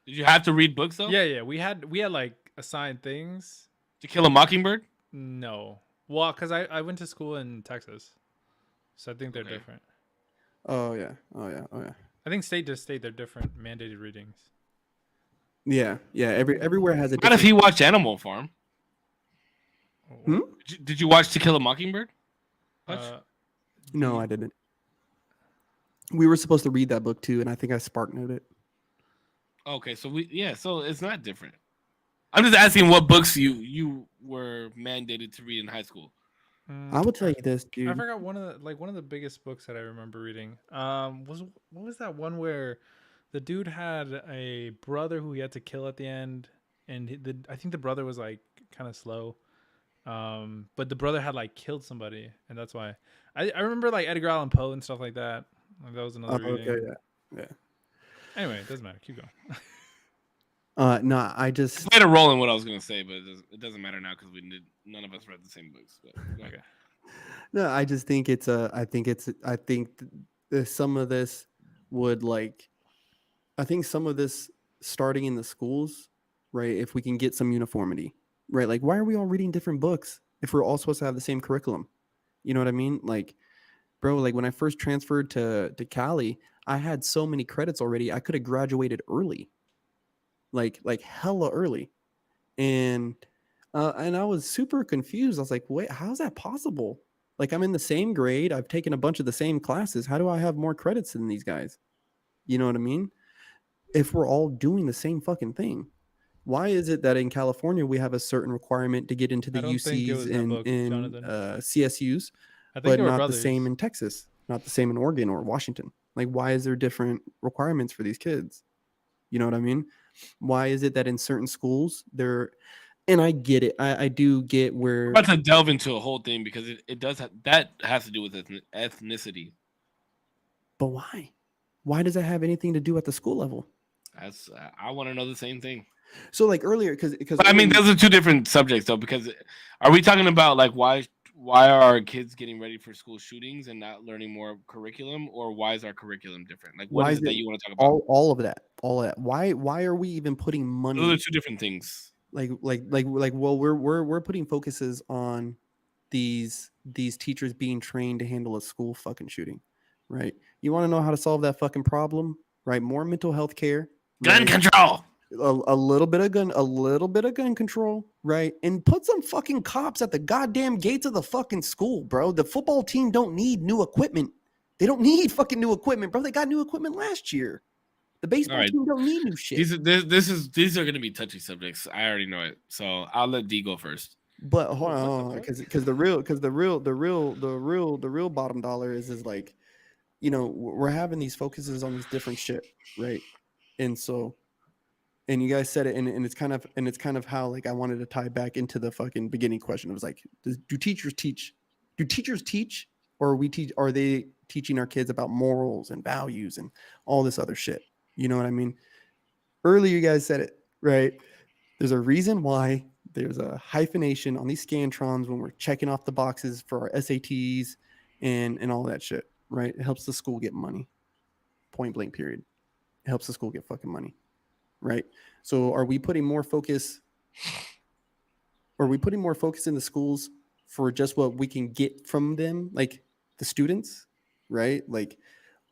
Did you have to read books though? Yeah. We had like assigned things. To Kill a Mockingbird? No. Well, because I went to school in Texas, so I think they're different. Oh yeah. I think state to state they're different mandated readings. Yeah. Everywhere has a. What if he watched Animal Farm? Hmm? Did you watch To Kill a Mockingbird? No, I didn't. We were supposed to read that book too, and I think I SparkNoted it. Okay, so so it's not different. I'm just asking what books you were mandated to read in high school. I will tell you this, dude. I forgot one of the biggest books that I remember reading. What was that one where the dude had a brother who he had to kill at the end, and I think the brother was like kind of slow, but the brother had like killed somebody, and that's why I remember like Edgar Allan Poe and stuff like that. Like that was another reading. Okay, yeah. Anyway, it doesn't matter. Keep going. No, I just I played a role in what I was gonna say, but it doesn't matter now because none of us read the same books. But okay. No, I just think I think some of this would like. I think some of this starting in the schools, right? If we can get some uniformity, right? Like, why are we all reading different books if we're all supposed to have the same curriculum? You know what I mean? Like, bro, like when I first transferred to Cali, I had so many credits already. I could have graduated early, like hella early, and I was super confused. I was like, wait, how's that possible? Like, I'm in the same grade. I've taken a bunch of the same classes. How do I have more credits than these guys? You know what I mean? If we're all doing the same fucking thing, why is it that in California we have a certain requirement to get into the UCs and CSUs, but not the same in Texas, not the same in Oregon or Washington? Like, why is there different requirements for these kids? You know what I mean? Why is it that in certain schools they're, and I get it. I do get We're where, about to delve into a whole thing because it does that has to do with ethnicity. but why? Why does that have anything to do at the school level? That's I want to know the same thing. So like earlier, because But I mean, those are two different subjects though. Because are we talking about like why are our kids getting ready for school shootings and not learning more curriculum, or why is our curriculum different? Like, what why is is it that it you want to talk about? all of that? All of that. Why are we even putting money? Those are two different things. Well, we're putting focuses on these teachers being trained to handle a school fucking shooting, right? You want to know how to solve that fucking problem, right? More mental health care, Gun right? control. A little bit of gun control, right? And put some fucking cops at the goddamn gates of the fucking school, bro. The football team don't need new equipment. They don't need fucking new equipment, bro. They got new equipment last year. The baseball Alright. team don't need new shit. These are going to be touchy subjects. I already know it, so I'll let D go first. But hold on, because the real bottom dollar is like, you know, we're having these focuses on these different shit, right? And so, and you guys said it, and it's kind of how like I wanted to tie back into the fucking beginning question. It was like, do teachers teach? Do teachers teach, or are they teaching our kids about morals and values and all this other shit? You know what I mean? Earlier, you guys said it, right? There's a reason why there's a hyphenation on these Scantrons when we're checking off the boxes for our SATs and all that shit, right? It helps the school get money. Point blank, period. It helps the school get fucking money, right? So are we putting more focus? Are we putting more focus in the schools for just what we can get from them, like the students, right? Like,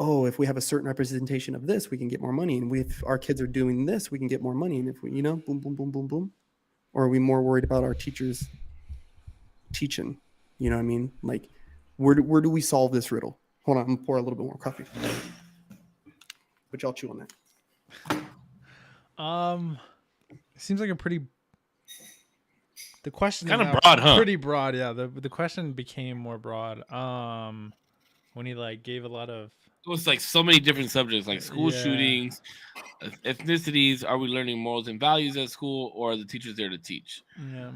oh, if we have a certain representation of this, we can get more money. And if our kids are doing this, we can get more money. And if we, you know, boom, boom, boom, boom, boom. Or are we more worried about our teachers teaching? You know what I mean? Like, where do we solve this riddle? Hold on, I'm gonna pour a little bit more coffee. But y'all chew on that. It seems like a pretty. The question Kind is of now broad, huh? Pretty broad, yeah. The question became more broad. When he like gave a lot of. It was like so many different subjects, like school Yeah. shootings, ethnicities. Are we learning morals and values at school, or are the teachers there to teach? Yeah.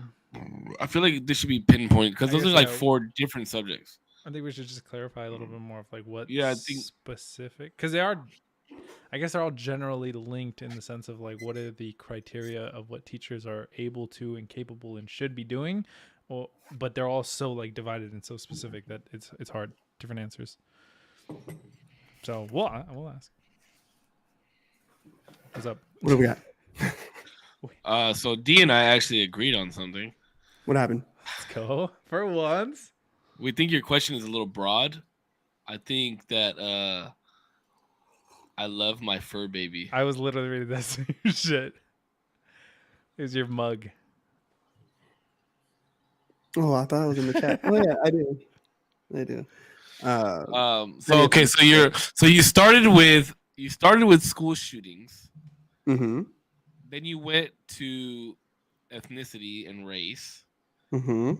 I feel like this should be pinpointed because I those guess, are like yeah. 4 different subjects. I think we should just clarify a little bit more of like what Yeah, I think- specific, because they are. I guess they're all generally linked in the sense of like what are the criteria of what teachers are able to and capable and should be doing, but they're all so like divided and so specific that it's hard. Different answers. So we'll ask. What's up? What do we got? So D and I actually agreed on something. What happened? Let's go for once. We think your question is a little broad. I think that I love my fur baby. I was literally reading that same shit. It was your mug. Oh, I thought it was in the chat. Oh yeah, I do. So you started with school shootings. Mm-hmm. Then you went to ethnicity and race. Mm-hmm.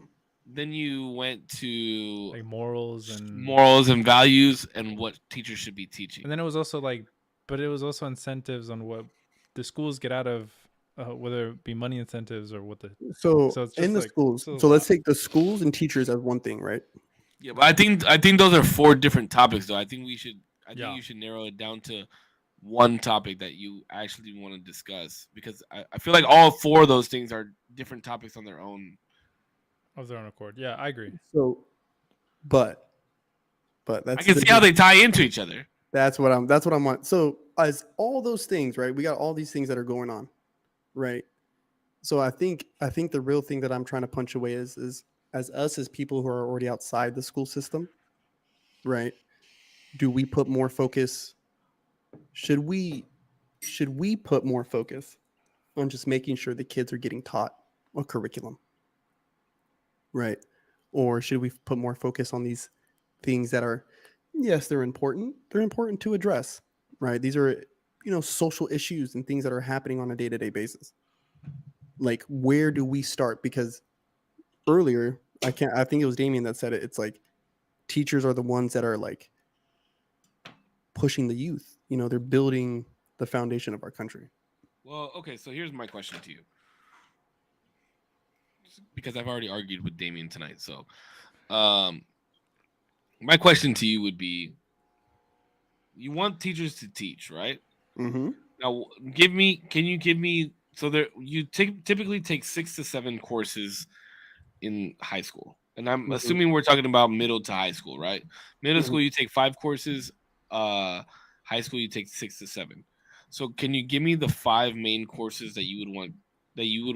Then you went to Like morals and values and what teachers should be teaching. And then it was also like, but it was also incentives on what the schools get out of, whether it be money incentives or what the. So So it's just in the like- schools, so- so let's take the schools and teachers as one thing, right? Yeah, but I think those are 4 different topics though. I think you should narrow it down to one topic that you actually want to discuss because I feel like all 4 of those things are different topics on their own. Of their own accord. Yeah, I agree. So, but that's I can see how they tie into each other. That's what I'm on. So as all those things, right? We got all these things that are going on, right? So I think the real thing that I'm trying to punch away is as us as people who are already outside the school system, right? Do we put more focus? Should we put more focus on just making sure the kids are getting taught a curriculum? Right? Or should we put more focus on these things that are, yes, they're important. They're important to address, right? These are, social issues and things that are happening on a day-to-day basis. Like, where do we start? Because earlier, I think it was Damien that said it. It's like teachers are the ones that are like pushing the youth. They're building the foundation of our country. Well, okay, so here's my question to you. Because I've already argued with Damien tonight. So my question to you would be, you want teachers to teach, right? Mm-hmm. Now can you give me, so there you typically take 6 to 7 courses in high school. And I'm assuming we're talking about middle to high school, right? Middle school you take 5 courses, high school you take 6 to 7. So can you give me the 5 main courses that you would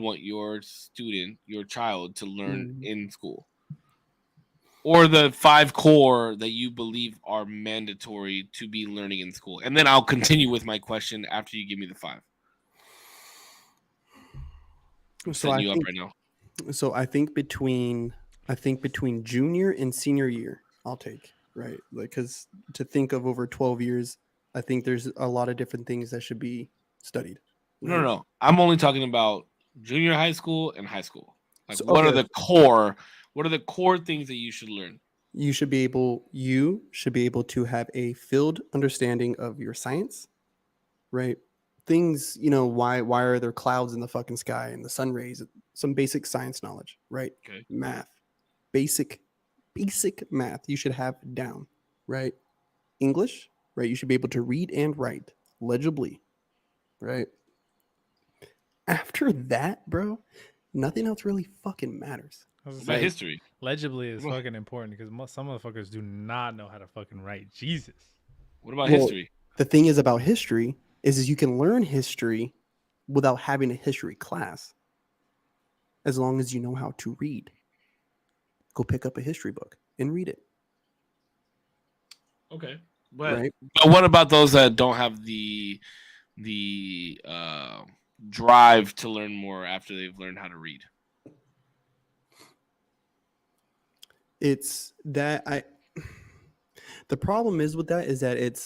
want your student, your child to learn in school? Or the 5 core that you believe are mandatory to be learning in school. And then I'll continue with my question after you give me the 5. I'm setting you up right now. So I think between junior and senior year, I'll take, right? Like, because to think of over 12 years, I think there's a lot of different things that should be studied. Right? No. I'm only talking about junior high school and high school. Like, So, what okay. are the core? What are the core things that you should learn? You should be able to have a filled understanding of your science, right? Things, why are there clouds in the fucking sky and the sun rays? Some basic science knowledge, right? Okay. Math, basic math you should have down, right? English, right? You should be able to read and write legibly, right? After that, bro, nothing else really fucking matters. About history. Legibly is fucking important because some motherfuckers do not know how to fucking write. Jesus. What about history? The thing is about history is you can learn history without having a history class, as long as you know how to read. Go pick up a history book and read it. Okay, but right? what about those that don't have the drive to learn more after they've learned how to read? It's that the problem is with that is that it's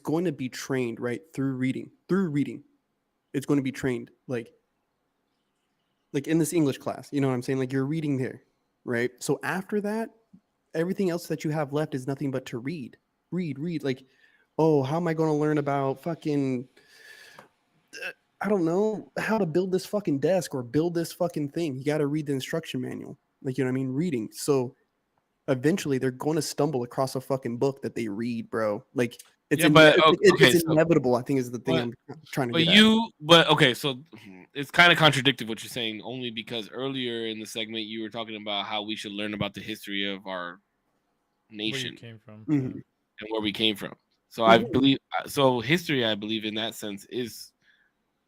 going to be trained, right, through reading. It's going to be trained like in this English class, you know what I'm saying? Like, you're reading there, right? So after that, everything else that you have left is nothing but to read. Like, oh, how am I going to learn about fucking I don't know how to build this fucking desk or build this fucking thing. You got to read the instruction manual. Like, you know what I mean? Reading. So eventually they're going to stumble across a fucking book that they read, bro. Like, it's inevitable, I think, is the thing I'm trying to get at. So it's kind of contradictory what you're saying, only because earlier in the segment you were talking about how we should learn about the history of our nation, where you came from, Mhm. and where we came from. So I believe, history, I believe, in that sense, is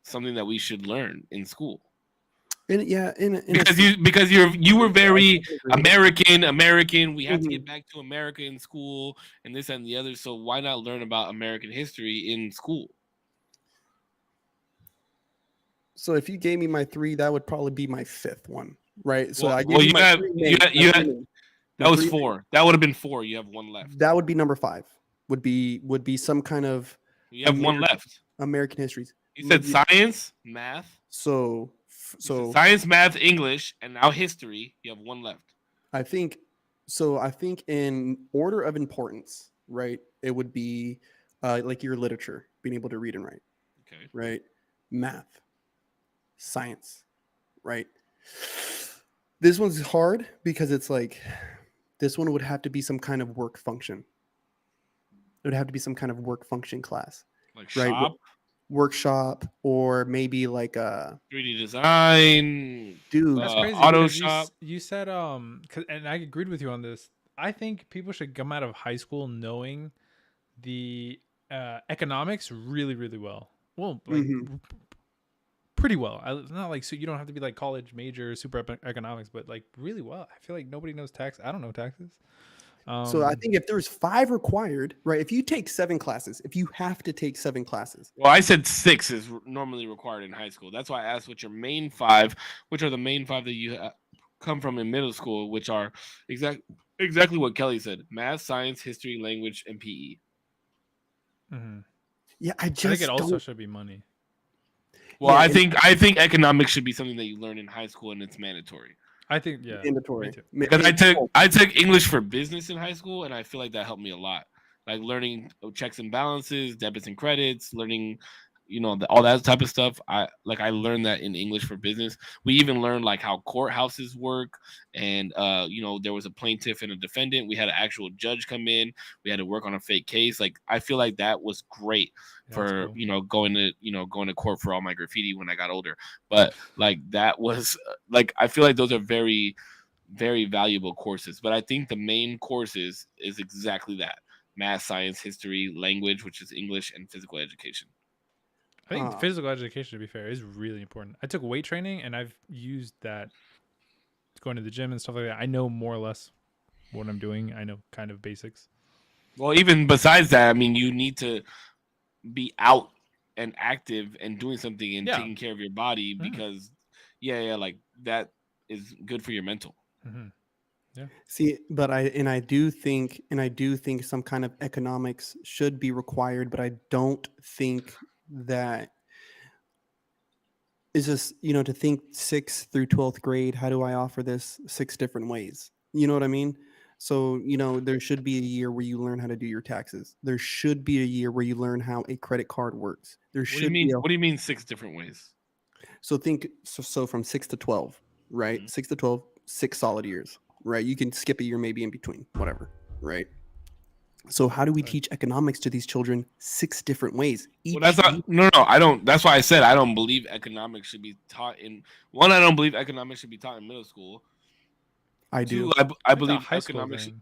something that we should learn in school. Because you were very American. We have to get back to America in school, and this and the other. So why not learn about American history in school? So if you gave me my 3, that would probably be my 5th one, right? So that was 4. That would have been 4. You have 1 left. That would be number 5. Would be some kind of. You have 1 left. American histories. You said science, math. So science, math, English, and now history. You have 1 left. I think in order of importance, right, it would be like your literature, being able to read and write. Okay. Right. Math, science, right. This one's hard because it's like this one would have to be some kind of work function. It would have to be some kind of work function class. Like right? shop? Workshop, or maybe like 3D design, dude. That's crazy. Auto shop. You said and I agreed with you on this. I think people should come out of high school knowing the economics really, really well. Well, like pretty well. Not like, so you don't have to be like college major super economics, but like really well. I feel like nobody knows tax. I don't know taxes. So I think if there's 5 required, right? If you take 7 classes, if you have to take 7 classes. Well, I said 6 is normally required in high school. That's why I asked what your main 5, which are the main 5 that you come from in middle school, which are exactly what Kelly said: math, science, history, language, and PE. Mm-hmm. Yeah, I think it also should be money. Well, I think economics should be something that you learn in high school, and it's mandatory. I think mandatory. Because I took English for business in high school, and I feel like that helped me a lot. like learning checks and balances, debits and credits, learning, all that type of stuff. I learned that in English for business. We even learned like how courthouses work, and there was a plaintiff and a defendant. We had an actual judge come in. We had to work on a fake case. Like I feel like that was great for cool. going to court for all my graffiti when I got older. But like that was like I feel like those are very, very valuable courses. But I think the main courses is exactly that: math, science, history, language, which is English, and physical education. I think physical education, to be fair, is really important. I took weight training and I've used that going to the gym and stuff like that. I know more or less what I'm doing. I know kind of basics. Well, even besides that, I mean, you need to be out and active and doing something and taking care of your body because, like that is good for your mental. Mm-hmm. Yeah. See, but I do think some kind of economics should be required, but I don't think that is just, to think 6th through 12th grade, how do I offer this 6 different ways? You know what I mean? So, there should be a year where you learn how to do your taxes. There should be a year where you learn how a credit card works. There should be What do you mean 6 different ways? So think so from 6 to 12, right? Mhm. 6 to 12, 6 solid years, right? You can skip a year maybe in between, whatever, right? So how do we teach economics to these children 6 different ways? Well, that's not no. I don't. That's why I said I don't believe economics should be taught in one. I don't believe economics should be taught in middle school. I do. Two, I believe high school economics. thing.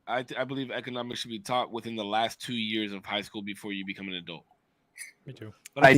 I believe economics should be taught within the last 2 years of high school before you become an adult. Me too. But I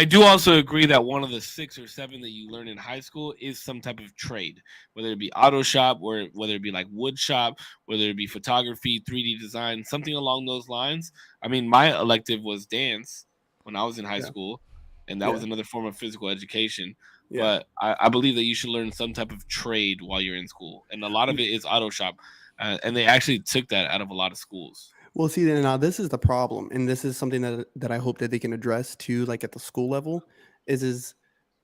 do also agree that one of the 6 or 7 that you learn in high school is some type of trade, whether it be auto shop, or whether it be like wood shop, whether it be photography, 3D design, something along those lines. I mean, my elective was dance when I was in high school, and that was another form of physical education. But I believe that you should learn some type of trade while you're in school, and a lot of it is auto shop, and they actually took that out of a lot of schools. Well, see, now this is the problem, and this is something that I hope that they can address too, like at the school level, is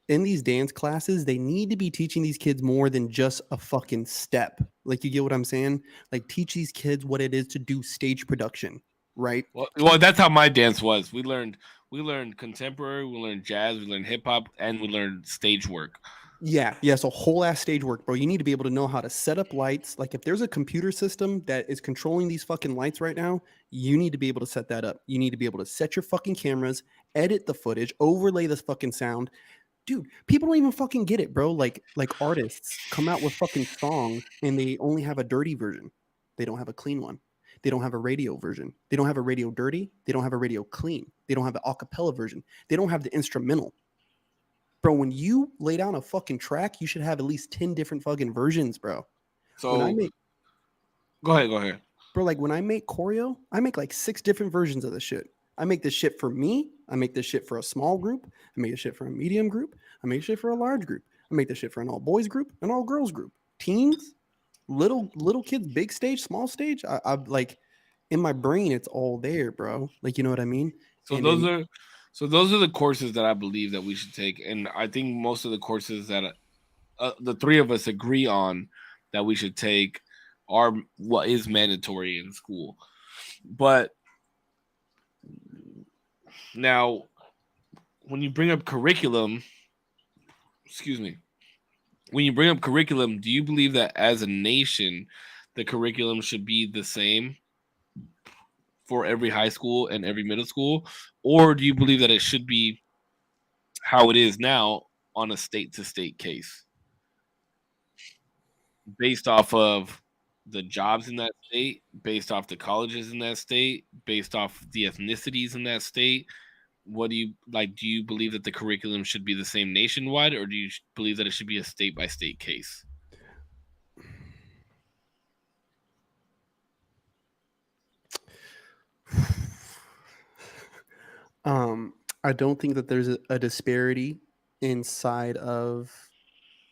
in these dance classes, they need to be teaching these kids more than just a fucking step. Like, you get what I'm saying? Like, teach these kids what it is to do stage production, right? Well, that's how my dance was. We learned contemporary, we learned jazz, we learned hip hop, and we learned stage work. Yeah. So whole ass stage work, bro. You need to be able to know how to set up lights. Like if there's a computer system that is controlling these fucking lights right now, you need to be able to set that up. You need to be able to set your fucking cameras, edit the footage, overlay this fucking sound. Dude, people don't even fucking get it, bro. Like artists come out with fucking songs and they only have a dirty version. They don't have a clean one. They don't have a radio version. They don't have a radio dirty. They don't have a radio clean. They don't have the acapella version. They don't have the instrumental. Bro, when you lay down a fucking track, you should have at least 10 different fucking versions, bro. So go ahead. Bro, like when I make choreo, I make like 6 different versions of the shit. I make this shit for me. I make this shit for a small group. I make this shit for a medium group. I make shit for a large group. I make this shit for an all boys group, an all girls group. Teens, little kids, big stage, small stage. I like in my brain, it's all there, bro. Like, you know what I mean? So those are the courses that I believe that we should take, and I think most of the courses that the 3 of us agree on that we should take are what is mandatory in school. But now, when you bring up curriculum, do you believe that as a nation, the curriculum should be the same for every high school and every middle school, or do you believe that it should be how it is now on a state-to-state case based off of the jobs in that state, based off the colleges in that state, based off the ethnicities in that state? What do you like? Do you believe that the curriculum should be the same nationwide, or do you believe that it should be a state-by-state case? I don't think that there's a disparity inside of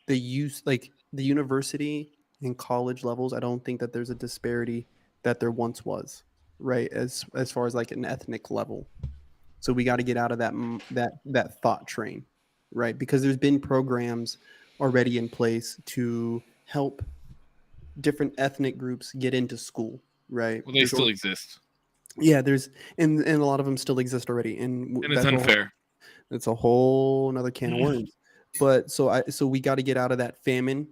the use, like the university and college levels. I don't think that there's a disparity that there once was, right? As far as like an ethnic level. So we got to get out of that thought train, right? Because there's been programs already in place to help different ethnic groups get into school, right? Well, they still exist. Yeah, there's and a lot of them still exist already, and And it's unfair. That's a whole another can of worms. But so we got to get out of that famine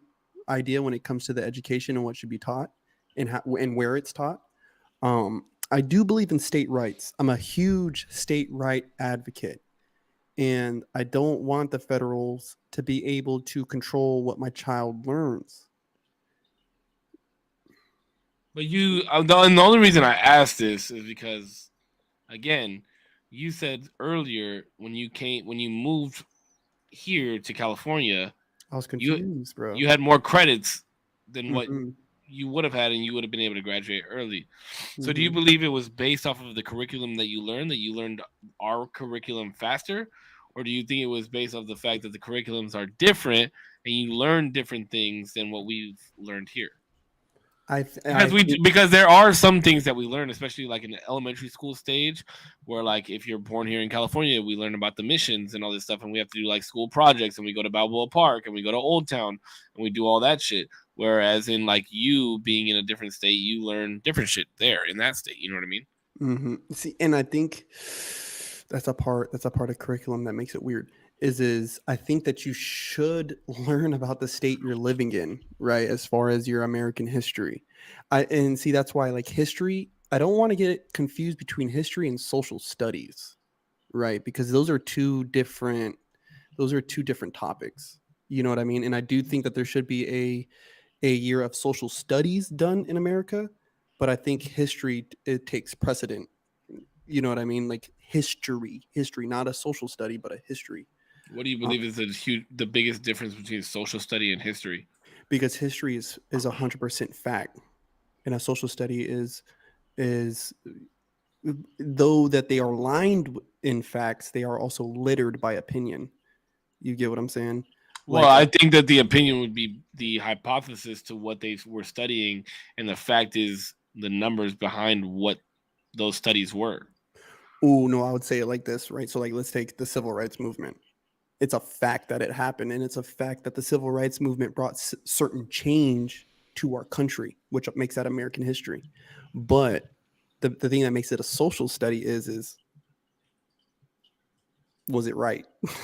idea when it comes to the education and what should be taught and how and where it's taught. I do believe in state rights. I'm a huge state right advocate, and I don't want the federals to be able to control what my child learns. But the only reason I asked this is because, again, you said earlier when you moved here to California, I was you confused, bro. you had more credits than what Mhm, you would have had, and you would have been able to graduate early. So, do you mhm. believe it was based off of the curriculum that you learned our curriculum faster, or do you think it was based off the fact that the curriculums are different and you learn different things than what we've learned here? I think Because there are some things that we learn, especially like in the elementary school stage, where like if you're born here in California, we learn about the missions and all this stuff, and we have to do like school projects, and we go to Balboa Park, and we go to Old Town, and we do all that shit. Whereas in like you being in a different state, you learn different shit there in that state. You know what I mean? see, and I think that's a part of curriculum that makes it weird. Is I think that you should learn about the state you're living in, right? As far as your American history, and see that's why like history. I don't want to get confused between history and social studies, right? Because those are two different topics. You know what I mean? And I do think that there should be a year of social studies done in America, but I think history it takes precedent. You know what I mean? Like history, not a social study, but a history. What do you Uh, believe is the biggest difference between social study and history? because history is 100% fact, and a social study is though that they are lined in facts, they are also littered by opinion. You get what I'm saying? Well, Like, I think that the opinion would be the hypothesis to what they were studying, and the fact is the numbers behind what those studies were. oh no, I would say it like this, right? So, like, let's take the civil rights movement. It's a fact that it happened, and it's a fact that the civil rights movement brought certain change to our country, which makes that American history. But the thing that makes it a social study is was it right? Because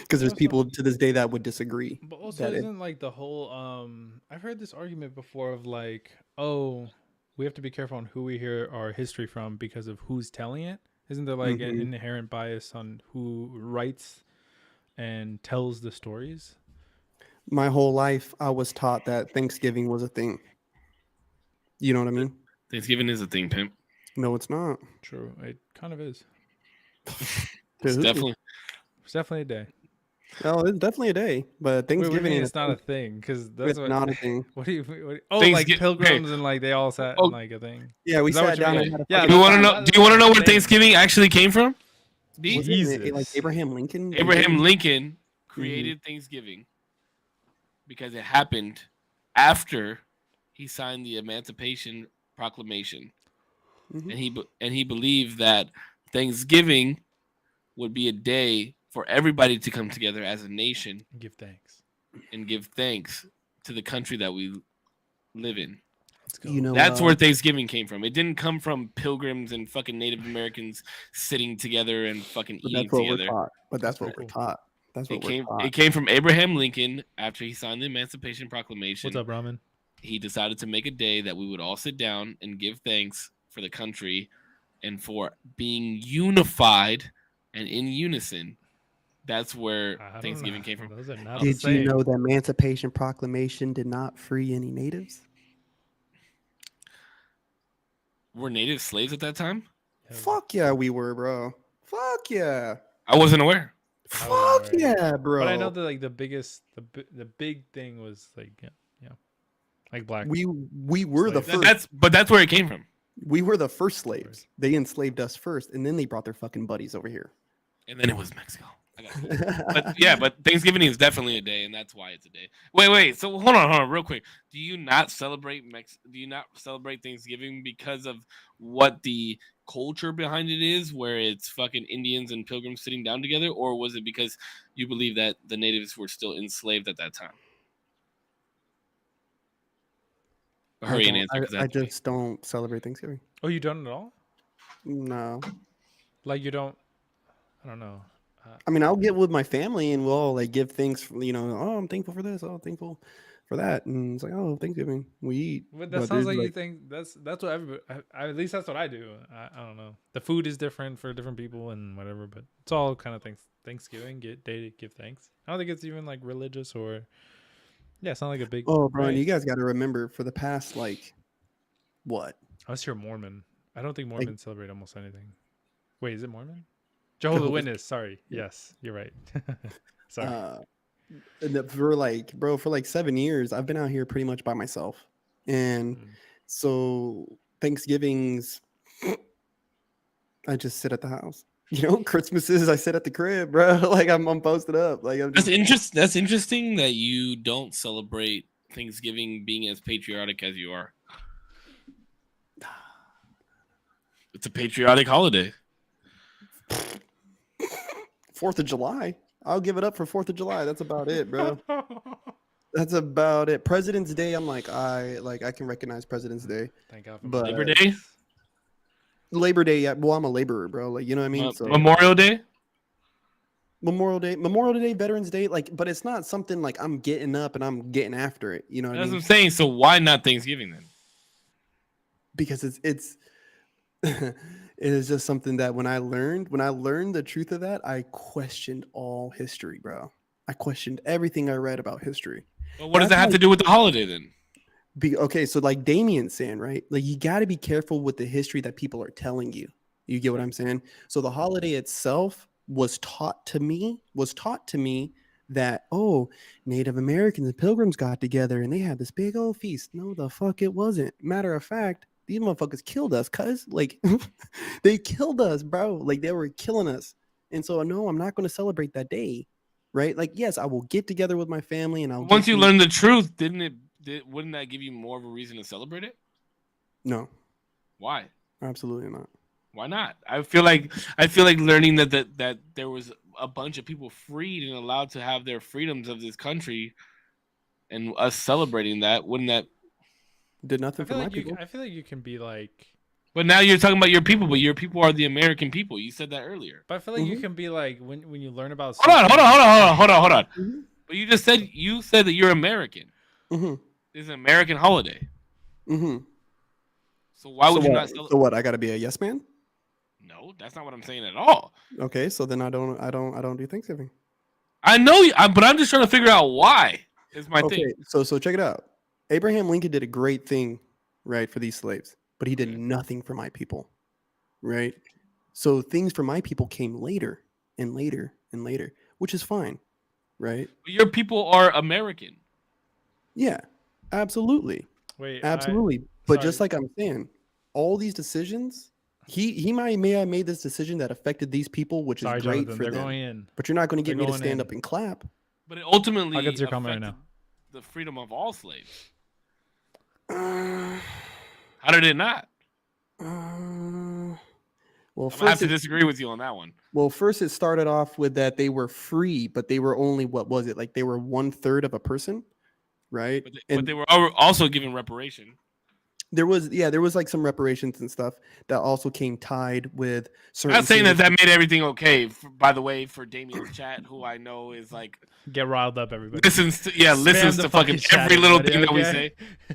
But there's also, people to this day that would disagree but also, that it. isn't like the whole I've heard this argument before of like, oh, we have to be careful on who we hear our history from because of who's telling it. Isn't there like an Mhm. inherent bias on who writes and tells the stories? My whole life, I was taught that Thanksgiving was a thing. You know what I mean? Thanksgiving is a thing, pimp. No, it's not. True, it kind of is. To It's who? definitely It's definitely a day. Oh, it's definitely a day, but Wait, what do you Thanksgiving mean ain't a it's not thing. a thing? Because that's It's what. not a thing. What do you? Oh, like Thanksgiving. Okay, pilgrims and like they all sat in oh, like a thing. Yeah, we Is that what sat you down mean? and had a Yeah, do you fucking want to know? time. Do that's you want to not know a where thing. Thanksgiving actually came from? D. Was it like Jesus. Abraham Lincoln? Abraham Lincoln Mhm. created Thanksgiving because it happened after he signed the Emancipation Proclamation, Mhm. and he believed that Thanksgiving would be a day for everybody to come together as a nation Give thanks. and give thanks to the country that we live in. Let's You go. know, That's where Thanksgiving came from. It didn't come from pilgrims and fucking Native Americans sitting together and fucking but eating that's what we're together. taught. But That's that's pretty what we're cool. taught. That's what we're taught. It came from Abraham Lincoln after he signed the Emancipation What's Proclamation. up, Ramen? He decided to make a day that we would all sit down and give thanks for the country and for being unified and in unison. That's where I don't know. Thanksgiving came from. Those are not the Did you same. know the Emancipation Proclamation did not free any natives? Were native slaves at that time? Hell yeah. Fuck yeah, we were, bro. Fuck yeah. I wasn't aware. I wasn't Fuck aware either. yeah, bro. But I know that like the big thing was like yeah, like black. we were the slaves. first. That's where it came from. We were the first slaves. They enslaved us first, and then they brought their fucking buddies over here. And then it was Mexico. I got it. But yeah, but Thanksgiving is definitely a day, and that's why it's a day. Wait. So hold on, real quick. Do you not celebrate Thanksgiving because of what the culture behind it is, where it's fucking Indians and pilgrims sitting down together, or was it because you believe that the natives were still enslaved at that time? Hurry and answer. 'Cause I that's me. just don't celebrate Thanksgiving. Oh, you don't at all? No. Like you don't? I don't know. I mean, I'll get with my family and we'll all like give thanks for, oh, I'm thankful for this. Oh, I'm thankful for that. And it's like, oh, Thanksgiving, we eat. But that sounds like you think that's what everybody. At least that's what I do. I don't know. The food is different for different people and whatever, but it's all kind of Thanksgiving day to give thanks. I don't think it's even like religious or. Yeah, it's not like a big. Oh, bro, right? and you guys got to remember for the past like, what? Unless you're Mormon, I don't think Mormons celebrate almost anything. Wait, is it Mormon? Jehovah's Witness. Sorry. Yes, you're right. Sorry. For like 7 years, I've been out here pretty much by myself, and so Thanksgivings, I just sit at the house. Christmases I sit at the crib, bro. Like I'm posted up. Like That's interesting that you don't celebrate Thanksgiving being as patriotic as you are. It's a patriotic holiday. 4th of July. I'll give it up for 4th of July. That's about it, bro. That's about it. President's Day, I'm like, I can recognize President's Day. Thank God. But Labor Day? Labor Day, yeah. Well, I'm a laborer, bro. Like, you know what I mean? So Memorial Day? Memorial Day, Veterans Day, like, but it's not something like I'm getting up and I'm getting after it. You know what I mean? That's what I'm saying. So why not Thanksgiving then? Because it's it is just something that when I learned the truth of that, I questioned all history, bro. I questioned everything I read about history. Well, what does that have to do with the holiday then? Okay, so like Damien's saying, right? Like you got to be careful with the history that people are telling you. You get what I'm saying? So the holiday itself was taught to me that, oh, Native Americans and Pilgrims got together and they had this big old feast. No, the fuck it wasn't. Matter of fact, these motherfuckers killed us, cuz like they killed us, bro. Like they were killing us. And so no, I'm not going to celebrate that day. Right? Like, yes, I will get together with my family and Once you learn the truth, wouldn't that give you more of a reason to celebrate it? No. Why? Absolutely not. Why not? I feel like learning that there was a bunch of people freed and allowed to have their freedoms of this country, and us celebrating that, wouldn't that did nothing for my people? I feel like you can be like. But now you're talking about your people, but your people are the American people. You said that earlier. But I feel like you can be like when you learn about. Hold on. Mm-hmm. But you said that you're American. Mm-hmm. It's an American holiday. Mm-hmm. So why would you not celebrate? So what? I got to be a yes man? No, that's not what I'm saying at all. Okay, so then I don't do Thanksgiving. I know, but I'm just trying to figure out why. Is my thing. So check it out. Abraham Lincoln did a great thing, right, for these slaves, but he did nothing for my people, right? So things for my people came later and later and later, which is fine, right? But your people are American. Yeah, absolutely. Wait, absolutely. But just like I'm saying, all these decisions. He may have made this decision that affected these people, which is great for them. Going in. But you're not going to get me to stand up and clap. But it ultimately affected right now. The freedom of all slaves. How did it not? Well, I have to disagree with you on that one. Well, first it started off with that they were free, but they were only, what was it? Like they were 1/3 of a person, right? But they were also given reparation. There was like some reparations and stuff that also came tied with certain. I'm not saying that made everything okay. By the way, for Damien's chat, who I know is like get riled up, everybody listens to fucking every little thing that we say.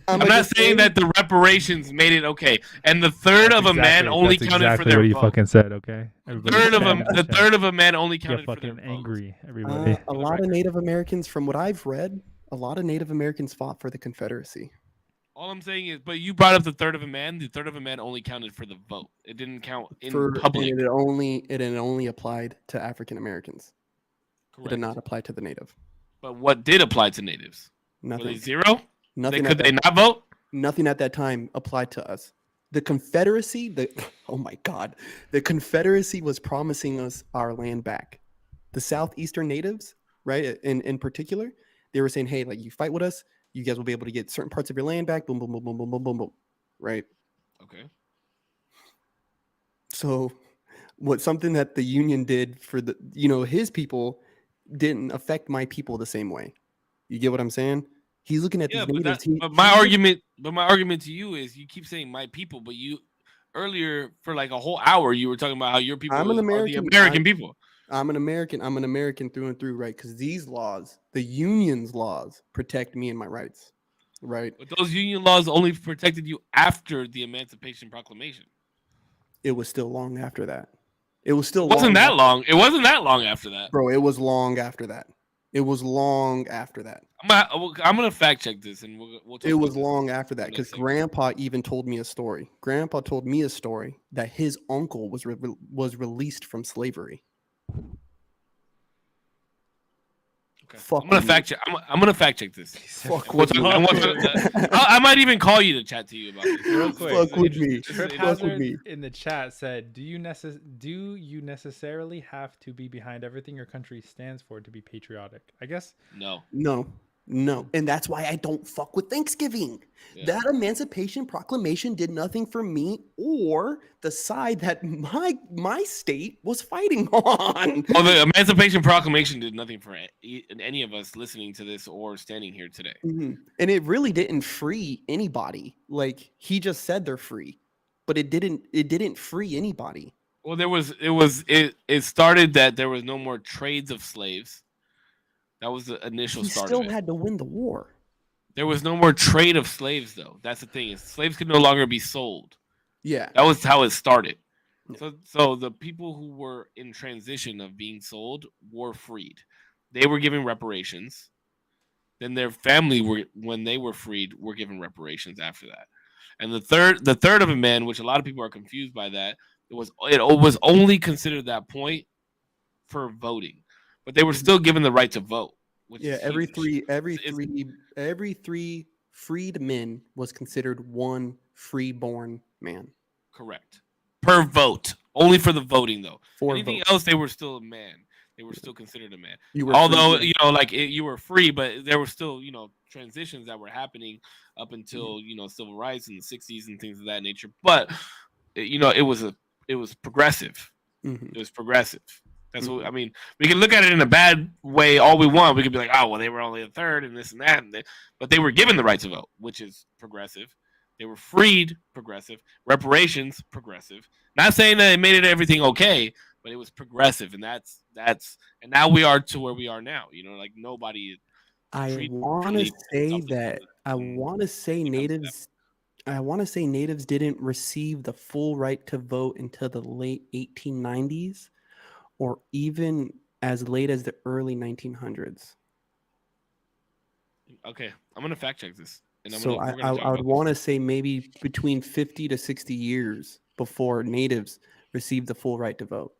I'm not saying that the reparations made it okay, and the third of a man only counted for their what you fucking said. Okay, the third of a man only counted for their angry. Everybody, a lot of Native Americans, from what I've read, a lot of Native Americans fought for the Confederacy. All I'm saying is, but you brought up the third of a man. The third of a man only counted for the vote. It didn't count in public. It only applied to African Americans. Correct. It did not apply to the Native. But what did apply to natives? Nothing. Were they zero? Nothing. Could they not vote? Nothing at that time applied to us. The Confederacy, oh my God, the Confederacy was promising us our land back. The Southeastern natives, right, in particular, they were saying, hey, like you fight with us, you guys will be able to get certain parts of your land back. Boom, boom, boom, boom, boom, boom, boom, boom. Right. Okay. So, something that the Union did for his people didn't affect my people the same way. You get what I'm saying? He's looking at these natives. But my argument But my argument to you is, you keep saying my people, but you earlier for like a whole hour you were talking about how your people I'm an are the American. American people. I'm an American. I'm an American through and through, right? Because these laws, the union's laws, protect me and my rights, right? But those union laws only protected you after the Emancipation Proclamation. It was still long after that. It was still It wasn't long that after- long. It wasn't that long after that. bro. It was long after that. It was long after that. I'm gonna fact check this, and we'll talk It was about this. long after that in a because second. Grandpa even told me a story. Grandpa told me a story that his uncle was released from slavery. Okay. Fuck I'm gonna with fact check. I'm gonna fact check this. Fuck And we'll with me. talk- and we'll talk- I might even call you to chat to you about this. Real quick, Fuck with Trip me. Trip Fuck with Hazard me. in the chat said, "Do you necessarily have to be behind everything your country stands for to be patriotic?" I guess No. No. And that's why I don't fuck with Thanksgiving. Yeah. That Emancipation Proclamation did nothing for me or the side that my state was fighting on. Well, the Emancipation Proclamation did nothing for any of us listening to this or standing here today. Mhm. And it really didn't free anybody. Like he just said they're free, but it didn't free anybody. Well, it started that there was no more trades of slaves. That was the initial He start still of it. had to win the war. There was no more trade of slaves, though. That's the thing. Is slaves could no longer be sold. Yeah. That was how it started. Yeah. So the people who were in transition of being sold were freed. They were given reparations. Then their family when they were freed, were given reparations after that. And the third of a man, which a lot of people are confused by that, it was only considered that point for voting, but they were still given the right to vote. Which Yeah, is every huge. every three freed men was considered one freeborn man. Correct. Per vote. Only for the voting, though. For Anything vote. else, they were still a man. They were still considered a man. You were Although, free, you were free, but there were still, transitions that were happening up until, civil rights in the 60s and things of that nature. But, it was progressive. Mhm. It was progressive. That's what I mean. We can look at it in a bad way all we want. We could be like, oh, well, they were only a third and this and that. But they were given the right to vote, which is progressive. They were freed, progressive. Reparations, progressive. Not saying that it made everything okay, but it was progressive. And that's and now we are to where we are now. Like nobody. I treat want to really say something that I mm, want to say becomes them. natives. I want to say natives didn't receive the full right to vote until the late 1890s, or even as late as the early 1900s. Okay, I'm gonna fact check this. And So we're I gonna talk would about want to say maybe between 50 to 60 years before natives received the full right to vote.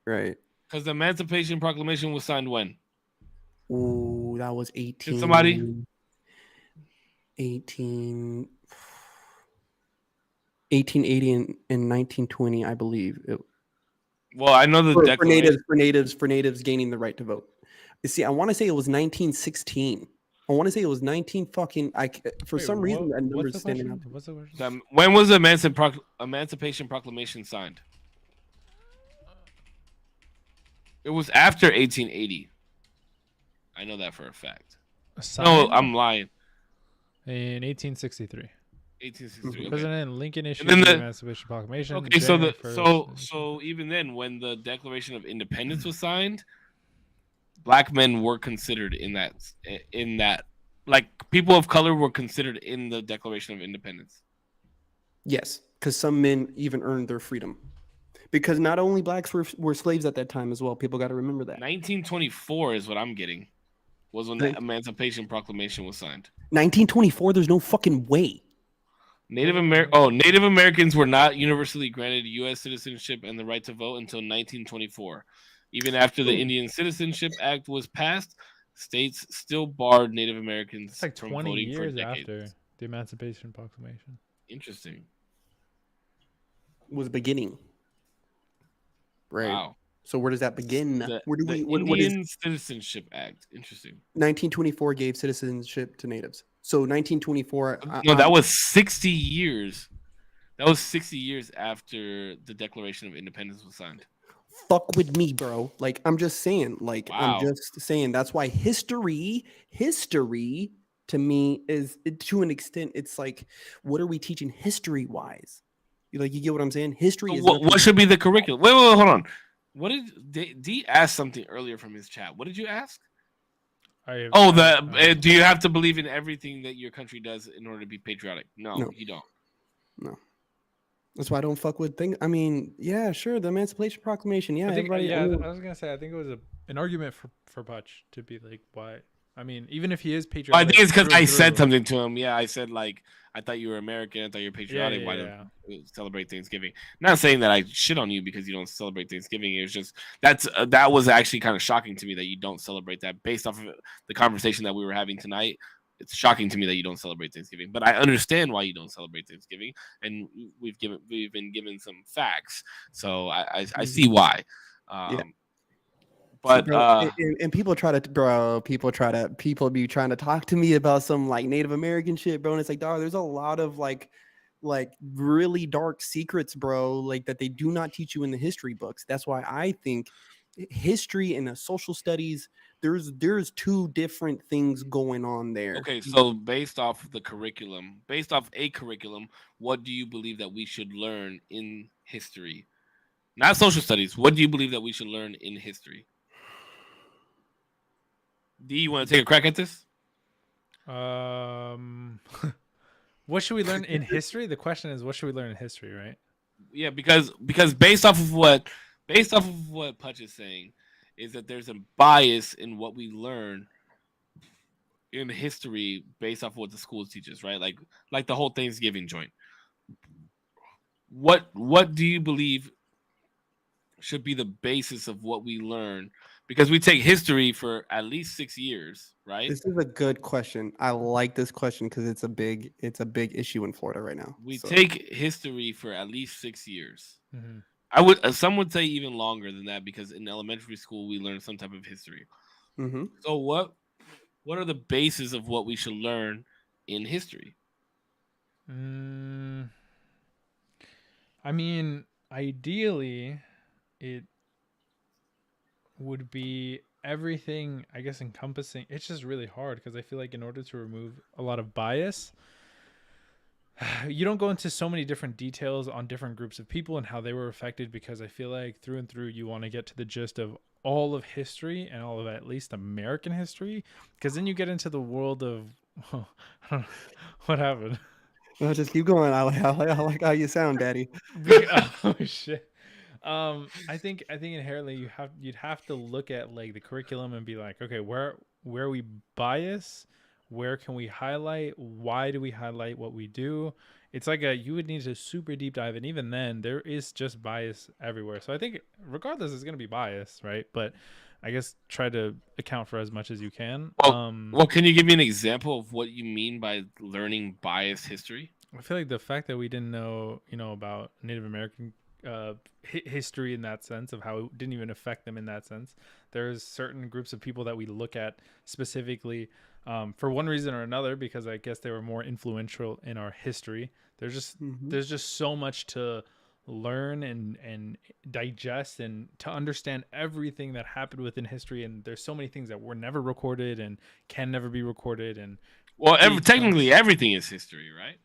Right. because the Emancipation Proclamation was signed when? Ooh, that was 18. somebody- 1880 and 1920, I believe. Well, I know the For declaration. natives gaining the right to vote. You see, I want to say it was 1916. I want to say it was 19 fucking. For Wait, some reason that what's number's the standing question? out. What's the question? When was the Emancipation Proclamation signed? It was after 1880. I know that for a fact. No, Signed I'm lying. in 1863. 1863. Okay. President Lincoln issued then the the- Emancipation Proclamation. Okay, so January 1st, so even then, when the Declaration of Independence was signed, black men were considered in that, like people of color were considered in the Declaration of Independence. Yes, because some men even earned their freedom. Because not only blacks were slaves at that time as well. People got to remember that. 1924 is what I'm getting. Was when the Like- Emancipation Proclamation was signed. 1924. There's no fucking way. Native Americans were not universally granted U.S. citizenship and the right to vote until 1924. Even after the Indian Citizenship Act was passed, states still barred Native Americans It's like from 20 voting for years decades. after the Emancipation Proclamation. Interesting. Was beginning. Right. Wow. So where does that begin? The, Where do the we? What is Indian Citizenship Act. Interesting. 1924 gave citizenship to natives. So 1924. No, that was 60 years. That was 60 years after the Declaration of Independence was signed. Fuck with me, bro. Like I'm just saying. Like Wow. I'm just saying. That's why history to me is to an extent, it's like, what are we teaching history wise? You get what I'm saying? History is What should be the curriculum? Wait, hold on. What did D ask something earlier from his chat? What did you ask? Do you have to believe in everything that your country does in order to be patriotic? No, you don't. No. That's why I don't fuck with things. I mean, yeah, sure, the Emancipation Proclamation. Yeah, everybody. I was gonna say, I think it was an argument for Butch to be like, why? I mean, even if he is patriotic, I think it's because I said something to him. Yeah, I said like, I thought you were American. I thought you were patriotic. Why don't you celebrate Thanksgiving? Not saying that I shit on you because you don't celebrate Thanksgiving. It was just that was actually kind of shocking to me that you don't celebrate that. Based off of the conversation that we were having tonight, it's shocking to me that you don't celebrate Thanksgiving. But I understand why you don't celebrate Thanksgiving, and we've been given some facts, so I see why. But and people be trying to talk to me about some like Native American shit, bro. And it's like, dog, there's a lot of like really dark secrets, bro, like that they do not teach you in the history books. That's why I think history and social studies, there's two different things going on there. Okay, so based off a curriculum, what do you believe that we should learn in history? Not social studies. What do you believe that we should learn in history? D, you want to take a crack at this? What should we learn in history? The question is, what should we learn in history, right? Yeah, because based off of what Putch is saying, is that there's a bias in what we learn in history based off of what the schools teach us, right? Like the whole Thanksgiving joint. What do you believe should be the basis of what we learn? Because we take history for at least 6 years, right? This is a good question. I like this question because it's a big issue in Florida right now. We take history for at least 6 years. Mm-hmm. Some would say even longer than that, because in elementary school we learn some type of history. Mm-hmm. So what are the bases of what we should learn in history? I mean, ideally, it would be everything, I guess, encompassing. It's just really hard because I feel like in order to remove a lot of bias, you don't go into so many different details on different groups of people and how they were affected, because I feel like through and through you want to get to the gist of all of history and all of at least American history, because then you get into the world of what happened. No, just keep going. I like how you sound, Daddy. Oh shit. I think inherently you'd have to look at like the curriculum and be like, okay, where we bias, where can we highlight, why do we highlight what we do? It's like you would need to super deep dive, and even then there is just bias everywhere. So I think regardless it's going to be bias, right? But I guess try to account for as much as you can. Well, can you give me an example of what you mean by learning bias history? I feel like the fact that we didn't know about Native American history in that sense, of how it didn't even affect them in that sense. There's certain groups of people that we look at specifically for one reason or another, because I guess they were more influential in our history. There's just so much to learn and digest and to understand everything that happened within history, and there's so many things that were never recorded and can never be recorded. And technically everything is history, right?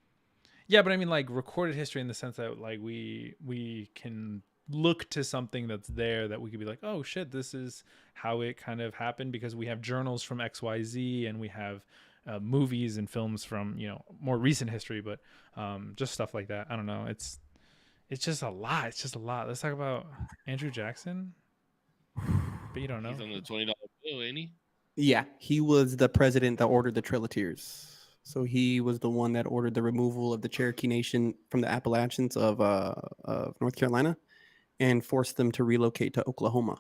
Yeah, but I mean, like, recorded history in the sense that, like, we can look to something that's there that we could be like, oh shit, this is how it kind of happened, because we have journals from XYZ and we have movies and films from more recent history, but just stuff like that. I don't know. It's just a lot. Let's talk about Andrew Jackson. But you don't know. He's on the $20 bill, ain't he? Yeah, he was the president that ordered the Trail of Tears. So he was the one that ordered the removal of the Cherokee Nation from the Appalachians of North Carolina and forced them to relocate to Oklahoma.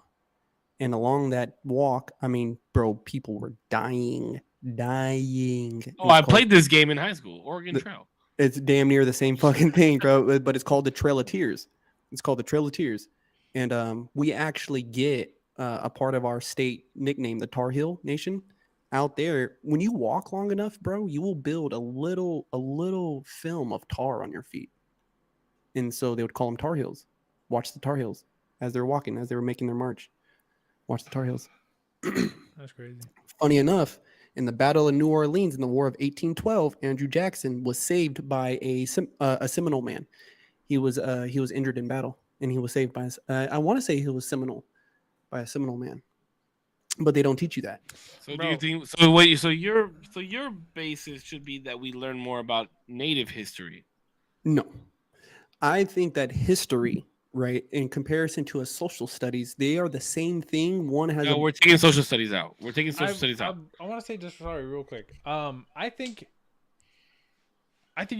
And along that walk, I mean, bro, people were dying. Oh, I played this game in high school, Oregon Trail. It's damn near the same fucking thing, bro. But it's called the Trail of Tears. And we actually get a part of our state nickname, the Tar Heel Nation. Out there, when you walk long enough, bro, you will build a little film of tar on your feet. And so they would call them Tar Heels. Watch the Tar Heels as they're walking, as they were making their march. Watch the Tar Heels. That's crazy. Funny enough, In the Battle of New Orleans in the War of 1812, Andrew Jackson was saved by a Seminole man. He was injured in battle, and he was saved by I want to say he was Seminole by a Seminole man, but they don't teach you that. So do Bro. you think? So wait. So your basis should be that we learn more about Native history. No, I think that history, right, in comparison to a social studies, they are the same thing. One has No, we're taking social studies out. We're taking social studies out. I want to say just sorry real quick. I think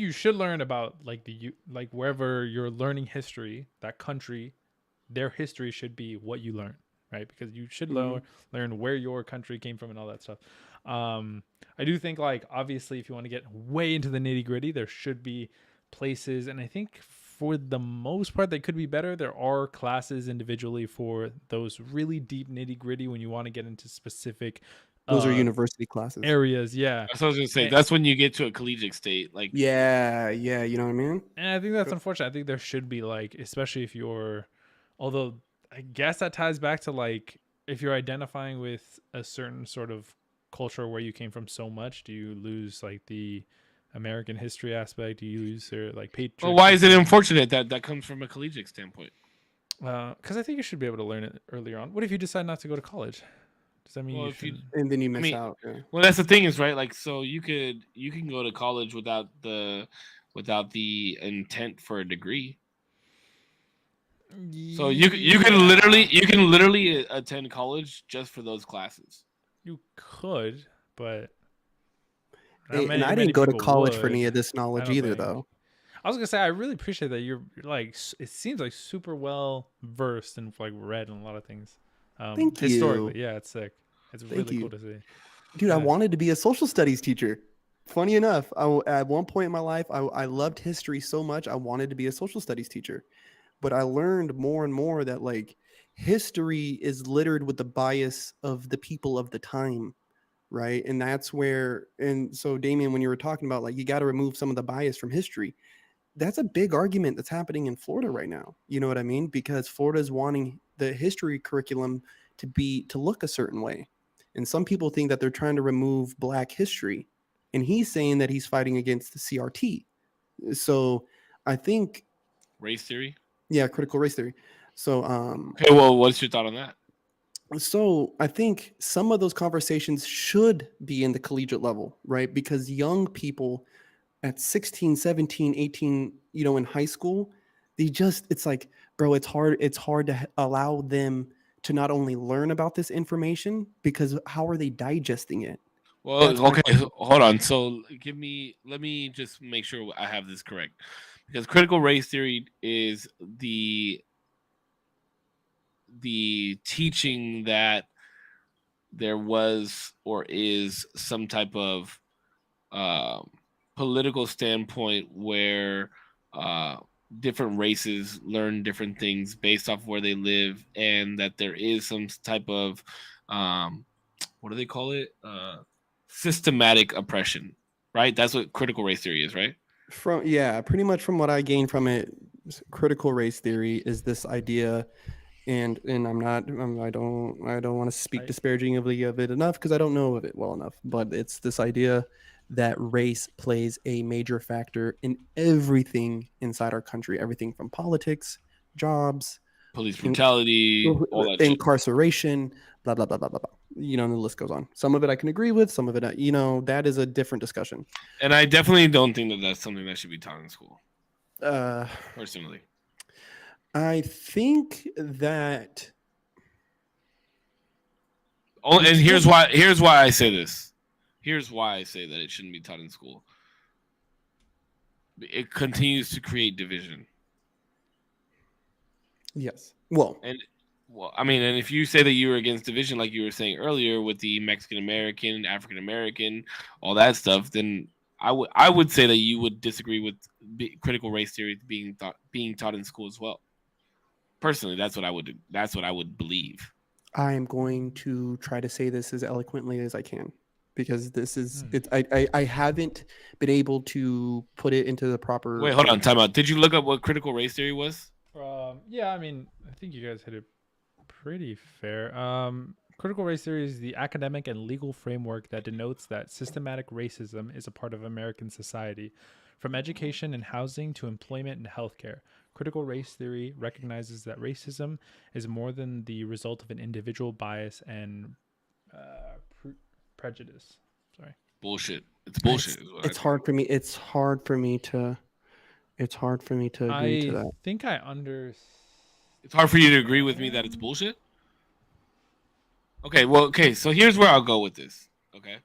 you should learn about like like wherever you're learning history, that country, their history should be what you learn, right? Because you should learn where your country came from and all that stuff. I do think like obviously if you want to get way into the nitty gritty, there should be places, and I think for the most part they could be better. There are classes individually for those really deep nitty gritty when you want to get into specific those are university classes areas. Yeah, That's what I was gonna say. That's when you get to a collegiate state. Like yeah, you know what I mean. and I think that's unfortunate. I think there should be like, especially if you're, although I guess that ties back to like if you're identifying with a certain sort of culture where you came from so much, do you lose like the American history aspect? Do you lose their like patriotism? well, why is it unfortunate that that comes from a collegiate standpoint? Because I think you should be able to learn it earlier on. What if you decide not to go to college? Does that mean Well, you if you- should? And then you miss mean, out. Yeah. Well, that's the thing is right. Like, so you can go to college without the intent for a degree. So you can literally attend college just for those classes. You could, but Hey, not and I many didn't go to people college for would. any of this knowledge don't either, think. though. I was gonna say I really appreciate that you're like it seems like super well versed and like read in a lot of things. Thank you. Historically, yeah, it's sick. It's Thank really you. cool to see. Dude, I Yeah. wanted to be a social studies teacher. Funny enough, at one point in my life, I loved history so much, I wanted to be a social studies teacher. But I learned more and more that like history is littered with the bias of the people of the time, right? And that's where, and so Damien, when you were talking about like you got to remove some of the bias from history, that's a big argument that's happening in Florida right now. You know what I mean? Because Florida is wanting the history curriculum to look a certain way. And some people think that they're trying to remove Black history. And he's saying that he's fighting against the CRT. So I think, Race theory. yeah, critical race theory. So, Okay, well, what's your thought on that? so I think some of those conversations should be in the collegiate level, right? Because young people at 16, 17, 18, you know, in high school, it's like, bro, it's hard to allow them to not only learn about this information, because how are they digesting it? Well, That's my okay, question. hold on. So let me just make sure I have this correct. Because critical race theory is the teaching that there was or is some type of political standpoint where different races learn different things based off where they live, and that there is some type of what do they call it? Systematic oppression, right? That's what critical race theory is, right? Pretty much from what I gained from it, critical race theory is this idea, and I don't want to speak disparagingly of it enough because I don't know of it well enough, but it's this idea that race plays a major factor in everything inside our country, everything from politics, jobs, Police brutality, all that shit. incarceration, blah blah blah blah blah blah. You know, and the list goes on. Some of it I can agree with, some of it, you know, that is a different discussion. And I definitely don't think that that's something that should be taught in school. Personally, I think that. oh, and here's why I say this. Here's why I say that it shouldn't be taught in school. It continues to create division. Yes. Well, I mean, and if you say that you were against division, like you were saying earlier, with the Mexican American, African American, all that stuff, then I would say that you would disagree with critical race theory being taught in school as well. Personally, that's what I would do. That's what I would believe. I am going to try to say this as eloquently as I can, because this is it. I haven't been able to put it into the proper. Wait, hold on, time out. Did you look up what critical race theory was? Yeah, I mean, I think you guys hit it pretty fair. Critical race theory is the academic and legal framework that denotes that systematic racism is a part of American society, from education and housing to employment and healthcare. Critical race theory recognizes that racism is more than the result of an individual bias and prejudice. Sorry. Bullshit. It's bullshit. It's hard for me. It's hard for me to agree to that. I think I understand. It's hard for you to agree with me that it's bullshit. Okay. So here's where I'll go with this. Okay.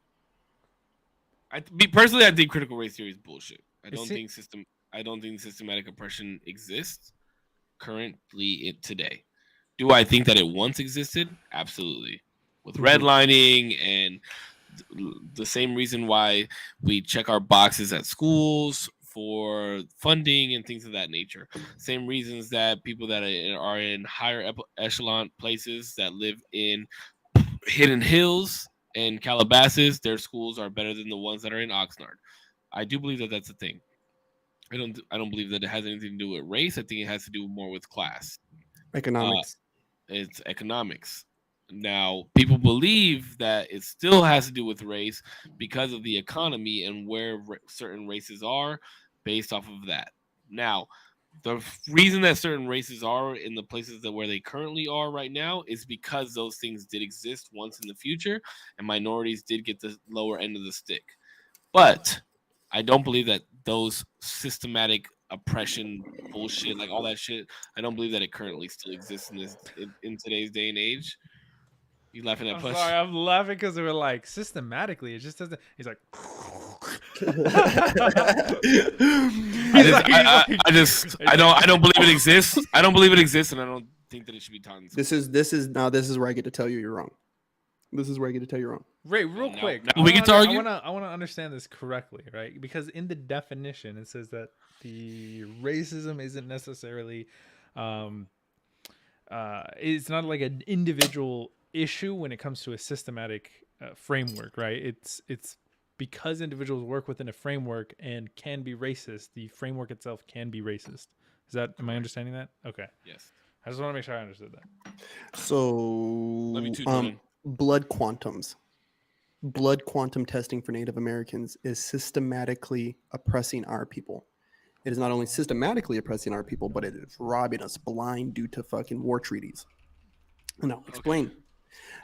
Personally, I think critical race theory is bullshit. I don't think systematic oppression exists currently today. Do I think that it once existed? Absolutely. With redlining and the same reason why we check our boxes at schools for funding and things of that nature. Same reasons that people that are in higher echelon places that live in Hidden Hills and Calabasas, their schools are better than the ones that are in Oxnard. I do believe that that's a thing. I don't believe that it has anything to do with race. I think it has to do more with class. Economics. It's economics. Now, people believe that it still has to do with race because of the economy and where certain races are based off of that. Now, the reason that certain races are in the places that where they currently are right now is because those things did exist once in the future, and minorities did get the lower end of the stick. But I don't believe that those systematic oppression bullshit, like all that shit, I don't believe that it currently still exists in today's day and age. You laughing at Push? Sorry, I'm laughing because we were like systematically. It just doesn't. He's like. I don't believe it exists. I don't believe it exists, and I don't think that it should be taught. This is where I get to tell you you're wrong. This is where I get to tell you you're wrong. Ray, real quick. We get to argue. I want to understand this correctly, right? Because in the definition, it says that the racism isn't necessarily, it's not like an individual issue when it comes to a systematic framework, right? It's because individuals work within a framework and can be racist. The framework itself can be racist. Am I understanding that? Okay. Yes. I just want to make sure I understood that. So, Love you too, Dylan. blood quantums. Blood quantum testing for Native Americans is systematically oppressing our people. It is not only systematically oppressing our people, but it is robbing us blind due to fucking war treaties. And I'll explain. Okay.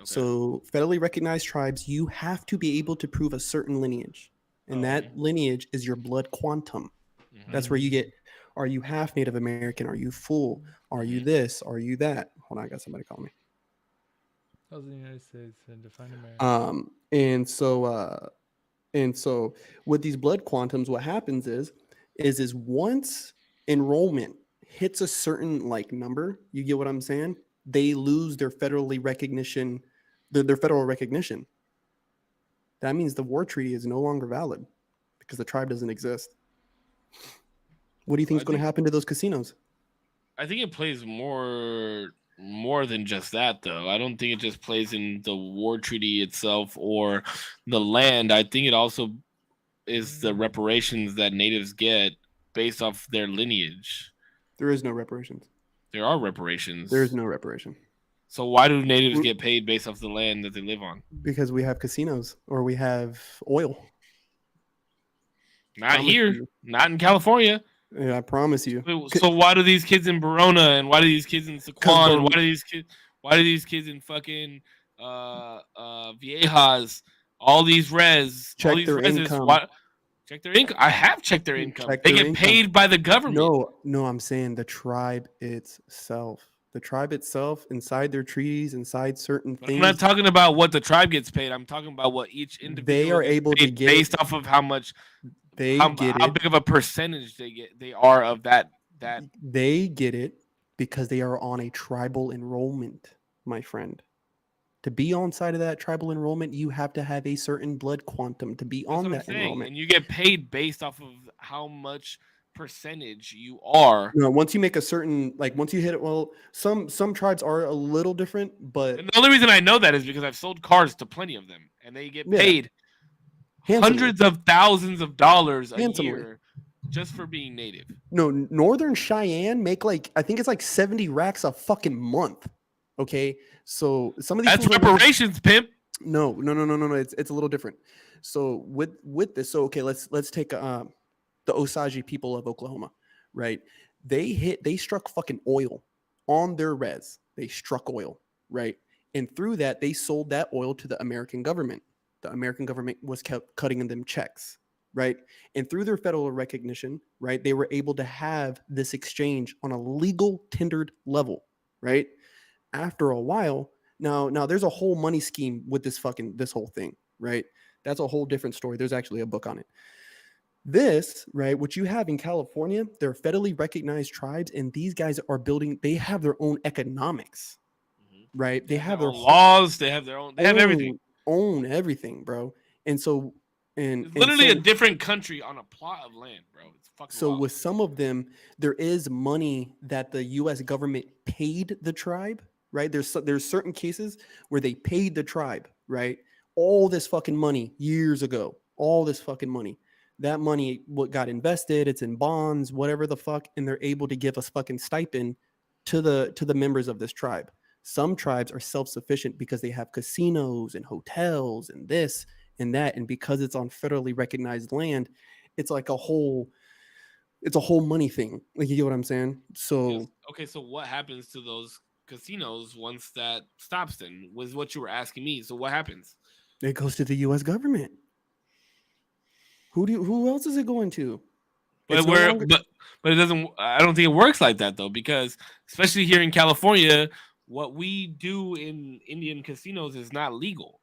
So federally recognized tribes, you have to be able to prove a certain lineage. And that lineage is your blood quantum. Mm-hmm. That's where you get, are you half Native American? Are you full? Are you this? Are you that? Hold on, I got somebody call me. That was the United States and define America. And so with these blood quantums, what happens is once enrollment hits a certain like number, you get what I'm saying? They lose their federally recognition, their federal recognition. That means the war treaty is no longer valid because the tribe doesn't exist. What do you think is going to happen to those casinos? I think it plays more than just that, though. I don't think it just plays in the war treaty itself or the land. I think it also is the reparations that natives get based off their lineage. There is no reparations. There are reparations. There is no reparation. So why do natives get paid based off the land that they live on? Because we have casinos or we have oil. Not here. Not in California. Yeah, I promise you. So why do these kids in Verona and why do these kids in Saquon and why do these kids in fucking Viejas, all these check all these their income. Check their income. I have checked their income. They get paid by the government. No, I'm saying the tribe itself. The tribe itself, inside their treaties, inside certain things. I'm not talking about what the tribe gets paid. I'm talking about what each individual they are able to get based off of how much how big of a percentage they are of that. They get it because they are on a tribal enrollment, my friend. To be on side of that tribal enrollment, you have to have a certain blood quantum to be on that enrollment. And you get paid based off of how much percentage you are. No, once you make a certain, like once you hit it, well, some tribes are a little different, but and the only reason I know that is because I've sold cars to plenty of them, and they get paid hundreds of thousands of dollars a year just for being native. No, Northern Cheyenne make I think it's like 70 racks a fucking month. Okay, so some of these That's fools are looking- reparations, pimp. No. It's a little different. So with this, so okay, let's take the Osage people of Oklahoma, right? They struck fucking oil on their res. They struck oil, right? And through that, they sold that oil to the American government. The American government was kept cutting them checks, right? And through their federal recognition, right, they were able to have this exchange on a legal tendered level, right? After a while, now there's a whole money scheme with this whole thing, right? That's a whole different story. There's actually a book on it. This, right, what you have in California, they're federally recognized tribes, and these guys are building, they have their own economics, right? They have their laws, they have their own, they have everything. Own everything, bro. And so, it's literally a different country on a plot of land, bro. It's fucking so wild. with some of them, there is money that the U.S. government paid the tribe, right? There's certain cases where they paid the tribe, right? All this fucking money years ago, all this fucking money. That money what got invested, it's in bonds, whatever the fuck, and they're able to give us fucking stipend to the members of this tribe. Some tribes are self-sufficient because they have casinos and hotels and this and that, and because it's on federally recognized land, it's like a whole money thing. Like, you get what I'm saying? So yes. Okay, so what happens to those casinos once that stops? Then was what you were asking me. So what happens? It goes to the U.S. government. Who else is it going to? But but it doesn't. I don't think it works like that though, because especially here in California, what we do in Indian casinos is not legal.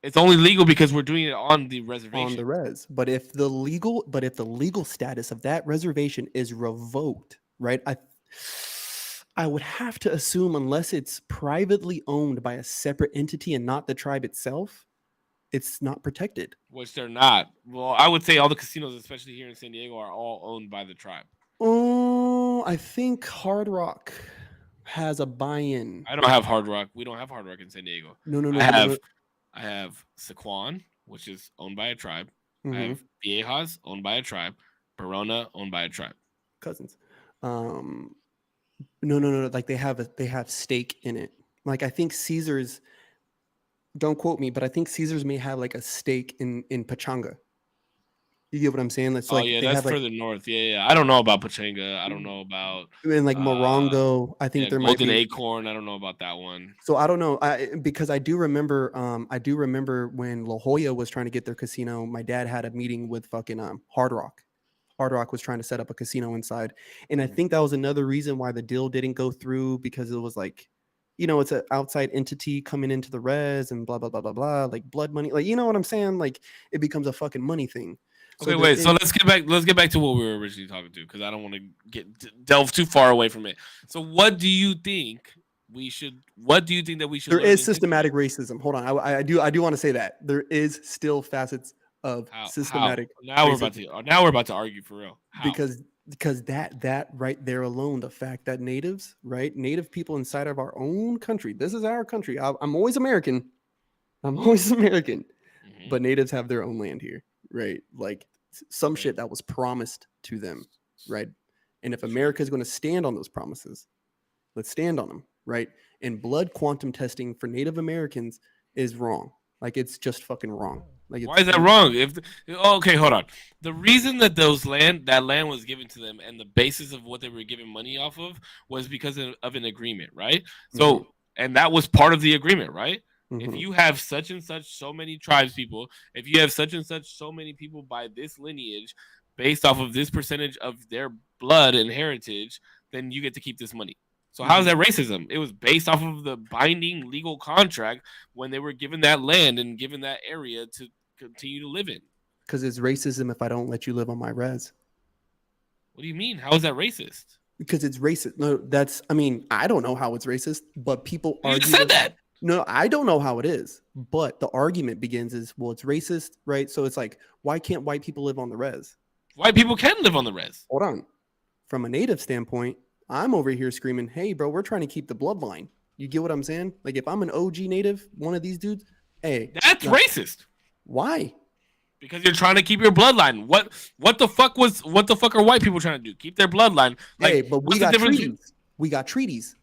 It's only legal because we're doing it on the reservation. On the res. But if the legal status of that reservation is revoked, right? I would have to assume, unless it's privately owned by a separate entity and not the tribe itself, it's not protected. Which they're not. Well, I would say all the casinos, especially here in San Diego, are all owned by the tribe. Oh, I think Hard Rock has a buy-in. I don't have Hard Rock. We don't have Hard Rock in San Diego. No. I have Sequan, which is owned by a tribe. Mm-hmm. I have Viejas, owned by a tribe. Barona, owned by a tribe. Cousins. No. Like they have stake in it. Like I think Caesars. Don't quote me, but I think Caesars may have like a stake in Pachanga. You get what I'm saying? That's that's further north. Yeah. I don't know about Pachanga. I don't know about and like Morongo. I think there might be Golden Acorn. I don't know about that one. So I don't know. Because I do remember. I do remember when La Jolla was trying to get their casino. My dad had a meeting with fucking Hard Rock. Hard Rock was trying to set up a casino inside, and I think that was another reason why the deal didn't go through, because it was like, it's an outside entity coming into the res and blah blah blah blah blah, like blood money, like, you know what I'm saying? Like it becomes a fucking money thing. Okay, wait. So let's get back to what we were originally talking to, because I don't want to delve too far away from it. So what do you think we should? What do you think that we should? There is systematic racism. Hold on, I do want to say that there is still facets of systematic. Now we're about to argue for real. How? Because that right there alone, the fact that native people inside of our own country, this is our country. I'm always American. Mm-hmm. But natives have their own land here, right? Like some shit that was promised to them, right? And if America is going to stand on those promises, let's stand on them, right? And blood quantum testing for Native Americans is wrong. Like it's just fucking wrong. Like, why is that wrong? Okay, hold on. The reason that that land was given to them and the basis of what they were giving money off of was because of an agreement, right? So, and that was part of the agreement, right? Mm-hmm. If you have such and such so many tribes people, if you have such and such so many people by this lineage, based off of this percentage of their blood and heritage, then you get to keep this money. So how is that racism? It was based off of the binding legal contract when they were given that land and given that area to continue to live in. Because it's racism if I don't let you live on my res. What do you mean? How is that racist? Because it's racist. No, I don't know how it's racist, but people argue. You just said that. No, I don't know how it is, but the argument begins is, well, it's racist, right? So it's like, why can't white people live on the res? White people can live on the res. Hold on. From a native standpoint, I'm over here screaming, hey, bro, we're trying to keep the bloodline. You get what I'm saying? Like, if I'm an OG native, one of these dudes, hey. That's racist. Why? Because you're trying to keep your bloodline. What the fuck are white people trying to do? Keep their bloodline. Like, hey, but we got treaties. We got treaties.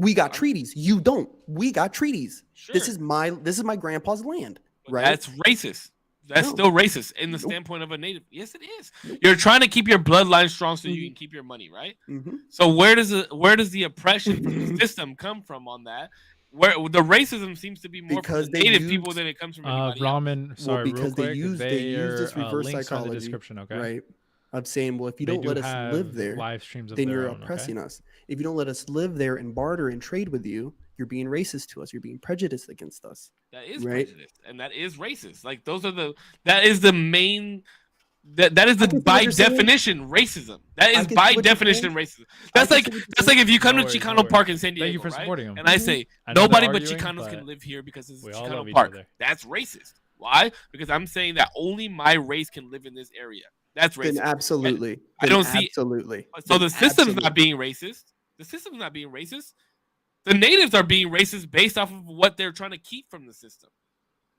We got treaties. You don't. We got treaties. Sure. This is my grandpa's land, But right? that's racist. That's No. still racist in the Nope. standpoint of a native. Yes, it is. Nope. You're trying to keep your bloodline strong so you Mhm. can keep your money, right? Mhm. So where does the oppression from the system come from on that? Where the racism seems to be more Because from the they native use- people than it comes from anybody else. Ramen, sorry, real because quick. they use this reverse links are in the psychology, description, okay? right? I'm saying, well, if you They don't do let us have live there, live streams of then their you're own, oppressing okay? us. If you don't let us live there and barter and trade with you, you're being racist to us. You're being prejudiced against us. That is Right. prejudice, and that is racist. Like that is the main. That is I can see by what you're saying. definition racism. That I is can see by what you're definition saying. racism. I That's can like see what you're that's saying. like if you come No to worries, Chicano no worries. Park in San Diego, Thank you for right? supporting him. And I Mhm. say I know nobody they're but arguing, Chicanos but can live here because it's we all love Chicano each Park. other. That's racist. Why? Because I'm saying that only my race can live in this area. That's Then racist. absolutely. I Then don't see- absolutely. So Then the system's absolutely. not being racist. The system's not being racist. The natives are being racist based off of what they're trying to keep from the system.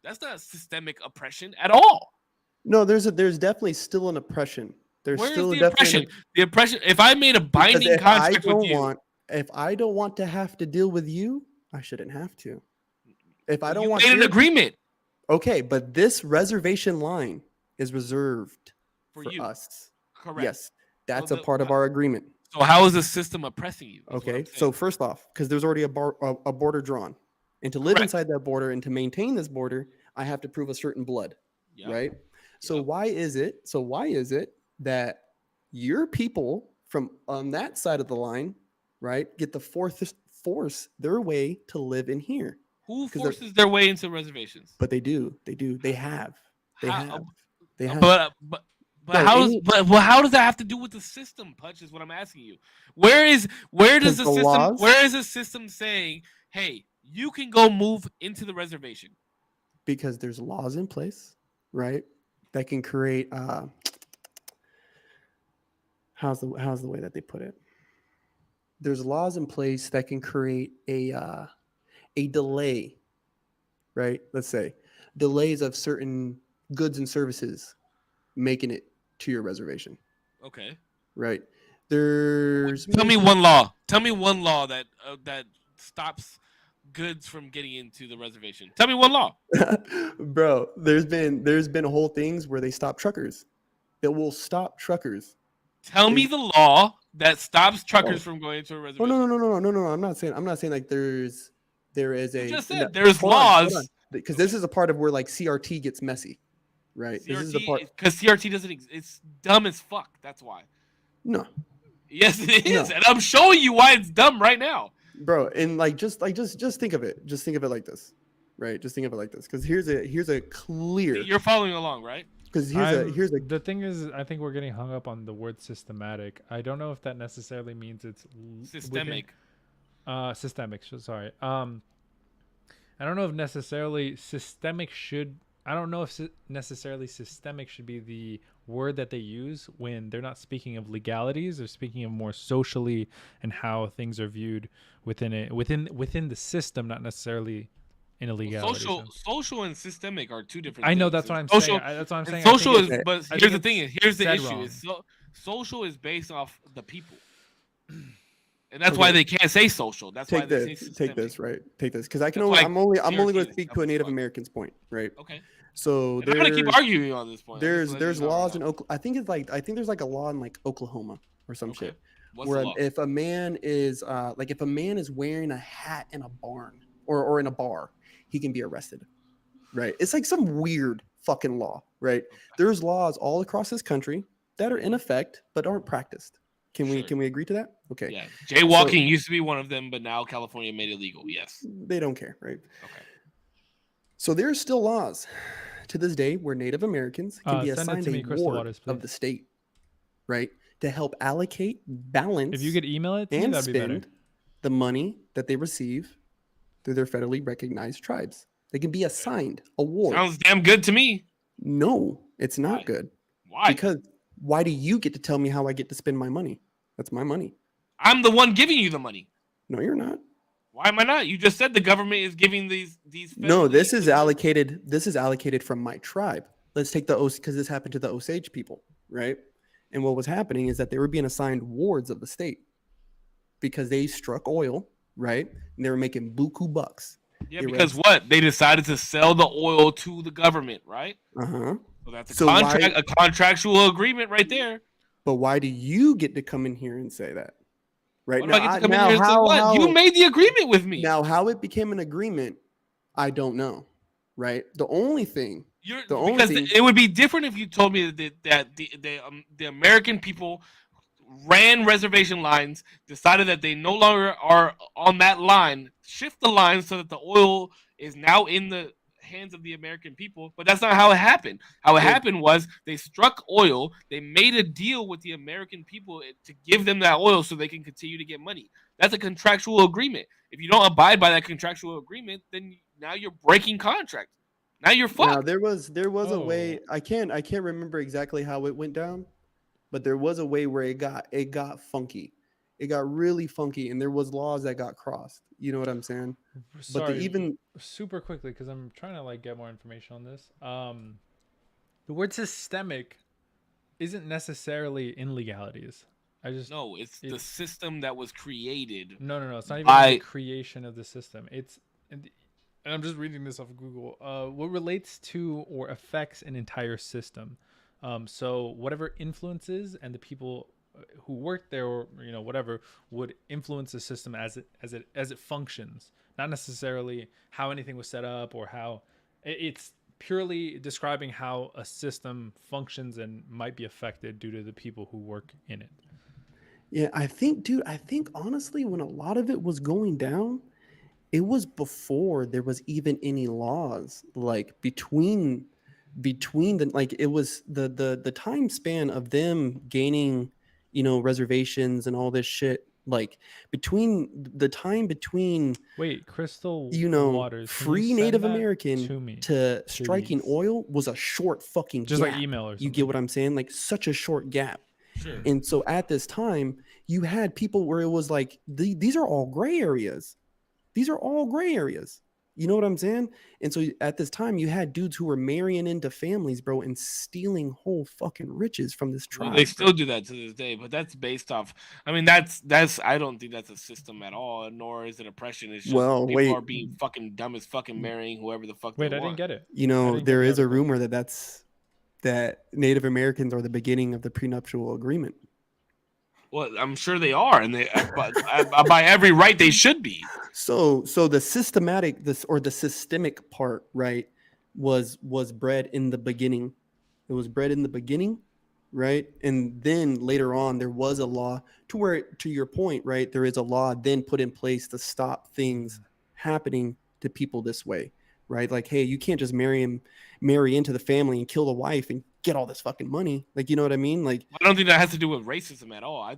That's not systemic oppression at all. No, there's definitely still an oppression. There's Where's still the definitely an oppression? The oppression. If I made a Because binding contract with you, if I don't want to have to deal with you, I shouldn't have to. If I don't you want made an your- agreement Okay, but this reservation line is reserved for for you. us. Correct. Yes, that's So a part of our agreement. So how is the system oppressing you? Is what Okay, I'm so saying. first off, because there's already a border drawn, and to live Correct. inside that border and to maintain this border, I have to prove a certain blood, Yeah. right? So Yep. why is it that your people from on that side of the line, right, get to force their way to live in here? Who 'Cause they're- forces their way into reservations? But they do, they have, How- they have. But Bro, how does that have to do with the system? Punch is what I'm asking you. Where does 'Cause the the system? laws- Where is the system saying, "Hey, you can go move into the reservation"? Because there's laws in place, right, that can create how's the way that they put it? There's laws in place that can create a delay, right? Let's say delays of certain goods and services making it to your reservation, Okay. right? There's Tell me one law. Tell me one law that stops goods from getting into the reservation. Tell me one law. Bro, there's been whole things where they stop truckers. That will stop truckers. Tell me the law that stops truckers Oh. from going into a Oh reservation. no. I'm not saying like there is a. You just said no, there's hold on, hold laws. on. Because this is a part of where like CRT gets messy, right? This is the part. Because CRT doesn't. It's dumb as fuck. That's why. No, Yes, it is, No. and I'm showing you why it's dumb right now. bro, and just think of it. Just think of it like this, right? Just think of it like this. Because here's a clear. You're following along, right? Because I'm- here's a. The thing is, I think we're getting hung up on the word systematic. I don't know if that necessarily means it's Systemic. Systemic. Sorry. I don't know if necessarily systemic should. I don't know if necessarily systemic should be the word that they use when they're not speaking of legalities. They're speaking of more socially and how things are viewed within it, within the system, not necessarily in a legality. Social and systemic are two different. I know things. that's what I'm Social, saying. That's what I'm and saying. social is, it's- but I here's the think thing: it's here's the said issue: wrong. is social is based off the people, and that's why Okay. they can't say social. That's why Take they say this, systemic. take this, right? Take this, because I can That's only, why I'm only going CRT to speak is to a dumb as Native fuck. American's point, right? Okay, So and I'm gonna keep there's arguing on this point. I'm just letting there's you know laws right in Oklahoma. I think there's like a law in like Oklahoma or some now. Okay. shit What's where the law? if a man is if a man is wearing a hat in a barn or in a bar, he can be arrested. Right? It's like some weird fucking law, right? There's laws all across this country that are in effect but aren't practiced. Can Sure. we agree to that? Okay. Yeah, jaywalking used to be one of them, but now California made it legal. Yes. They don't care, right? Okay. So there's still laws to this day where Native Americans can be Send it assigned to me, a Crystal ward Waters, of please. the state, right? To help allocate, balance, If you could email it to me, and that'd be better. spend the money that they receive through their federally recognized tribes. They can be assigned a ward. Sounds damn good to me. No, it's not Why? good. Why? Because why do you get to tell me how I get to spend my money? That's my money. I'm the one giving you the money. No, you're not. Why am I not? You just said the government is giving these. No, federally- this is allocated. This is allocated from my tribe. Let's take the because this happened to the Osage people, right? And what was happening is that they were being assigned wards of the state because they struck oil right? And they were making buku bucks. Yeah, They were because what? They decided to sell the oil to the government, right? uh-huh. So that's a So why? contract, a contractual agreement right there. But why do you get to come in here and say that? Right Why do now, I get to come in now here and say what? You made the agreement with me. now how it became an agreement, I don't know. Right. The only thing It would be different if you told me that the American people ran reservation lines, decided that they no longer are on that line, shift the line so that the oil is now in the hands of the American people. But that's not how it happened. How it happened was they struck oil, they made a deal with the American people to give them that oil so they can continue to get money. That's a contractual agreement. If you don't abide by that contractual agreement, then now you're breaking contract. Now you're fucked. Now there was a way. I can't remember exactly how it went down, but there was a way where it got funky. It got really funky, and there was laws that got crossed. You know what I'm saying? Sorry, But even super quickly, because I'm trying to like get more information on this. The word systemic isn't necessarily illegalities. No, it's the system that was created. No. It's not even the creation of the system. And I'm just reading this off of Google. What relates to or affects an entire system. So whatever influences and the people who work there, or whatever, would influence the system as it functions. Not necessarily how anything was set up or how it's purely describing how a system functions and might be affected due to the people who work in it. yeah, I think honestly, when a lot of it was going down, it was before there was even any laws like between the like it was the time span of them gaining reservations and all this shit, like between the time between Wait, Crystal Waters, free Native American to me, to striking please? oil was a short fucking Just gap. like email or something. You get what I'm saying? Like such a short gap. Sure. And so at this time you had people where it was like these are all gray areas. These are all gray areas. You know what I'm saying? And so at this time, you had dudes who were marrying into families, bro, and stealing whole fucking riches from this tribe. Well, they still do that to this day, but that's based off. I mean, that's. I don't think that's a system at all, nor is it oppression. It's just people are being fucking dumb as fucking marrying whoever the fuck. Wait, they I want. didn't get it. There is a rumor that Native Americans are the beginning of the prenuptial agreement. Well, I'm sure they are, and they by every right they should be. So the systemic part, right, was bred in the beginning. It was bred in the beginning, right? And then later on there was a law to your point, right? There is a law then put in place to stop things happening to people this way, right? Like, hey, you can't just marry into the family and kill the wife and get all this fucking money. Like, you know what I mean? Like, I don't think that has to do with racism at all.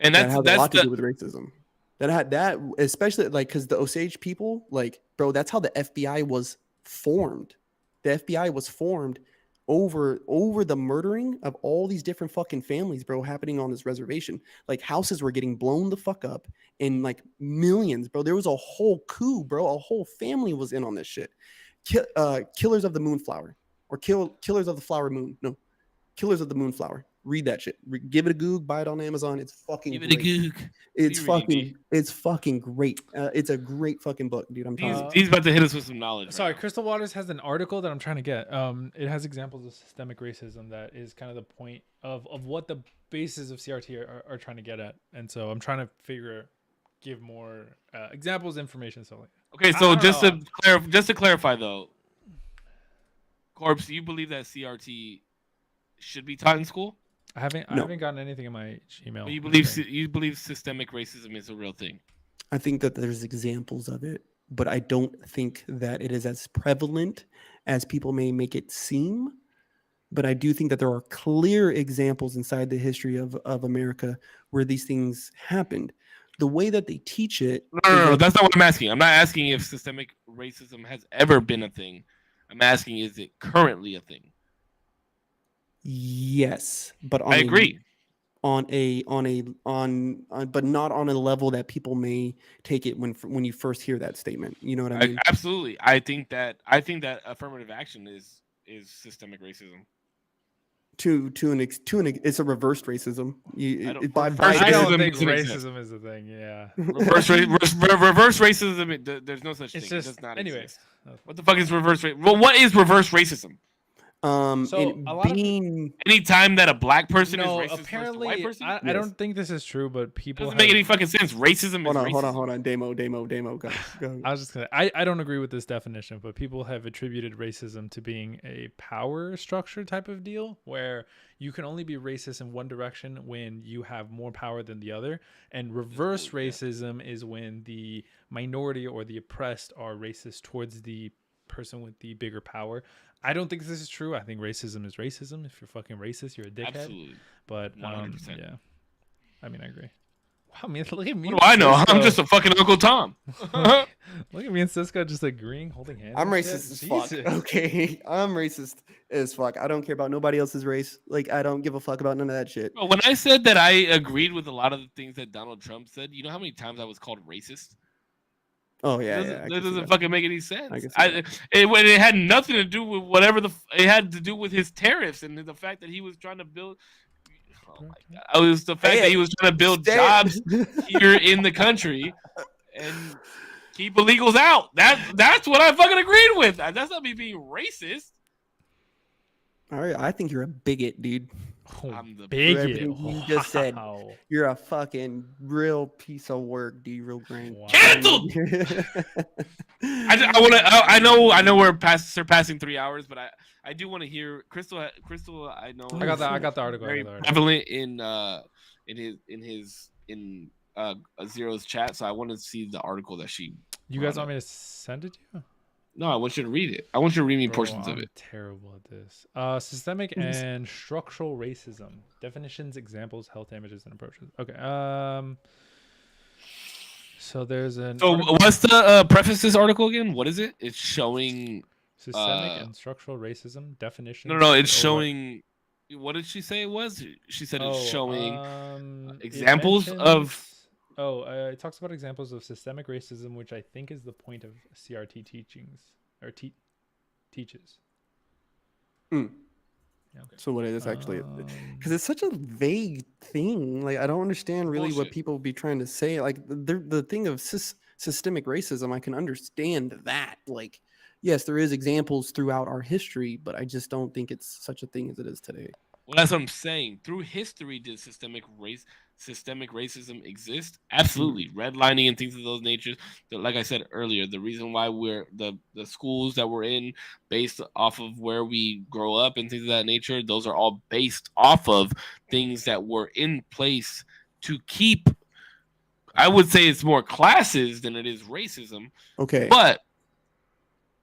And that has a lot to do with racism. That especially like because the Osage people, like, bro, that's how the FBI was formed. The FBI was formed over the murdering of all these different fucking families, bro, happening on this reservation. Like houses were getting blown the fuck up and like millions, bro. There was a whole coup, bro. A whole family was in on this shit. Killers of the Moonflower. Or Killers of the Flower Moon. No, Killers of the Moonflower. Read that shit. Give it a goog. Buy it on Amazon. It's fucking great. Give it a goog. It's fucking great. It's a great fucking book, dude. I'm telling you. He's about to hit us with some knowledge. Sorry, Crystal Waters has an article that I'm trying to get. It has examples of systemic racism that is kind of the point of what the bases of CRT are trying to get at. And so I'm trying to give more examples, information, so like. Okay, so just to clarify though, Corpse, you believe that CRT should be taught in school? I haven't gotten anything in my email. But you believe systemic racism is a real thing? I think that there's examples of it, but I don't think that it is as prevalent as people may make it seem. But I do think that there are clear examples inside the history of America where these things happened. The way that they teach it. No, that's not what I'm asking. I'm not asking if systemic racism has ever been a thing. I'm asking, is it currently a thing? Yes, but I agree. But not on a level that people may take it when you first hear that statement. You know what I mean? Absolutely. I think that affirmative action is systemic racism. It's a reversed racism. I don't- By reverse I don't racism think doesn't exist. racism is a thing. Yeah. Reverse racism. There's no such It's thing. just it does not anyway. exist. What the fuck is reverse racism? Well, what is reverse racism? So, a lot of being Anytime that a black person No, is racist versus a apparently, white person, I Yes. don't think this is true, but people doesn't have, make any fucking sense. Racism is racism. hold on. Demo. Go. I was just gonna. I don't agree with this definition, but people have attributed racism to being a power structure type of deal, where you can only be racist in one direction when you have more power than the other, and reverse racism is when the minority or the oppressed are racist towards the person with the bigger power. I don't think this is true. I think racism is racism. If you're fucking racist, you're a dickhead. Absolutely. But 100%. yeah, I mean, I agree. Wow, man, look at me. What do I know? Cisco. I'm just a fucking Uncle Tom. Look at me and Cisco just agreeing, holding hands. I'm and shit. racist as fuck. Jesus. Okay, I'm racist as fuck. I don't care about nobody else's race. Like I don't give a fuck about none of that shit. Bro, when I said that I agreed with a lot of the things that Donald Trump said, you know how many times I was called racist? Oh yeah, It yeah. doesn't, I it can see doesn't that. fucking make any sense. I can see It had nothing to do with whatever it had to do with his tariffs and the fact that he was trying to build. Oh my god! It was the fact that he was trying to build jobs here in the country and keep illegals out. That's what I fucking agreed with. That's not me being racist. All right, I think you're a bigot, dude. Oh, I'm the bigot. everything you just said. Wow. You're a fucking real piece of work, dude. Real great. Wow. Canceled. I know we're surpassing 3 hours, but I do want to hear Crystal. I know I got the article. very prevalent in Zero's chat, so I want to see the article that she. You guys want me to send it to you? No, I want you to read it. I want you to read me Bro, portions of I'm it. terrible at this. Systemic and structural racism. Definitions, examples, health damages, and approaches. Okay. So there's an. So what's the preface to this article again? What is it? It's showing Systemic and structural racism definitions. No, it's showing. What did she say it was? She said it's showing examples of. It talks about examples of systemic racism, which I think is the point of CRT teachings or teaches. Mm. Yeah, okay. So what is actually? Because it's such a vague thing. Like I don't understand really what Bullshit. people be trying to say. Like the thing of systemic racism, I can understand that. Like, yes, there is examples throughout our history, but I just don't think it's such a thing as it is today. Well, that's what I'm saying. Through history, did systemic racism exist? Absolutely. Redlining and things of those natures. Like I said earlier, the reason why we're the schools that we're in, based off of where we grow up and things of that nature, those are all based off of things that were in place to keep. I would say it's more classes than it is racism. Okay,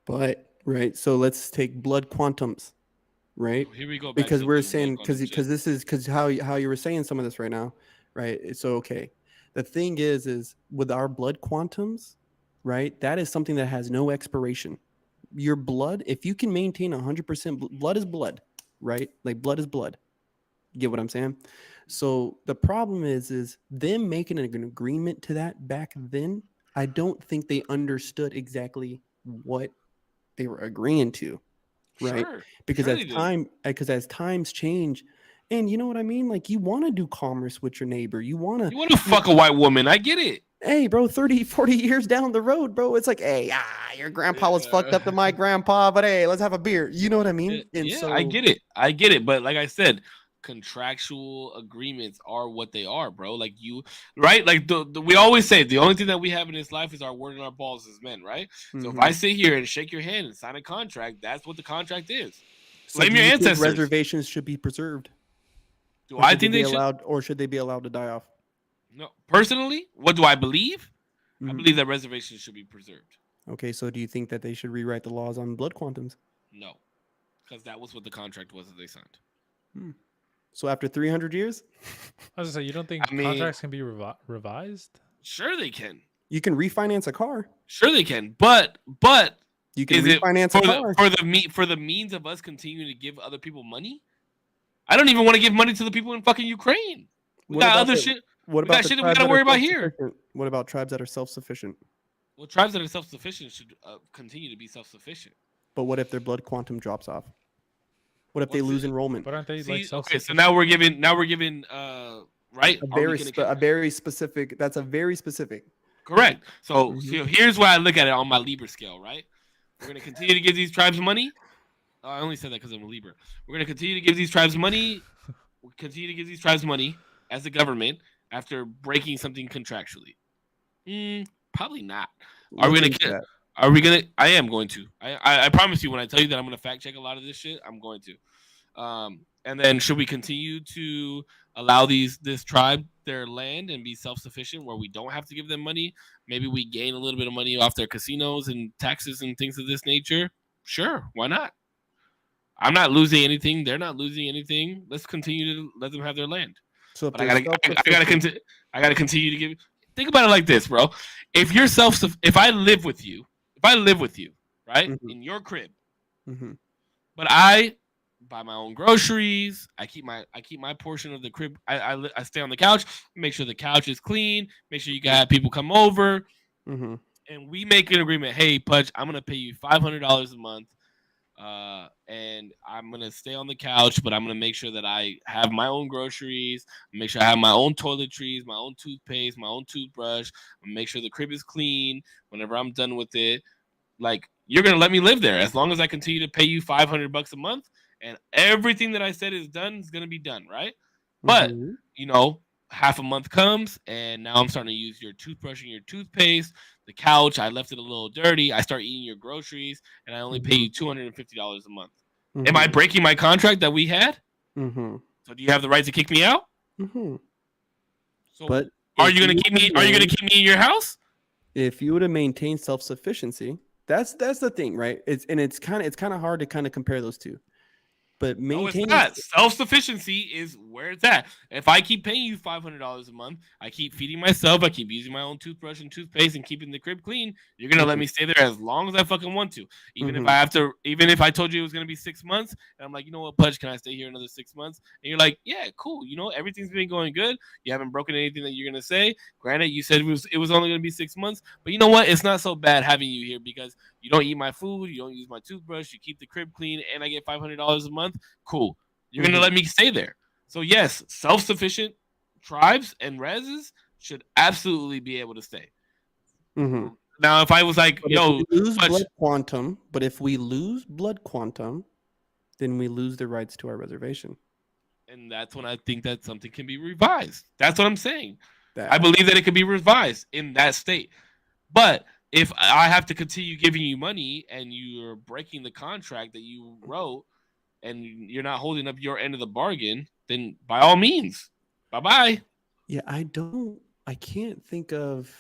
But right. So let's take blood quantums, right? here we go. Back Because to we're the saying blood quantum shit. this is because how you were saying some of this right now, right? So okay, the thing is with our blood quantums, right? That is something that has no expiration. Your blood, if you can maintain 100%, blood is blood, right? Like blood is blood. You get what I'm saying? So the problem is them making an agreement to that back then. I don't think they understood exactly what they were agreeing to, right? Sure. Because Sure they did. as times change, and you know what I mean, like you want to do commerce with your neighbor, you want You want to fuck a white woman? I get it. hey bro, 30-40 years down the road, bro, it's like, hey, your grandpa was fucked up to my grandpa, but hey, let's have a beer, you know what I mean? And Yeah, so I get it. But like I said, contractual agreements are what they are, bro. Like you, right? Like we always say, the only thing that we have in this life is our word and our balls as men, right? So if I sit here and shake your hand and sign a contract, that's what the contract is. So Blame do your you think ancestors. reservations should be preserved? Do Or I should think be they should? allowed, or should they be allowed to die off? No, personally, what do I believe? I Mhm. believe that reservations should be preserved. Okay, so do you think that they should rewrite the laws on blood quantums? No, because that was what the contract was that they signed. So after 300 years, I was gonna say, you don't think I mean- contracts can be revised? Sure, they can. you can refinance a car. Sure, they can. But You can is it refinance a car. for the means of us continuing to give other people money? I don't even want to give money to the people in fucking Ukraine. We What got about other the- shit. What we about got the shit that we tribes gotta that are worry about here. self-sufficient? What about tribes that are self-sufficient? Well, tribes that are self-sufficient should continue to be self-sufficient. But what if their blood quantum drops off? What if they What's lose it? enrollment? But aren't they See, like okay, so self-sufficient? now we're giving right. A Are we very gonna a very specific. That's a very specific. correct? So, Mhm. so here's why I look at it on my Libra scale, right? We're gonna continue to give these tribes money. Oh, I only said that because I'm a Libra. We're gonna continue to give these tribes money. We'll continue to give these tribes money as the government after breaking something contractually. Probably not. Are we Look gonna? into that. Are we gonna? I am going to. I promise you when I tell you that I'm gonna fact check a lot of this shit, I'm going to. And then should we continue to allow this tribe their land and be self-sufficient where we don't have to give them money? Maybe we gain a little bit of money off their casinos and taxes and things of this nature. Sure, why not? I'm not losing anything. They're not losing anything. Let's continue to let them have their land. So if But I they're gotta continue. I gotta continue to give. Think about it like this, bro. If you're if I live with you, right, Mhm. in your crib, Mhm. but I buy my own groceries. I keep my portion of the crib. I stay on the couch. Make sure the couch is clean. Make sure you got people come over, Mhm. and we make an agreement. Hey, Pudge, I'm gonna pay you $500 a month. And I'm gonna stay on the couch, but I'm gonna make sure that I have my own groceries, make sure I have my own toiletries, my own toothpaste, my own toothbrush, make sure the crib is clean whenever I'm done with it. Like, you're gonna let me live there as long as I continue to pay you $500 a month, and everything that I said is done is gonna be done, right? But Mhm. you know, half a month comes, and now I'm starting to use your toothbrush and your toothpaste. The couch, I left it a little dirty. I start eating your groceries, and I only pay Mhm. you $250 a month. Am I Mhm. breaking my contract that we had? Mhm. So do you have the right to kick me out? Mhm. So But are if you gonna you keep would me? have Are you gonna made, keep me in your house? if you would have maintained self sufficiency, that's the thing, right? It's kind of hard to kind of compare those two. But No, it's maintaining, not. Self sufficiency is where it's at. If I keep paying you $500 a month, I keep feeding myself, I keep using my own toothbrush and toothpaste, and keeping the crib clean. You're gonna let Mhm. me stay there as long as I fucking want to. Even if I Mhm. have to, even if I told you it was gonna be 6 months, and I'm like, you know what, Pudge, can I stay here another 6 months? And you're like, yeah, cool. You know, everything's been going good. You haven't broken anything that you're gonna say. Granted, you said it was only gonna be 6 months, but you know what? It's not so bad having you here because you don't eat my food, you don't use my toothbrush, you keep the crib clean, and I get $500 a month. Cool. You're going to Mhm. let me stay there. So, yes, self sufficient tribes and reses should absolutely be able to stay. Mhm. Now, if I was like, But if yo, we lose Pudge, blood quantum, then we lose the rights to our reservation. and that's when I think that something can be revised. That's what I'm saying. I That. believe that it can be revised in that state. But if I have to continue giving you money and you're breaking the contract that you wrote and you're not holding up your end of the bargain, then by all means, bye bye. Yeah, I can't think of,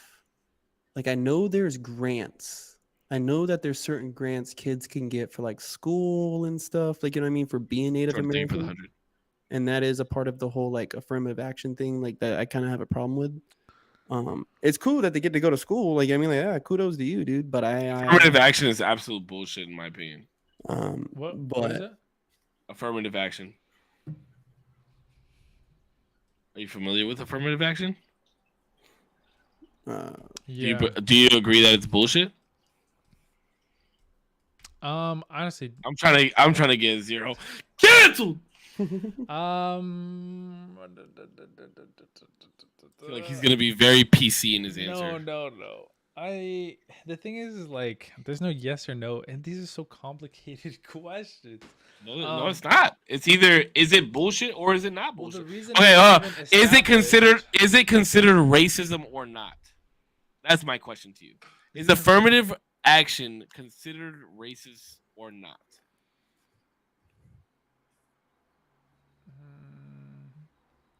like, I know there's grants. I know that there's certain grants kids can get for like school and stuff, like, you know what I mean, for being Native Trying to think for the American. 100. And that is a part of the whole like affirmative action thing, like that I kind of have a problem with. It's cool that they get to go to school. Like, I mean, like, yeah, kudos to you, dude. But Affirmative action is absolute bullshit, in my opinion. What is but it? Affirmative action. Are you familiar with affirmative action? uh, Yeah. Do you agree that it's bullshit? Honestly, I'm trying to get 0 canceled. um, I feel like he's gonna be very PC in his no, answer. no. The thing is like, there's no yes or no, and these are so complicated questions. No, it's not. It's either is it bullshit or is it not Well, the bullshit? reason Okay, it's even is it considered established- racism or not? That's my question to you. Is affirmative action considered racist or not?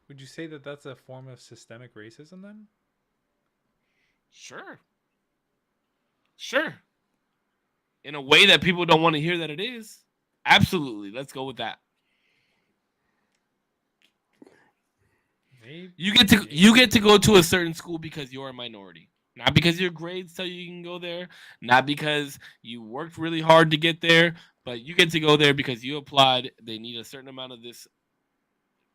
Would you say that that's a form of systemic racism then? Sure. Sure. In a way that people don't want to hear that it is. Absolutely. Let's go with that. Maybe. You get to go to a certain school because you're a minority. Not because your grades tell you can go there, not because you worked really hard to get there, but you get to go there because you applied. They need a certain amount of this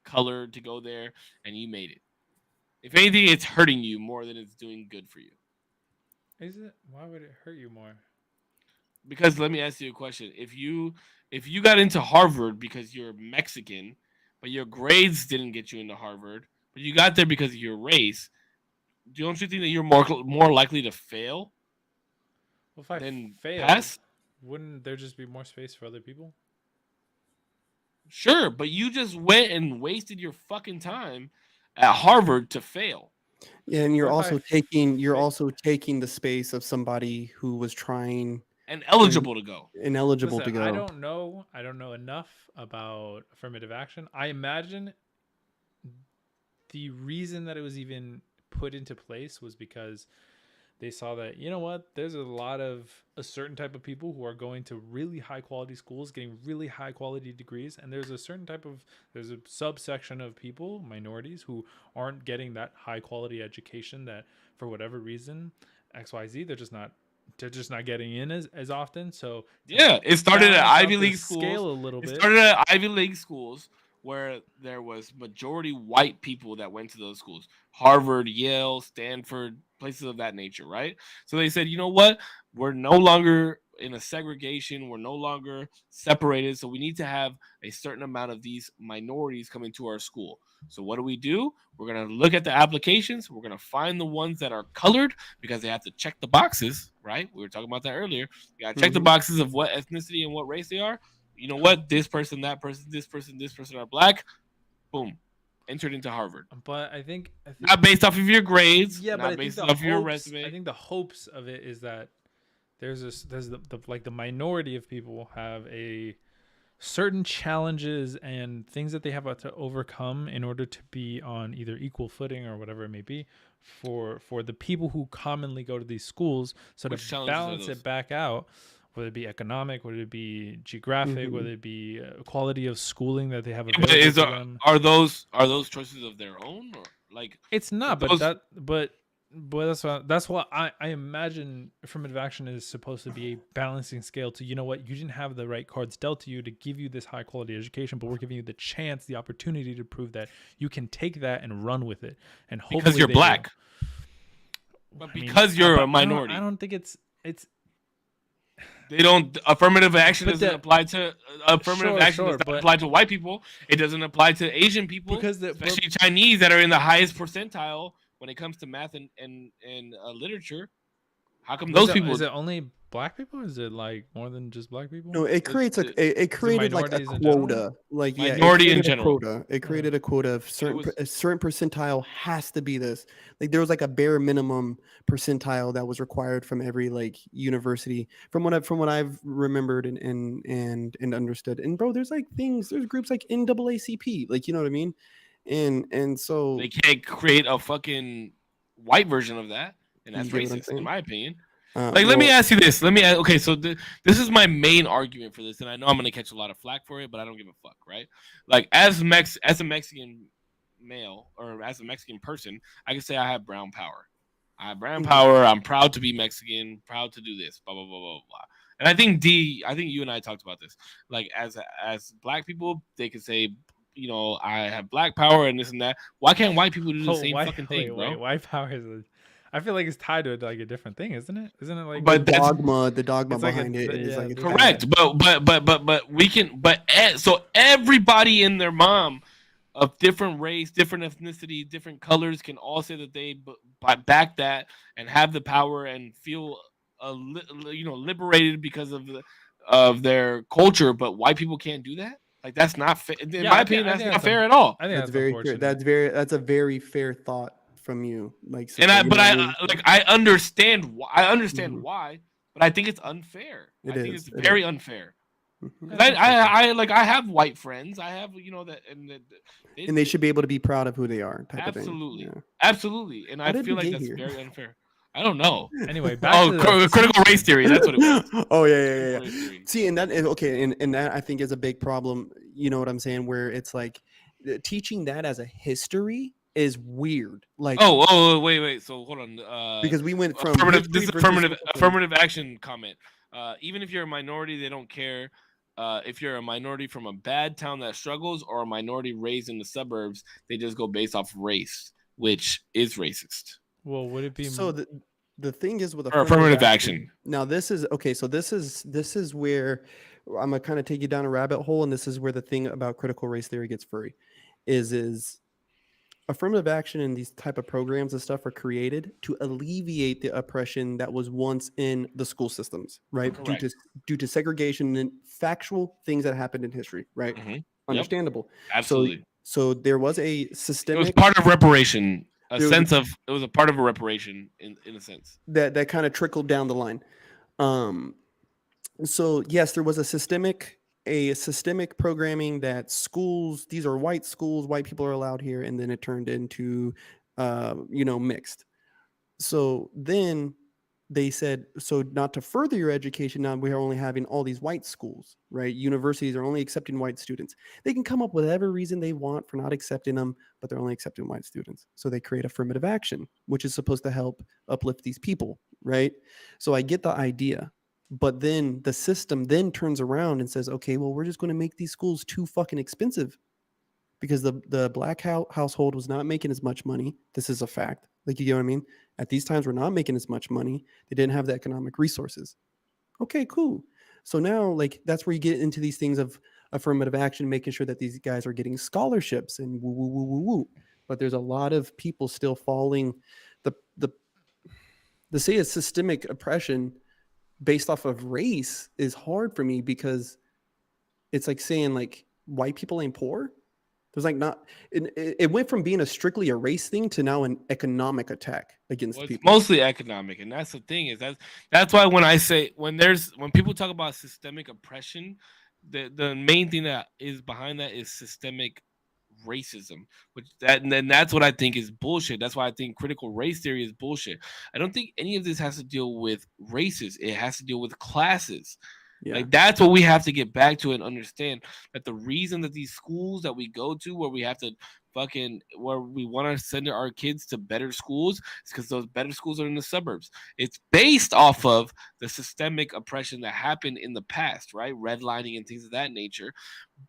color to go there, and you made it. If anything, it's hurting you more than it's doing good for you. Is it? Why would it hurt you more? because let me ask you a question. If you got into Harvard because you're Mexican, but your grades didn't get you into Harvard, but you got there because of your race, don't you think that you're more likely to fail Well, if I than failed, pass? wouldn't there just be more space for other people? Sure, but you just went and wasted your fucking time at Harvard to fail Yeah, and What if I you're fa- also taking the space of somebody who was trying and and eligible to go. ineligible Listen, to I go. don't know. I don't know enough about affirmative action. I imagine the reason that it was even put into place was because they saw that, you know what, there's a lot of a certain type of people who are going to really high quality schools getting really high quality degrees, and there's a subsection of people, minorities, who aren't getting that high quality education, that for whatever reason, XYZ, they're just not getting in as often. So to Yeah, it started at balance Ivy out the League schools. scale a little It bit. started at Ivy League schools where there was majority white people that went to those schools. Harvard, Yale, Stanford, places of that nature, right? So they said, "You know what? We're no longer in a segregation. We're no longer separated. So we need to have a certain amount of these minorities coming to our school." So what do? We're going to look at the applications. We're going to find the ones that are colored because they have to check the boxes, right? We were talking about that earlier. You gotta check the Mhm. boxes of what ethnicity and what race they are. You know what? This person, that person, this person are black. Boom. Entered into Harvard. But I think Not based off of your grades, yeah, but not I think based the off of your hopes I resume. think the hopes of it is that there's the like the minority of people have a certain challenges and things that they have to overcome in order to be on either equal footing or whatever it may be for the people who commonly go to these schools. So to Which challenges are balance it those? back out, whether it be economic, whether it be geographic, Mhm. whether it be quality of schooling that they have Yeah, but available is to them. are those choices of their own or like It's not, but those? that's what I imagine affirmative action is supposed to be, a balancing scale to, you know what, you didn't have the right cards dealt to you to give you this high quality education, but we're giving you the chance, the opportunity to prove that you can take that and run with it, and Because hopefully you're they do. black, but I mean, because you're a but I minority. don't think it's They don't affirmative action but doesn't that apply to affirmative action sure, does not but apply to white people. It doesn't apply to Asian people, because the especially Chinese that are in the highest percentile when it comes to math and literature. How come but those people? is it only black people, or is it like more than just black people? No, it It's creates a it Is it created like a minorities in general? quota. Like yeah, it minority in created a general. quota. It Yeah. created a quota of It certain was a certain percentile has to be this. Like there was like a bare minimum percentile that was required from every like university from what I've remembered and understood. And bro, there's groups like NAACP, like you know what I mean? And so they can't create a fucking white version of that, and that's you get what I'm racist, in saying? my opinion. Like, let me Well, ask you this. Okay, so this is my main argument for this, and I know I'm gonna catch a lot of flack for it, but I don't give a fuck, right? Like, as a Mexican male or as a Mexican person, I can say I have brown power. I have brown mhm, power. I'm proud to be Mexican. Proud to do this. Blah blah blah blah blah. And I think you and I talked about this. Like, as black people, they could say, I have black power and this and that. Why can't white people do the Oh, same fucking thing, bro? white power is I feel like it's tied to like a different thing, isn't it? Isn't it like But that's the dogma it's like behind it is yeah, like there's like a correct, but we can, so everybody and their mom of different race, different ethnicity, different colors can all say that they back that and have the power and feel liberated because of their culture. But white people can't do that. Like that's not fair. In yeah, my opinion, I that's think not fair at all. I think that's that's very fair. unfortunate. That's a very fair thought from you. Like And Sika, you know what I mean? I understand why. I understand Mhm. why, but I think it's unfair. It I think is. it's It very is. unfair. Mhm. Cause That's unfortunate. I have white friends. I have that And they should be able to be proud of who they are, type of thing. absolutely, Yeah. absolutely, and How I did feel we like get that's here? very unfair. I don't know. Anyway, back Oh, to the critical race theory. That's what it was. Oh yeah, yeah, yeah, Critical yeah. race theory. See, and that I think is a big problem. You know what I'm saying? Where it's like teaching that as a history is weird. Like Wait. So hold on. because we went from Affirmative. This history is versus social studies. affirmative action comment. Even if you're a minority, they don't care. If you're a minority from a bad town that struggles or a minority raised in the suburbs, they just go based off race, which is racist. well, would it be So the, The thing is with Or affirmative action. Now this is okay. So this is where I'm gonna kind of take you down a rabbit hole, and this is where the thing about critical race theory gets furry. Is affirmative action and these type of programs and stuff are created to alleviate the oppression that was once in the school systems, right? Correct. Due to segregation and factual things that happened in history, right? Mhm. Yep. Understandable. Absolutely. So there was a It was systemic part of reparation. There was It was a part of a reparation in a sense. that kind of trickled down the line. So yes, there was a systemic programming that schools, these are white schools, white people are allowed here, and then it turned into mixed. So then they said, so not to further your education, now we are only having all these white schools, right? Universities are only accepting white students. They can come up with whatever reason they want for not accepting them, but they're only accepting white students. So they create affirmative action, which is supposed to help uplift these people, right? So I get the idea. But then the system then turns around and says, okay, well, we're just going to make these schools too fucking expensive because the black household was not making as much money. This is a fact. Like, you get what I mean? At these times, we're not making as much money. They didn't have the economic resources. Okay, cool. So now, like, that's where you get into these things of affirmative action, making sure that these guys are getting scholarships and woo, woo, woo, woo, woo. But there's a lot of people still falling. The say a systemic oppression based off of race is hard for me because it's like saying like white people ain't poor. There's like not it went from being strictly a race thing to now an economic attack against Well, it's people. mostly economic, and that's the thing is that's why when when people talk about systemic oppression, the main thing that is behind that is systemic racism, and then that's what I think is bullshit. That's why I think critical race theory is bullshit. I don't think any of this has to deal with races. It has to deal with classes. Yeah. Like that's what we have to get back to and understand that the reason that these schools that we go to where we have to where we want to send our kids to better schools is because those better schools are in the suburbs. It's based off of the systemic oppression that happened in the past, right? Redlining and things of that nature.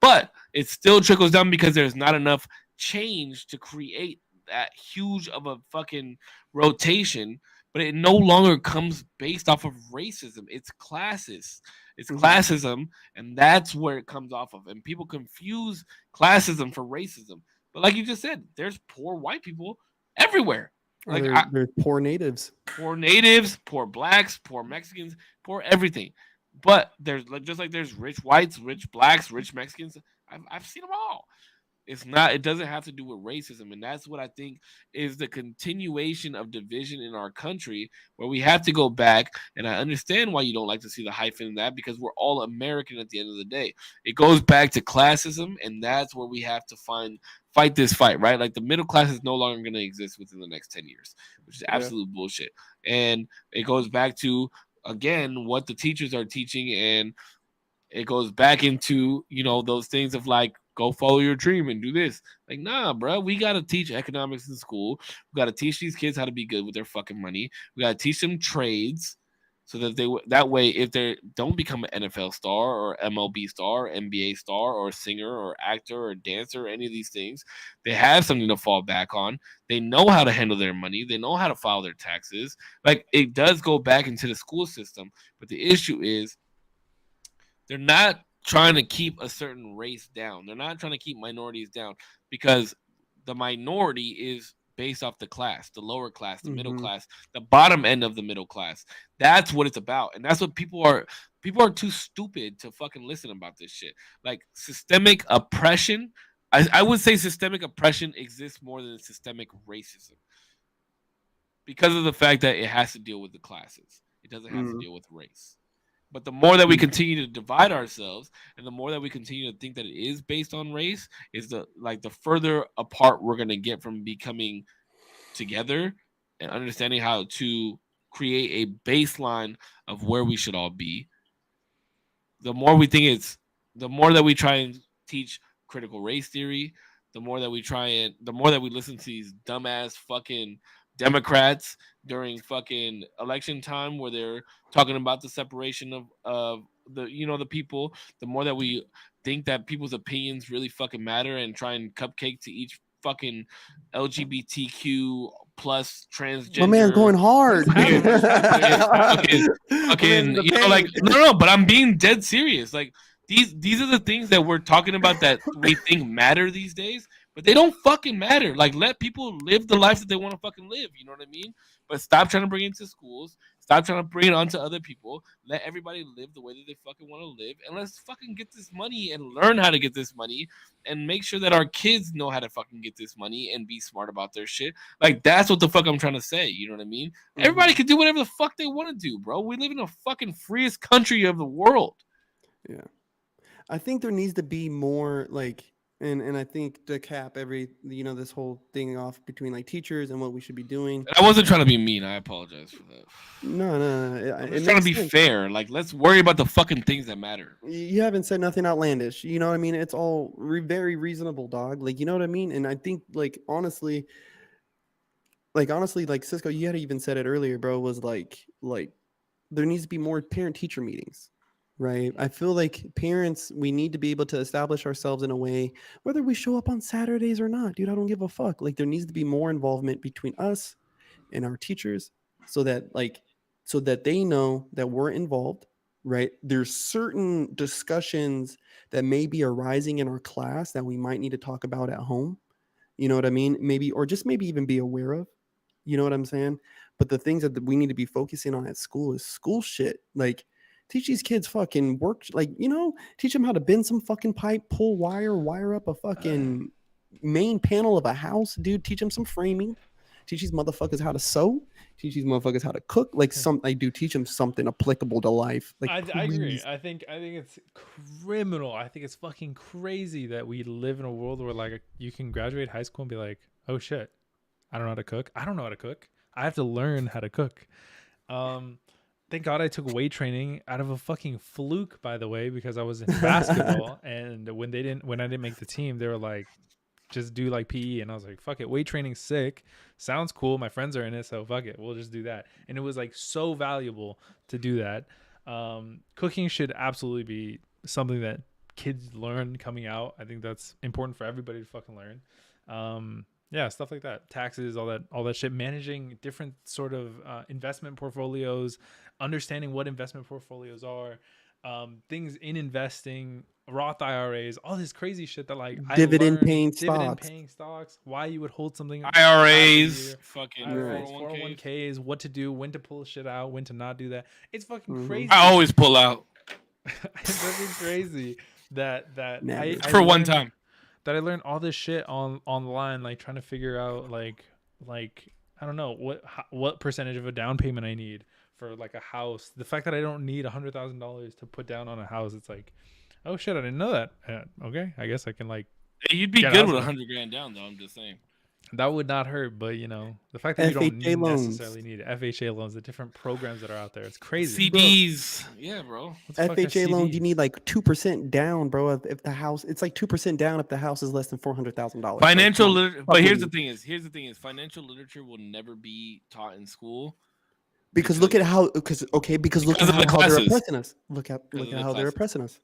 But it still trickles down because there's not enough change to create that huge of a fucking rotation. But it no longer comes based off of racism. It's classes. It's classism, and that's where it comes off of. And people confuse classism for racism. But like you just said, there's poor white people everywhere. Like they're poor natives, poor blacks, poor Mexicans, poor everything. But there's just like there's rich whites, rich blacks, rich Mexicans. I've seen them all. It doesn't have to do with racism, and that's what I think is the continuation of division in our country, where we have to go back. And I understand why you don't like to see the hyphen in that, because we're all American at the end of the day. It goes back to classism, and that's where we have to fight this fight, right? Like the middle class is no longer going to exist within the next 10 years, which is absolute bullshit. And it goes back to, again, what the teachers are teaching, and it goes back into, those things of like, go follow your dream and do this. Like, nah, bro, we got to teach economics in school. We got to teach these kids how to be good with their fucking money. We got to teach them trades so that way, if they don't become an NFL star or MLB star, or NBA star, or singer or actor or dancer or any of these things, they have something to fall back on. They know how to handle their money. They know how to file their taxes. Like, it does go back into the school system. But the issue is, they're not trying to keep a certain race down. They're not trying to keep minorities down, because the minority is based off the class, the lower class, the middle class, the bottom end of the middle class. That's what it's about. And that's what people are too stupid to fucking listen about this shit. Like, systemic oppression, I would say systemic oppression exists more than systemic racism, because of the fact that it has to deal with the classes. It doesn't have to deal with race. But the more that we continue to divide ourselves, and the more that we continue to think that it is based on race, is the further apart we're going to get from becoming together and understanding how to create a baseline of where we should all be. The more that we try and teach critical race theory, the more that we listen to these dumbass fucking Democrats during fucking election time, where they're talking about the separation of the people, the more that we think that people's opinions really fucking matter and try and cupcake to each fucking LGBTQ plus transgender. My man's going hard. Fucking, you know, like no, but I'm being dead serious. Like these are the things that we're talking about that we think matter these days, but they don't fucking matter. Like let people live the life that they want to fucking live. You know what I mean? But stop trying to bring it into schools. Stop trying to bring it onto other people. Let everybody live the way that they fucking want to live, and let's fucking get this money and learn how to get this money, and make sure that our kids know how to fucking get this money and be smart about their shit. Like that's what the fuck I'm trying to say. You know what I mean? Mm-hmm. Everybody can do whatever the fuck they want to do, bro. We live in the fucking freest country of the world. Yeah, I think there needs to be more like. And I think to cap every, you know, this whole thing off between like teachers and what we should be doing. I wasn't trying to be mean. I apologize for that. No. I'm just trying to be fair. Like, let's worry about the fucking things that matter. You haven't said nothing outlandish. You know what I mean? It's all very reasonable, dog. Like, you know what I mean? And I think, like, honestly, like Cisco, you had even said it earlier, bro, was like there needs to be more parent-teacher meetings. Right. I feel like parents, we need to be able to establish ourselves in a way, whether we show up on Saturdays or not, dude, I don't give a fuck. Like there needs to be more involvement between us and our teachers so that they know that we're involved. Right. There's certain discussions that may be arising in our class that we might need to talk about at home. You know what I mean? Maybe, or just maybe even be aware of, you know what I'm saying? But the things that we need to be focusing on at school is school shit. Like, teach these kids fucking work, like, you know, teach them how to bend some fucking pipe, pull wire up a fucking main panel of a house, dude. Teach them some framing. Teach these motherfuckers how to sew. Teach these motherfuckers how to cook. Like teach them something applicable to life. Like I agree. I think it's criminal. I think it's fucking crazy that we live in a world where like you can graduate high school and be like, oh shit, I don't know how to cook. I don't know how to cook. I have to learn how to cook. Thank God I took weight training out of a fucking fluke, by the way, because I was in basketball. And when I didn't make the team, they were like, just do like PE. And I was like, fuck it. Weight training's sick. Sounds cool. My friends are in it. So fuck it. We'll just do that. And it was like so valuable to do that. Cooking should absolutely be something that kids learn coming out. I think that's important for everybody to fucking learn. Yeah, stuff like that. Taxes, all that shit. Managing different sort of investment portfolios, understanding what investment portfolios are, things in investing, Roth IRAs, all this crazy shit that like dividend paying stocks. Why you would hold something IRAs, fucking IRAs, 401ks, what to do, when to pull shit out, when to not do that. It's fucking crazy. I always pull out. It's fucking crazy that for one time. That I learned all this shit online, like trying to figure out like I don't know what percentage of a down payment I need for like a house. The fact that I don't need $100,000 to put down on a house, it's like, oh shit, I didn't know that. Okay, I guess I can like. Hey, you'd be good with $100,000 down though. I'm just saying. That would not hurt, but you know the fact that you don't necessarily need FHA loans, the different programs that are out there, it's crazy. CDs, bro. Yeah, bro. FHA loans, you need like 2% down, bro. If the house, it's like 2% down if the house is less than $400,000. Financial, but here's the thing: is financial literature will never be taught in school. Because look at how, look at how they're oppressing us. Look at how they're oppressing us.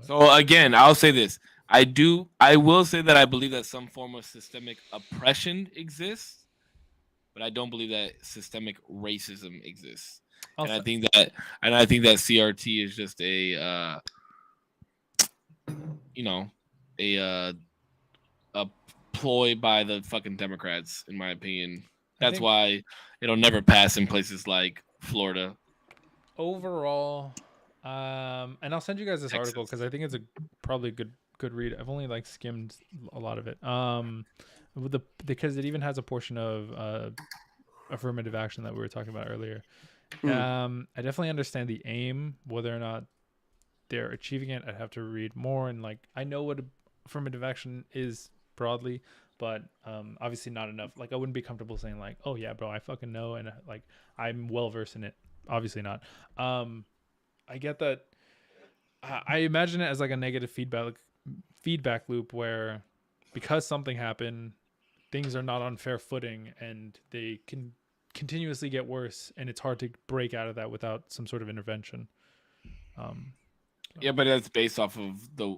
So again, I'll say this. I will say that I believe that some form of systemic oppression exists, but I don't believe that systemic racism exists. And I think that CRT is just a ploy by the fucking Democrats, in my opinion. That's why it'll never pass in places like Florida. Overall, and I'll send you guys this article because I think it's probably good read. I've only like skimmed a lot of it. Because it even has a portion of affirmative action that we were talking about earlier. I definitely understand the aim, whether or not they're achieving it. I'd have to read more, and like I know what affirmative action is broadly, but obviously not enough. Like I wouldn't be comfortable saying like, oh yeah, bro, I fucking know, and like I'm well versed in it. Obviously not. I get that. I imagine it as like a negative feedback loop where because something happened, things are not on fair footing and they can continuously get worse, and it's hard to break out of that without some sort of intervention. Yeah, but that's based off of the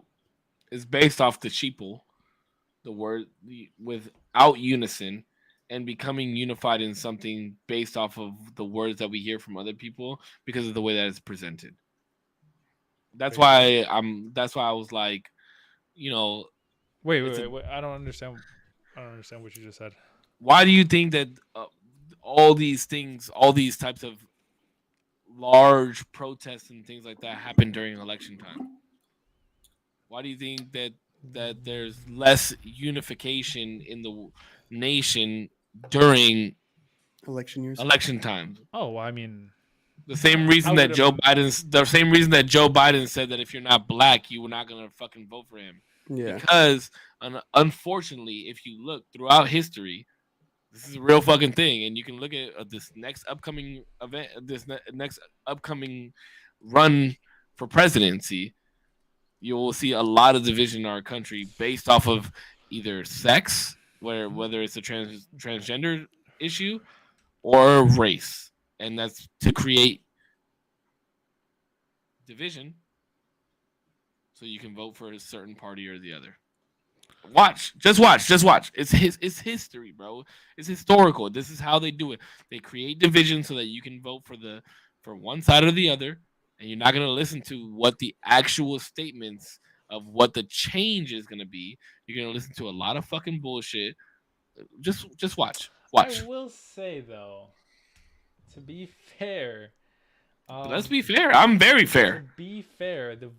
sheeple, the word without unison, and becoming unified in something based off of the words that we hear from other people because of the way that it's presented. That's why I was like, you know, Wait. I don't understand what you just said. why do you think that all these things, all these types of large protests and things like that happen during election time? Why do you think that there's less unification in the nation during Election years. election times? Oh, well, I mean, The same I reason that would've- the same reason that Joe Biden said that if you're not black, you were not gonna fucking vote for him. Yeah. Because unfortunately, if you look throughout history, this is a real fucking thing, and you can look at this next upcoming event, next upcoming run for presidency. You will see a lot of division in our country based off of either sex, whether it's a transgender issue, or race, and that's to create division so you can vote for a certain party or the other. Just watch. It's history, bro. It's historical. This is how they do it. They create division so that you can vote for one side or the other, and you're not gonna listen to what the actual statements of what the change is gonna be. You're gonna listen to a lot of fucking bullshit. Just watch. I will say though, to be fair, Let's be fair. I'm very to fair. be fair, the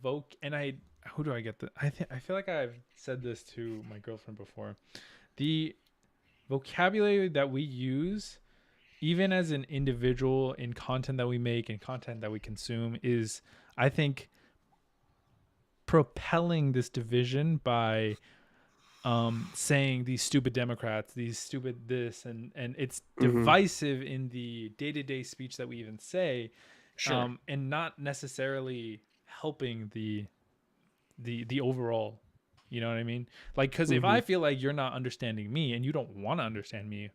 who do I get the? I feel like I've said this to my girlfriend before. The vocabulary that we use, even as an individual, in content that we make and content that we consume, is, I think, propelling this division by saying these stupid Democrats, these stupid this, and it's divisive in the day-to-day speech that we even say, and not necessarily helping the overall, you know what I mean? Like, because if I feel like you're not understanding me and you don't want to understand me,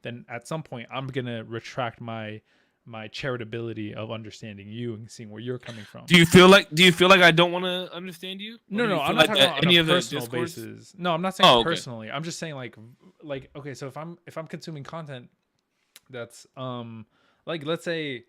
then at some point I'm gonna retract my charitability of understanding you and seeing where you're coming from. Do you feel like I don't want to understand you? No, I'm not talking about on a personal basis. No, I'm not saying personally. I'm just saying like okay, so if I'm consuming content that's like, let's say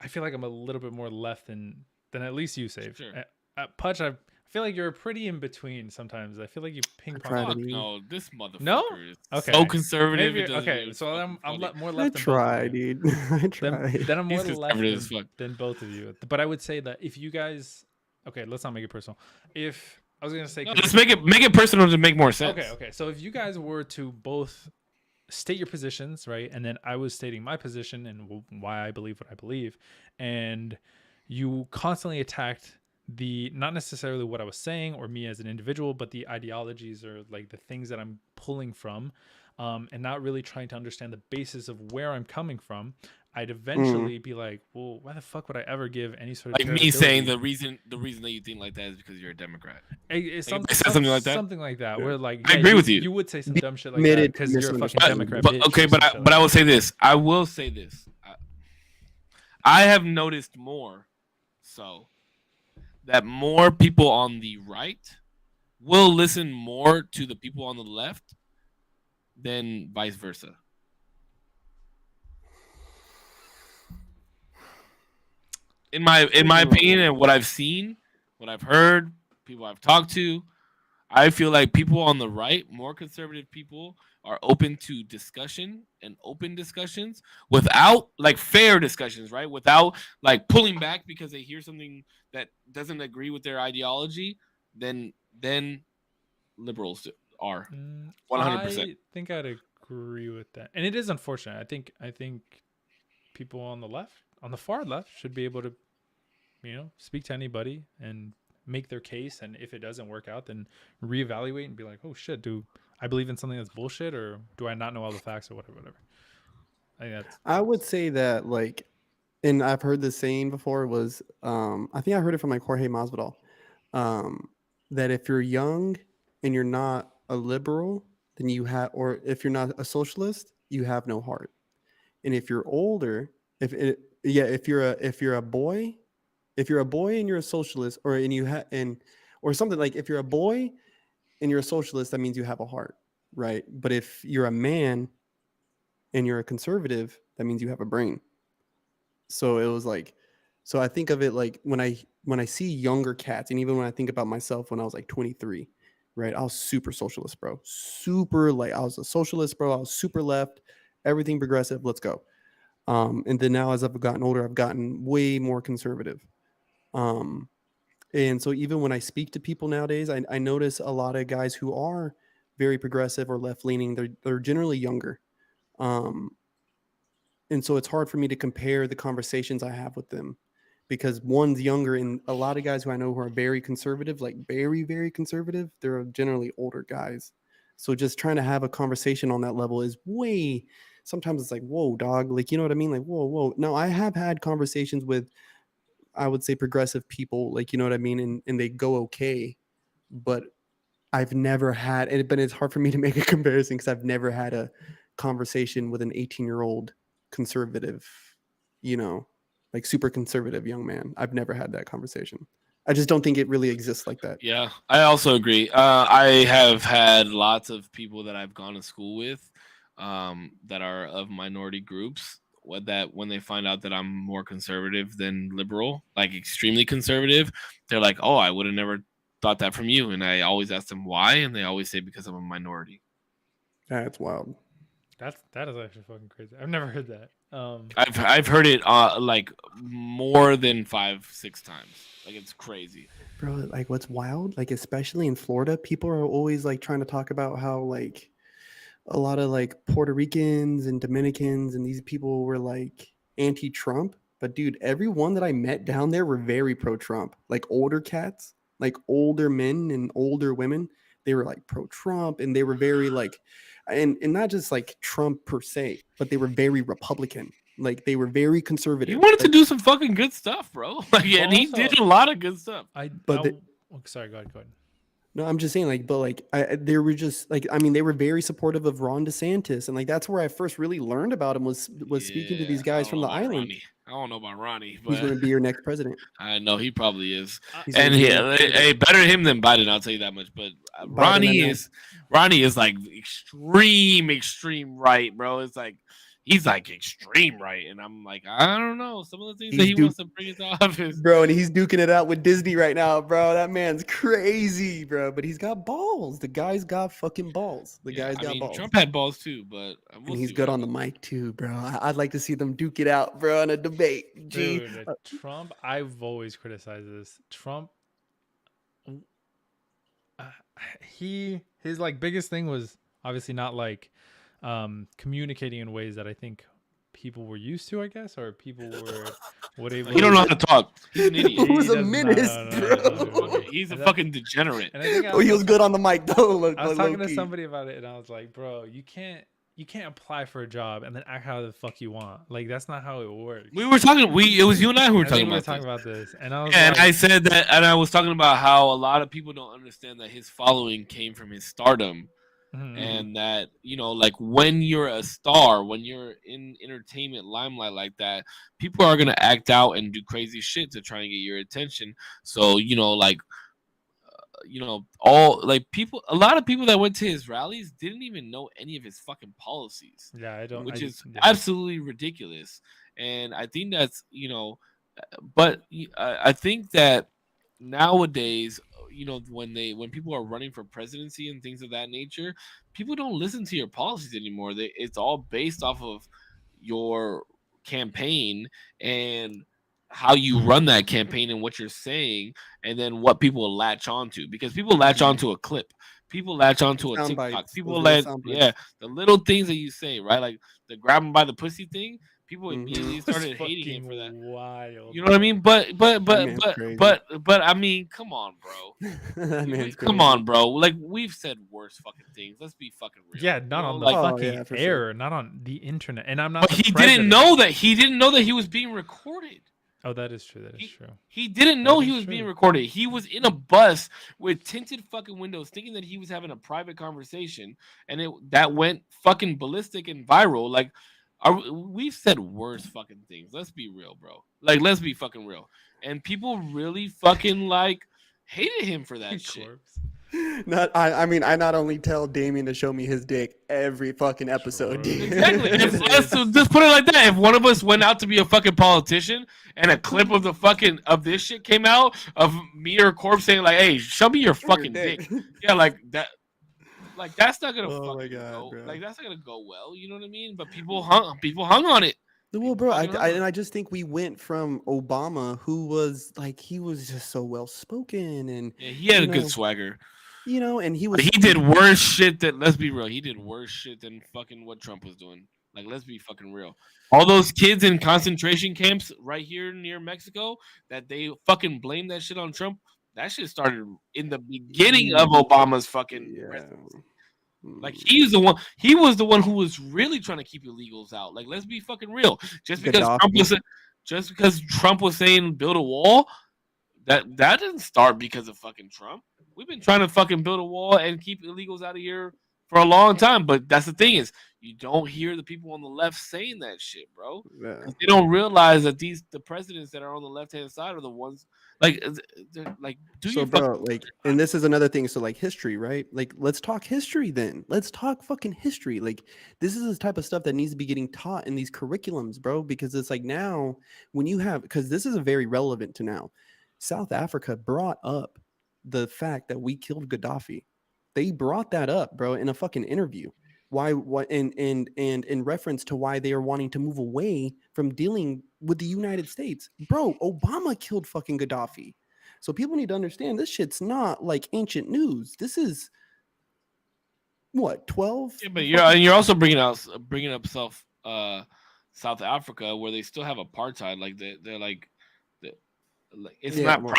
I feel like I'm a little bit more left than at least you, Save. Sure. At Putch, I feel like you're pretty in between sometimes. I feel like you ping pong. No, this motherfucker No? is Okay. so conservative. Maybe, okay, so I'm more I left than try, both of you. dude. I try. Then I'm more He's left conservative as fuck. than both of you. But I would say that if you guys, okay, let's not make it personal. If I was gonna say, No, just make it personal to make more sense. Okay. So if you guys were to both state your positions, right, and then I was stating my position and why I believe what I believe, and you constantly attacked not necessarily what I was saying or me as an individual, but the ideologies or like the things that I'm pulling from, and not really trying to understand the basis of where I'm coming from, I'd eventually be like, well, why the fuck would I ever give any sort of like me saying the reason that you think like that is because you're a Democrat. Something like that. Something like that. Where like I agree with you. You would say some dumb shit like that because you're a fucking Democrat. But I will say this. I have noticed more so that more people on the right will listen more to the people on the left than vice versa. In my opinion, and what I've seen, what I've heard, people I've talked to, I feel like people on the right, more conservative people, are open to discussion and open discussions without like fair discussions, right? Without like pulling back because they hear something that doesn't agree with their ideology. Then liberals are 100%. I think I'd agree with that, and it is unfortunate. I think people on the left, on the far left, should be able to, speak to anybody and make their case, and if it doesn't work out, then reevaluate and be like, oh shit, do I believe in something that's bullshit, or do I not know all the facts, or whatever. I would say that, like, and I've heard this saying before, was I think I heard it from like Jorge Masvidal, that if you're young and you're not a liberal, then or if you're not a socialist, you have no heart. And if you're older, if you're a boy and you're a socialist, or something, like if you're a boy and you're a socialist, that means you have a heart, right? But if you're a man and you're a conservative, that means you have a brain. So it was like, so I think of it like when I see younger cats, and even when I think about myself when I was like 23, right? I was super socialist, bro. Super like I was a socialist, bro. I was super left, everything progressive. Let's go. And then now as I've gotten older, I've gotten way more conservative. Um, and so even when I speak to people nowadays, I notice a lot of guys who are very progressive or left leaning. They're generally younger. Um, and so it's hard for me to compare the conversations I have with them because one's younger, and a lot of guys who I know who are very conservative, like very, very conservative, they're generally older guys. So just trying to have a conversation on that level is way, sometimes it's like, whoa, dog. Like, you know what I mean? Like, whoa, whoa. Now, I have had conversations with, I would say, progressive people, like, you know what I mean? And they go okay. But I've never had, but it's hard for me to make a comparison because I've never had a conversation with an 18-year-old conservative, you know, like super conservative young man. I've never had that conversation. I just don't think it really exists like that. Yeah, I also agree. I have had lots of people that I've gone to school with that are of minority groups. That when they find out that I'm more conservative than liberal, like extremely conservative, they're like, "Oh, I would have never thought that from you." And I always ask them why, and they always say because I'm a minority. That's wild. That is actually fucking crazy. I've never heard that. I've heard it like more than 5-6 times. Like it's crazy. Bro, like what's wild, like especially in Florida, people are always like trying to talk about how like a lot of like Puerto Ricans and Dominicans and these people were like anti-Trump. But dude, everyone that I met down there were very pro-Trump. Like older cats, like older men and older women, they were like pro-Trump, and they were very like, and not just like Trump per se, but they were very Republican. Like they were very conservative. He wanted to Like, do some fucking good stuff, bro. Like, and he Also- did a lot of good stuff. But the- sorry, go ahead. no, I'm just saying, like, but like, they were just like, I mean, they were very supportive of Ron DeSantis, and like that's where I first really learned about him was speaking to these Yeah, I guys don't from know the about island. Ronnie. I don't know about Ronnie, He's going to but be your next president. I know he probably is. He's And gonna be he, your next president. hey, better him than Biden. I'll tell you that much. But Biden and that- Ronnie is like extreme right, bro. It's like he's like extreme right, and I'm like, I don't know some of the things that he wants to bring into office. bro, and he's duking it out with Disney right now, bro. That man's crazy, bro. But he's got balls. The guy's got fucking balls. The Yeah, guy's got balls. Trump had balls too, but and he's good on the mic too, bro. I'd like to see them duke it out, bro, in a debate. Gee. Dude, Trump, I've always criticized this. Trump, his like biggest thing was obviously not like communicating in ways that I think people were used to, I guess, or people were able. He don't know how to talk. He's an idiot. He was a does menace, no. He's a fucking degenerate. And I think Oh, he was good on the mic though. I was talking to somebody about it, and I was like, bro, you can't apply for a job and then act how the fuck you want. Like that's not how it works. We were talking. It was you and I who were I think talking we were about. talking about this, and I was And like, I said that, and I was talking about how a lot of people don't understand that his following came from his stardom, and that like when you're a star, when you're in entertainment limelight like that, people are gonna act out and do crazy shit to try and get your attention. So all like people, a lot of people that went to his rallies didn't even know any of his fucking policies. Yeah, I don't. Which is yeah. absolutely ridiculous. And I think that's but I think that nowadays, when people are running for presidency and things of that nature, people don't listen to your policies anymore. It's all based off of your campaign and how you run that campaign and what you're saying, and then what people latch onto, because people latch onto a clip, people latch onto a TikTok, people latch, the little things that you say, right? Like the grab him by the pussy thing, people immediately started hating him for that. Wild. You know what I mean? But I mean, come on, bro. Come on, bro. Like we've said worse fucking things. Let's be fucking real. Yeah, not on the fucking air, not on the internet. And I'm not. But he didn't know that. He didn't know that he was being recorded. Oh, that is true. That is true. He didn't know he was being recorded. He was in a bus with tinted fucking windows, thinking that he was having a private conversation, and that went fucking ballistic and viral. Like, we've said worse fucking things. Let's be real, bro. Like, let's be fucking real. And people really fucking like hated him for that shit. I mean, I not only tell Damien to show me his dick every fucking episode. Sure. Exactly. Let's just put it like that. If one of us went out to be a fucking politician and a clip of this shit came out of me or Corp saying like, "Hey, show me your fucking dick," yeah, like that. Like that's not gonna Oh my fucking God, go. bro. Like that's not gonna go well. You know what I mean? But people hung on it. Well, bro, Fucking hung on it. I just think we went from Obama, who was like he was just so well spoken, and Yeah, he had you a good know, swagger. and he But was he did worse shit than, let's be real, he did worse shit than fucking what Trump was doing. Like, let's be fucking real. All those kids in concentration camps right here near Mexico that they fucking blame that shit on Trump, that shit started in the beginning of Obama's fucking presidency. Like he was the one who was really trying to keep illegals out. Like, let's be fucking real. Just because Trump was saying build a wall, that didn't start because of fucking Trump. We've been trying to fucking build a wall and keep illegals out of here for a long time. But that's the thing is, you don't hear the people on the left saying that shit, bro. Yeah. They don't realize that the presidents that are on the left hand side are the ones like do So, you bro, like, and this is another thing. So, like, history, right? Like, let's talk history then. Let's talk fucking history. Like, this is the type of stuff that needs to be getting taught in these curriculums, bro. Because it's like now, when you have, because this is a very relevant to now. South Africa brought up the fact that we killed Gaddafi. They brought that up, bro, in a fucking interview. Why? What? And in reference to why they are wanting to move away from dealing with the United States, bro. Obama killed fucking Gaddafi. So people need to understand this shit's not like ancient news. This is what 12. Yeah, but you're also bringing up South Africa where they still have apartheid. Like they're like it's Yeah, not well-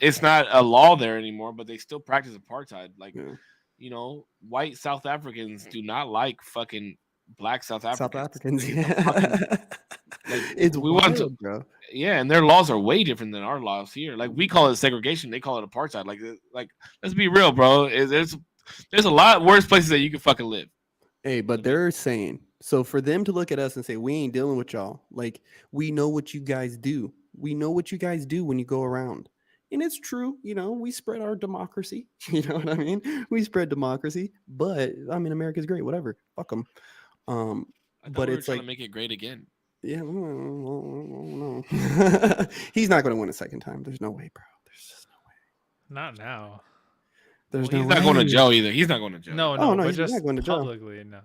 it's not a law there anymore, but they still practice apartheid. Like Yeah. White South Africans do not like fucking black South Africans. South Africans, Like, yeah. It's we wild, want to, bro. yeah, and their laws are way different than our laws here. Like we call it segregation, they call it apartheid. Like let's be real, bro. There's a lot worse places that you can fucking live. Hey, but they're saying so for them to look at us and say we ain't dealing with y'all. Like we know what you guys do. We know what you guys do when you go around. And it's true, we spread our democracy. You know what I mean? We spread democracy, but I mean, America's great, whatever. Fuck them. I thought But we were it's trying like, to make it great again. yeah, no. He's not going to win a second time. There's no way, bro. There's just no way. Not now. There's Well, no he's not going to way. jail either. He's not going to jail. No, Oh, no, but he's just not going to jail. publicly, no.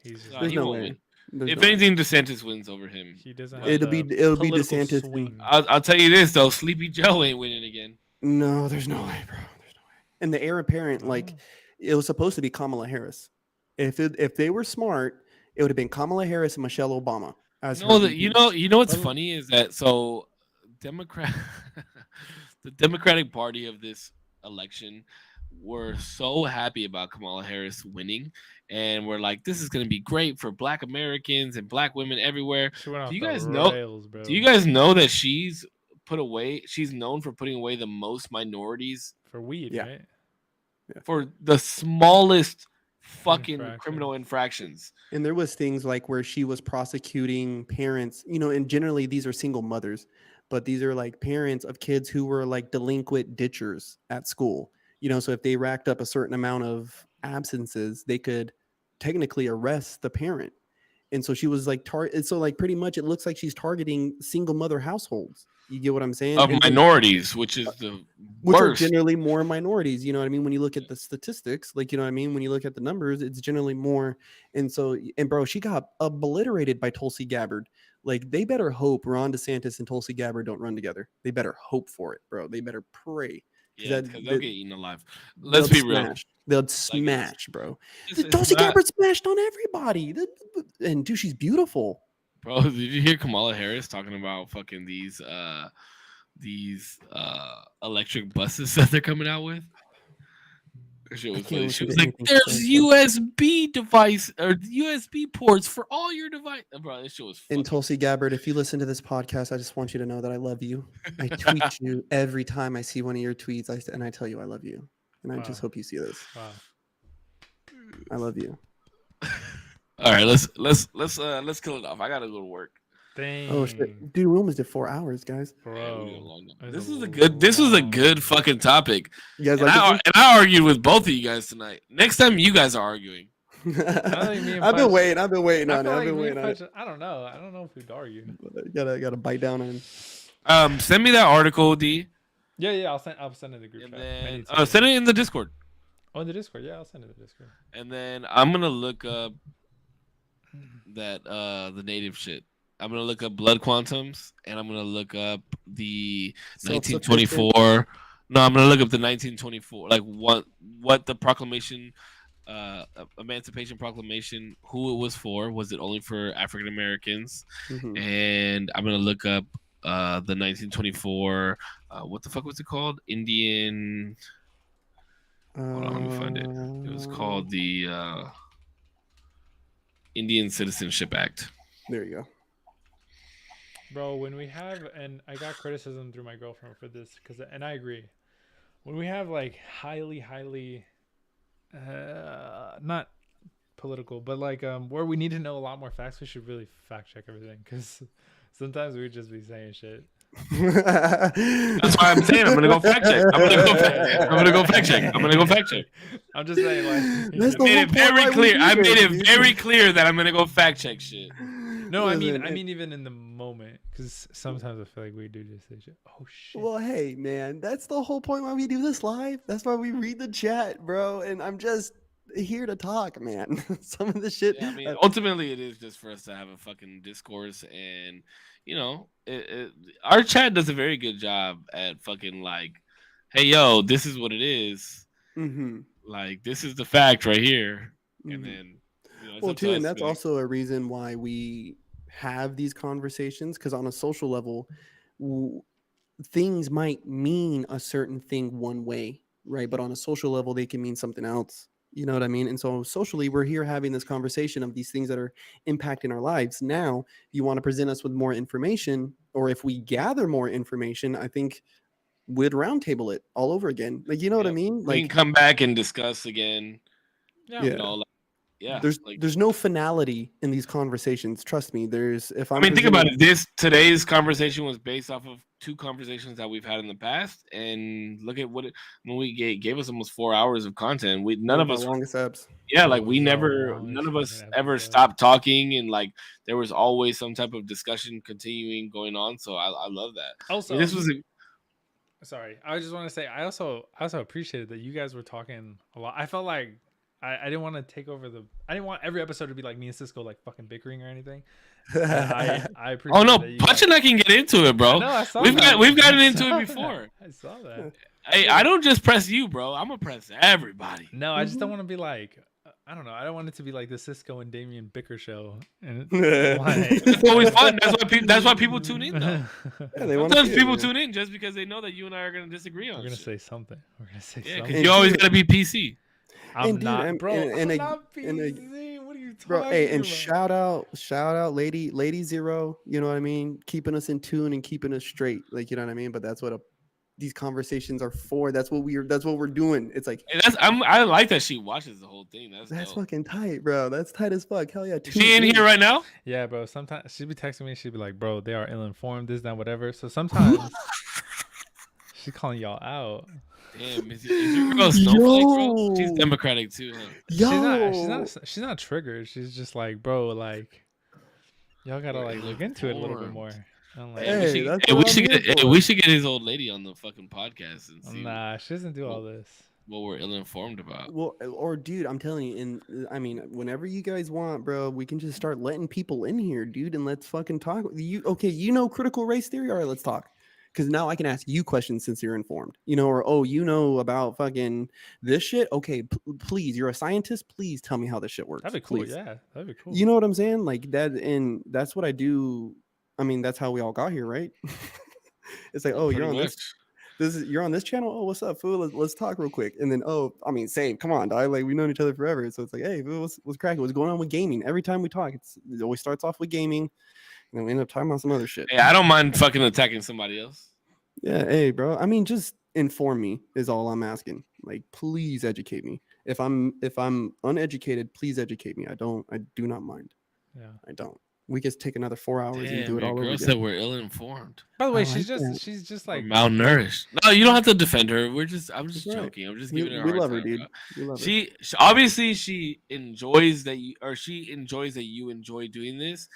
He's just No, There's he no won't way. win. There's If no way. anything, DeSantis wins over him. he doesn't have It'll the be political DeSantis. swing. I'll tell you this though, Sleepy Joe ain't winning again. No, there's no way, bro. There's no way. And the heir apparent, like, it was supposed to be Kamala Harris. If they were smart, it would have been Kamala Harris and Michelle Obama. As her No, VPs. you know what's Well- funny is that the Democratic Party of this election were so happy about Kamala Harris winning, and we're like, this is gonna be great for Black Americans and Black women everywhere. She went off Do you the guys know- rails, bro. Do you guys know that she's known for putting away the most minorities For weed, Yeah. right? for the smallest fucking Infraction. criminal infractions. And there was things like where she was prosecuting parents, and generally these are single mothers, but these are like parents of kids who were like delinquent ditchers at school. So if they racked up a certain amount of absences, they could technically arrest the parent. And so she was like so like pretty much it looks like she's targeting single mother households. You get what I'm saying? Of And then- minorities, which is the which are worst. generally more minorities, you know what I mean? When you look at the statistics, like, you know what I mean? When you look at the numbers, it's generally more. And so, and bro, she got obliterated by Tulsi Gabbard. Like, they better hope Ron DeSantis and Tulsi Gabbard don't run together. They better hope for it, bro. They better pray. Yeah, that- because they'll that- get eaten alive. Let's They'll be real. smash. They'll smash, bro. It's Tulsi not- Gabbard smashed on everybody. And dude, she's beautiful. Bro, did you hear Kamala Harris talking about fucking these electric buses that they're coming out with? That shit was can't funny. She listen was to like, anything "There's she says. USB device or USB ports for all your device." Bro, this shit was funny. And Tulsi Gabbard, if you listen to this podcast, I just want you to know that I love you. I tweet you every time I see one of your tweets, and I tell you I love you. And I just Wow. hope you see this. Wow. I love you. All right, let's kill it off. I gotta go to work. Dang. Oh shit, dude, we almost did 4 hours, guys. Yeah, we did a Bro. long time. It This was was a good. This was a good fucking topic. You guys And like it? I argued with both of you guys tonight. Next time, you guys are arguing. think me and I've been Punch- waiting. I've been waiting I on it. feel I've like been me waiting and on it. Punch, I don't know. I don't know if we'd argue. Gotta bite down on. Send me that article, D, Yeah. I'll send it in the group and chat. I then need to- send it in the Discord. Oh, in the Discord. Yeah, I'll send it in the Discord. And then I'm gonna look up that the native shit. I'm gonna look up blood quantums, and I'm gonna look up the Self-sufficient. 1924. No, I'm gonna look up the 1924, like what the proclamation, Emancipation Proclamation, who it was for. Was it only for African Americans? Mhm. And I'm gonna look up the 1924. What the fuck was it called? Indian. Hold on, let me find it. It was called the Indian Citizenship Act. There you go. Bro, when we have, and I got criticism through my girlfriend for this, and I agree. When we have like highly, not political, but like where we need to know a lot more facts, we should really fact check everything, because sometimes we just be saying shit. That's why I'm saying I'm gonna go fact check. I'm gonna go fact check. I'm just saying, like, That's I the made whole it very point why we clear. do I made this, it dude. very clear that I'm gonna go fact check shit. no, I Listen, mean even in the moment, because sometimes I feel like we do just say shit. Oh shit. Well, hey, man, that's the whole point why we do this live. That's why we read the chat, bro. And I'm just here to talk, man. Some of the shit. Yeah, I mean, ultimately, it is just for us to have a fucking discourse, and you know, our chat does a very good job at fucking like, hey, yo, this is what it is. Mhm. Like, this is the fact right here, and Mhm. then. You know, it's Well, up to too, us and to that's be like, also a reason why we have these conversations, because on a social level, things might mean a certain thing one way, right? But on a social level, they can mean something else. You know what I mean? And so socially, we're here having this conversation of these things that are impacting our lives. Now, if you want to present us with more information, or if we gather more information, I think we'd roundtable it all over again. Like, you know what I yeah, mean? we can Like, come back and discuss again. Yeah. You yeah. know, like, yeah. There's like, there's no finality in these conversations. Trust me. There's if I I'm mean, think about presenting- it. Today's conversation was based off of 2 conversations that we've had in the past, and look at when we gave us almost 4 hours of content. None of our us, longest apps. yeah, It like we was the never, longest none of us fucking ever episode. stopped talking, and like there was always some type of discussion continuing going on. So I love that. Also, This was sorry, I just want to say I also appreciated that you guys were talking a lot. I felt like I didn't want to take over I didn't want every episode to be like me and Cisco like fucking bickering or anything. I appreciate. oh no, that you Punch guys- and I can get into it, bro. I know, I saw We've that. gotten I into saw it that. before. I saw that. Hey, I don't just press you, bro. I'm gonna press everybody. No, I just don't Mhm. want to be like I don't know. I don't want it to be like the Cisco and Damien bicker show. And it's It's always fun. That's why people tune in, though. Yeah, they want to Sometimes people tune in just because they know that you and I are gonna disagree on We're gonna shit. say something. We're gonna say Yeah, something. because you always gotta be PC. I'm And dude, not, and- bro. and I'm a- not and a- PC. What are you talking Bro, hey, and about? shout out, lady Zero. You know what I mean? Keeping us in tune and keeping us straight. Like, you know what I mean? But that's what these conversations are for. That's what we're doing. It's like And I like that she watches the whole thing. That's dope. fucking tight, bro. That's tight as fuck. Hell yeah. Is she in here right now? Yeah, bro. Sometimes she'd be texting me. She'd be like, "Bro, they are ill-informed. This, that, whatever." So sometimes she's calling y'all out. Damn, is your girl a snowflake, bro? She's Yo. democratic too, huh? Yo. She's not triggered. She's just like, bro, like, y'all gotta like look into it a little bit more. I'm like, Hey, that's we what I'm should here get for. we should get his old lady on the fucking podcast and see nah, she doesn't do all this. what we're ill-informed about. Well, or dude, I'm telling you, and I mean, whenever you guys want, bro, we can just start letting people in here, dude, and let's fucking talk. Okay, you know critical race theory? All right, let's talk. Because now I can ask you questions since you're informed, you know, or oh, you know about fucking this shit. Okay, please, you're a scientist. Please tell me how this shit works. That'd be cool. please. Yeah, that'd be cool. You know what I'm saying? Like that, and that's what I do. I mean, that's how we all got here, right? It's like, oh, you're Pretty on much. you're on this channel. Oh, what's up, fool? Let's talk real quick. And then, oh, I mean, same. Come on, dog. Like we've known each other forever, so it's like, hey, fool, what's cracking? What's going on with gaming? Every time we talk, it always starts off with gaming, and then we end up talking about some other shit. Hey, I don't mind fucking attacking somebody else. Yeah, hey, bro. I mean, just inform me is all I'm asking. Like, please educate me. If I'm uneducated, please educate me. I do not mind. Yeah. I don't. We could take another 4 hours and do Damn, it your all over girl again. said we're ill-informed. By the way, I she's like that. just Or like malnourished. No, you don't have to defend her. I'm just It's all right. joking. I'm just We, giving her a we hard love her, time, dude. bro. We love her. She obviously she enjoys that she enjoys that you enjoy doing this,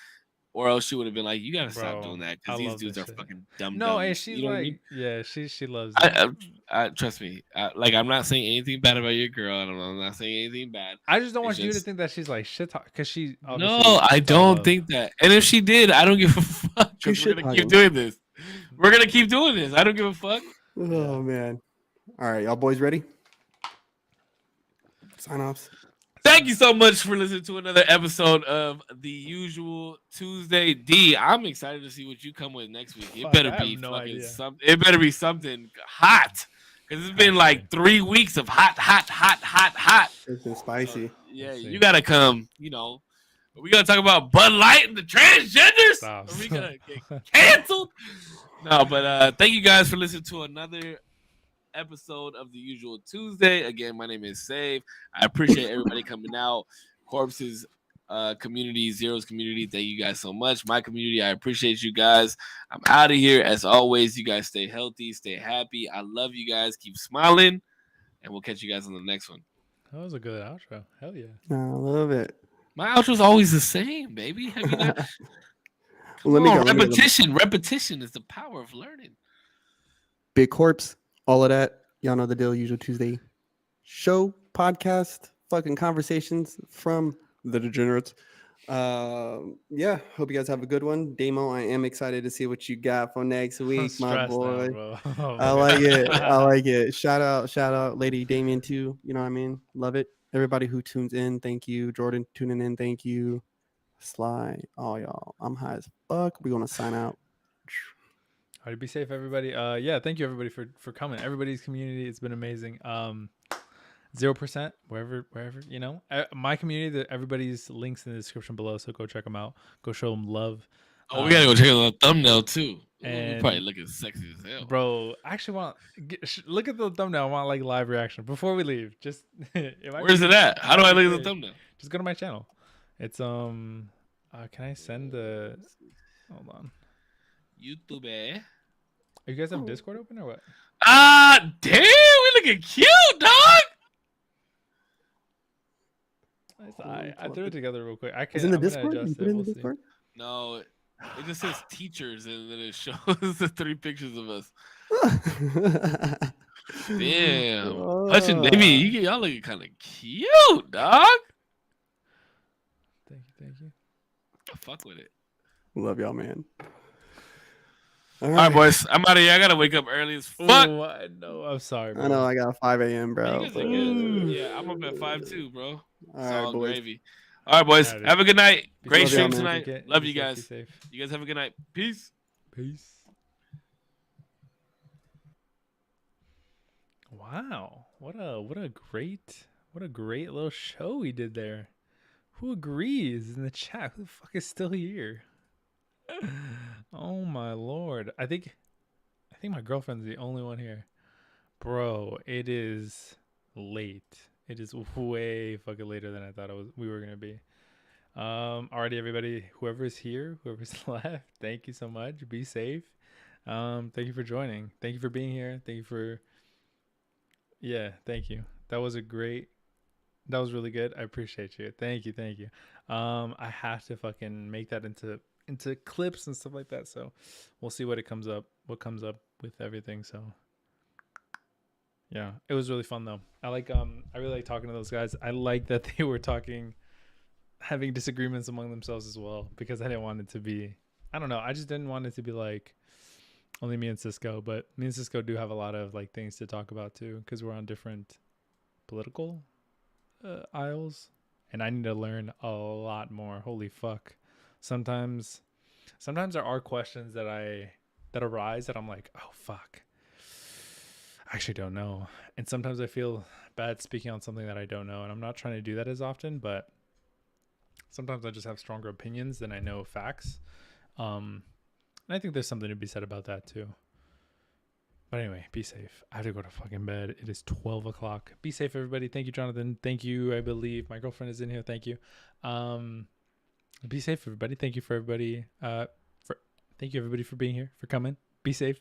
or else she would have been like, you gotta stop Bro, doing that I because these love dudes this are shit. fucking dumb. No, and dumbs. she's You know what I like, mean? yeah, she loves it. Trust me. Like I'm not saying anything bad about your girl. I'm not saying anything bad. I just don't It's want you to just- think that she's like shit talk because she No, obviously. I it's all don't love. think that. And if she did, I don't give a fuck. She Because we're should gonna hug keep him. doing this. We're gonna keep doing this. I don't give a fuck. Oh man. All right, y'all boys ready? Sign offs. Thank you so much for listening to another episode of The Usual Tuesday. D, I'm excited to see what you come with next week. It Fuck, better I be have no fucking idea. something. It better be something hot. Because it's been like 3 weeks of hot. It's been spicy. Yeah, Let's see. you gotta come. You know, are we gonna talk about Bud Light and the transgenders? Stop. Are we gonna get canceled? No, but thank you guys for listening to another episode of The Usual Tuesday. Again, my name is Save. I appreciate everybody coming out. Corpses community, Zero's community, thank you guys so much. My community, I appreciate you guys. I'm out of here. As always, you guys stay healthy, stay happy. I love you guys. Keep smiling, and we'll catch you guys on the next one. That was a good outro. Hell yeah. I love it. My outro's always the same, baby. Have you not? Well, let me go. Let me go. Repetition. Repetition is the power of learning. Big Corpse, all of that. Y'all know the deal. Usual Tuesday show, podcast, fucking conversations from the degenerates. Yeah, hope you guys have a good one. Damo, I am excited to see what you got for next week, my boy. I like it. I like it. Shout out, Lady Damien too. You know what I mean? Love it. Everybody who tunes in, thank you. Jordan tuning in, thank you. Sly, all y'all. I'm high as fuck. We're gonna sign out. All right, be safe, everybody. Yeah, thank you everybody for coming. Everybody's community, it's been amazing. 0%, wherever you know. My community, everybody's links in the description below, so go check them out. Go show them love. Oh, we gotta go check out the thumbnail too. And- We probably looking sexy as hell. Bro, I actually want look at the thumbnail. I want like live reaction before we leave. Just Where's it at? How do I look at the thumbnail? Just go to my channel. It's can I send the? Hold on. YouTube. You guys have Discord open or what? Damn, we looking cute, dog. I threw it together real quick. I can. Is it in the I'm gonna Discord? You adjust put it in the We'll see. Discord? No, it just says teachers, and then it shows the 3 pictures of us. Damn, Hutch and Davey, y'all looking kind of cute, dog. Thank you. I fuck with it. Love y'all, man. All right, boys, I'm out of here. I gotta wake up early as fuck. Oh, I know. I'm sorry, bro. I know I got 5 a.m., You bro. guys are good. Yeah, I'm up at 5 too, bro. All It's right, all boys. gravy. All right, boys. Alrighty. Have a good night. Be Great safe. stream Love y'all, man. tonight. Be Love safe, you be guys. safe. You guys have a good night. Peace. Peace. Wow, what a great little show we did there. Who agrees in the chat? Who the fuck is still here? Oh my lord. I think my girlfriend's the only one here. Bro, it is late. It is way fucking later than I thought we were gonna be. Alrighty, everybody, whoever's here, whoever's left, thank you so much. Be safe. Thank you for joining. Thank you for being here. Thank you for thank you. That was really good. I appreciate you. Thank you. I have to fucking make that into clips and stuff like that. So we'll see what comes up with everything. So yeah, it was really fun though. I really like talking to those guys. I like that they were having disagreements among themselves as well, because I didn't want it to be, I don't know. I just didn't want it to be like only me and Cisco, but me and Cisco do have a lot of like things to talk about too, because we're on different political aisles, and I need to learn a lot more. Holy fuck. Sometimes there are questions that arise that I'm like, oh fuck, I actually don't know. And sometimes I feel bad speaking on something that I don't know, and I'm not trying to do that as often, but sometimes I just have stronger opinions than I know facts. And I think there's something to be said about that too. But anyway, be safe. I have to go to fucking bed. It is 12 o'clock. Be safe, everybody. Thank you, Jonathan. Thank you. I believe my girlfriend is in here. Thank you. Be safe, everybody. Thank you for everybody. Thank you everybody for being here, for coming. Be safe.